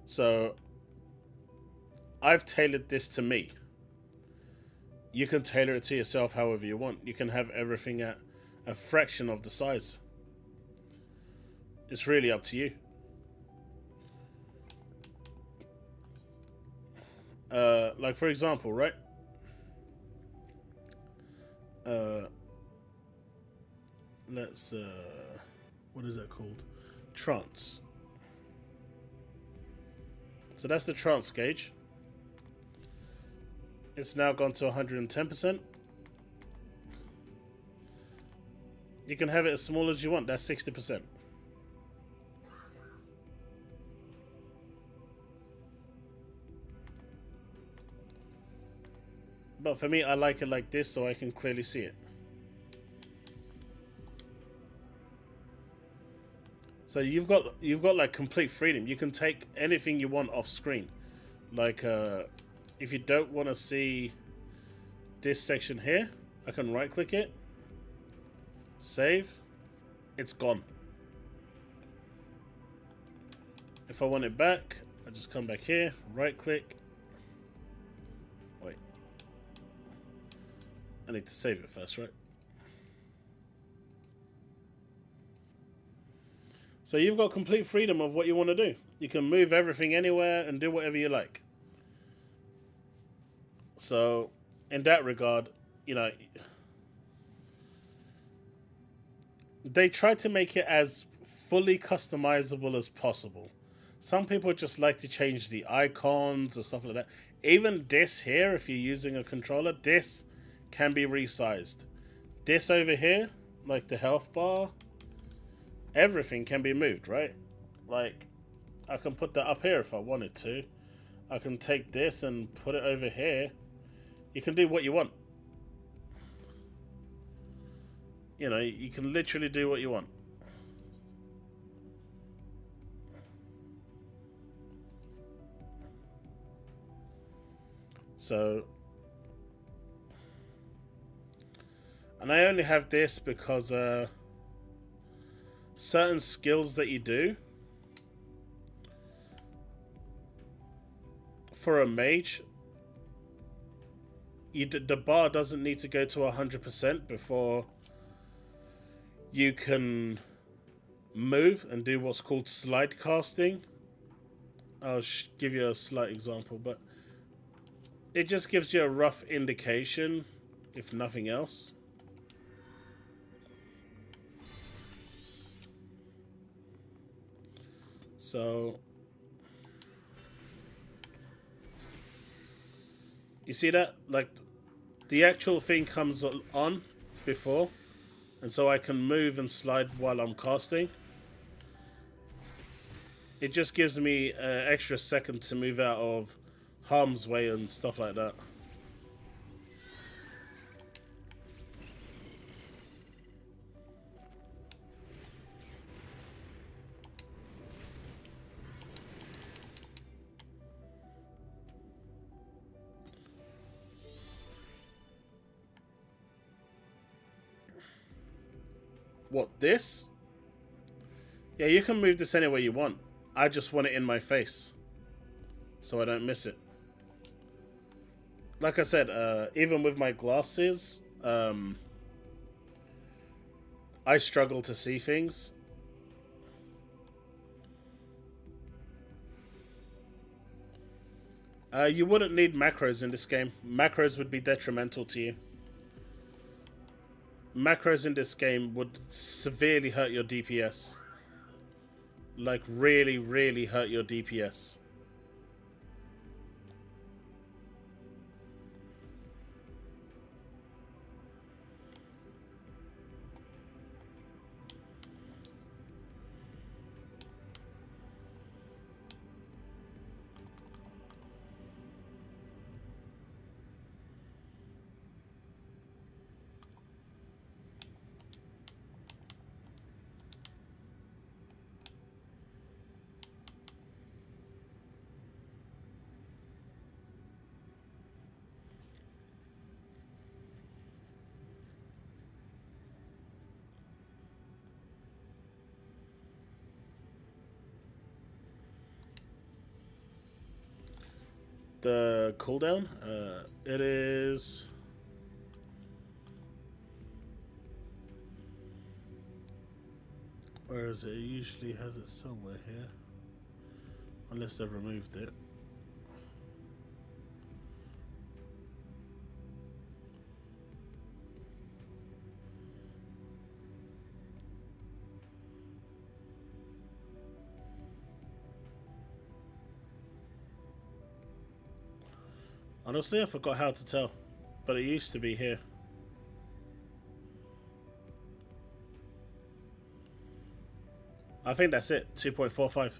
So I've tailored this to me. You can tailor it to yourself however you want. You can have everything at a fraction of the size. It's really up to you. Like for example, right? Let's what is that called? Trance. So that's the trance gauge. It's now gone to 110%. You can have it as small as you want. That's 60%. But for me, I like it like this so I can clearly see it. So you've got like complete freedom. You can take anything you want off screen. Like if you don't want to see this section here, I can right click it, save, it's gone. If I want it back, I just come back here, right click. Wait. I need to save it first, right? So you've got complete freedom of what you want to do. You can move everything anywhere and do whatever you like. So in that regard, you know, they try to make it as fully customizable as possible. Some people just like to change the icons or stuff like that. Even this here, if you're using a controller, this can be resized. This over here, like the health bar, everything can be moved, right? Like, I can put that up here if I wanted to. I can take this and put it over here. You can do what you want. You know, you can literally do what you want. So, and I only have this because certain skills that you do for a mage, the bar doesn't need to go to 100% before you can move and do what's called slide casting. I'll give you a slight example, but it just gives you a rough indication, if nothing else. So, you see that? Like, the actual thing comes on before, and so I can move and slide while I'm casting. It just gives me an extra second to move out of harm's way and stuff like that. What, this? Yeah, you can move this anywhere you want. I just want it in my face, so I don't miss it. Like I said, even with my glasses, I struggle to see things. You wouldn't need macros in this game. Macros would be detrimental to you. Macros in this game would severely hurt your DPS. Like, really, really hurt your DPS. The cooldown, it is where is it? It usually has it somewhere here, unless they've removed it. Honestly, I forgot how to tell, but it used to be here. I think that's it, 2.45.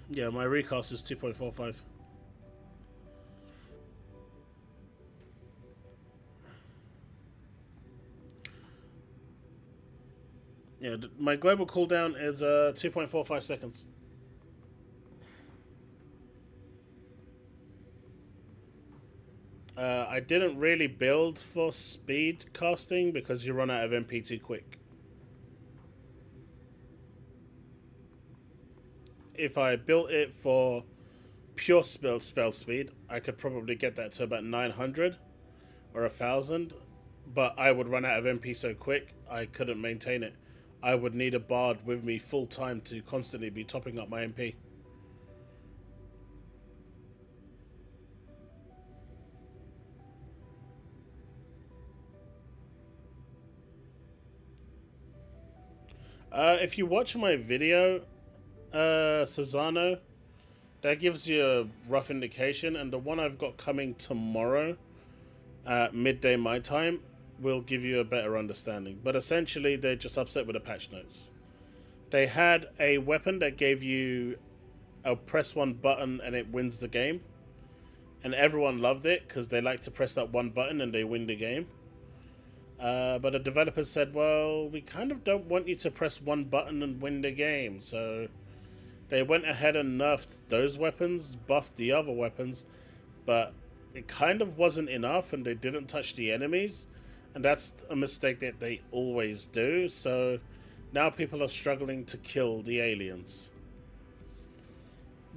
Yeah, my recast is 2.45. Yeah, my global cooldown is 2.45 seconds. I didn't really build for speed casting because you run out of MP too quick. If I built it for pure spell speed, I could probably get that to about 900 or 1,000, but I would run out of MP so quick I couldn't maintain it. I would need a bard with me full time to constantly be topping up my MP. If you watch my video, Cesano, that gives you a rough indication, and the one I've got coming tomorrow at midday my time will give you a better understanding. But essentially, they're just upset with the patch notes. They had a weapon that gave you a press one button and it wins the game, and everyone loved it because they like to press that one button and they win the game. But the developers said, well, we kind of don't want you to press one button and win the game. So they went ahead and nerfed those weapons, buffed the other weapons, but it kind of wasn't enough and they didn't touch the enemies. And that's a mistake that they always do. So now people are struggling to kill the aliens.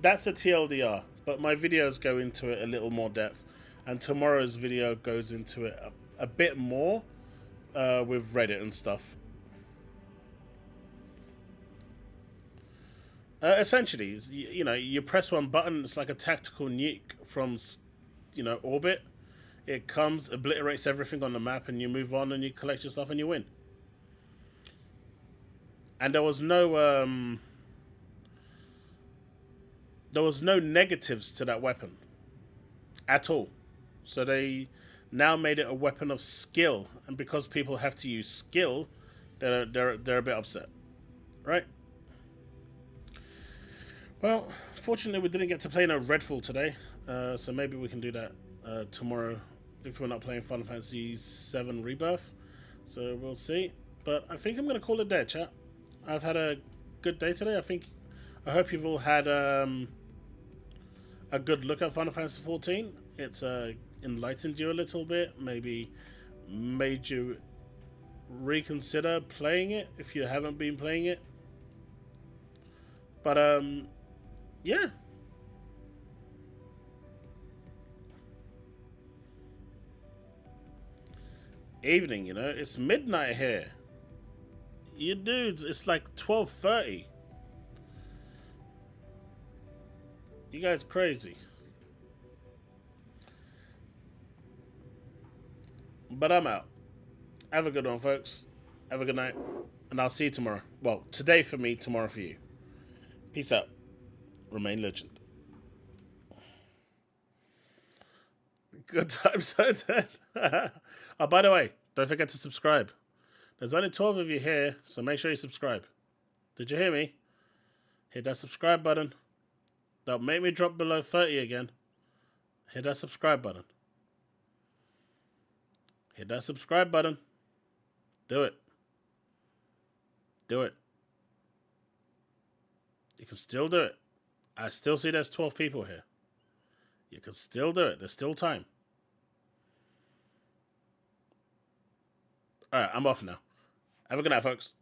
That's a TLDR, but my videos go into it a little more depth. And tomorrow's video goes into it a bit more. With Reddit and stuff. Essentially, you know, you press one button, it's like a tactical nuke from, you know, orbit. It comes, obliterates everything on the map, and you move on and you collect your stuff and you win. And there was no negatives to that weapon at all. So they now made it a weapon of skill, and because people have to use skill, they're a bit upset, right? Well, fortunately, we didn't get to play no Redfall today, so maybe we can do that tomorrow if we're not playing Final Fantasy VII Rebirth. So we'll see. But I think I'm going to call it there, chat. I've had a good day today. I hope you've all had a good look at Final Fantasy XIV. It's enlightened you a little bit, maybe made you reconsider playing it if you haven't been playing it. But yeah. Evening, you know, it's midnight here. You dudes, it's like 12:30. You guys crazy. But I'm out. Have a good one, folks. Have a good night. And I'll see you tomorrow. Well, today for me, tomorrow for you. Peace out. Remain legend. Good times ahead. Oh, by the way, don't forget to subscribe. There's only 12 of you here, so make sure you subscribe. Did you hear me? Hit that subscribe button. Don't make me drop below 30 again. Hit that subscribe button. Hit that subscribe button. Do it. Do it. You can still do it. I still see there's 12 people here. You can still do it. There's still time. Alright, I'm off now. Have a good night, folks.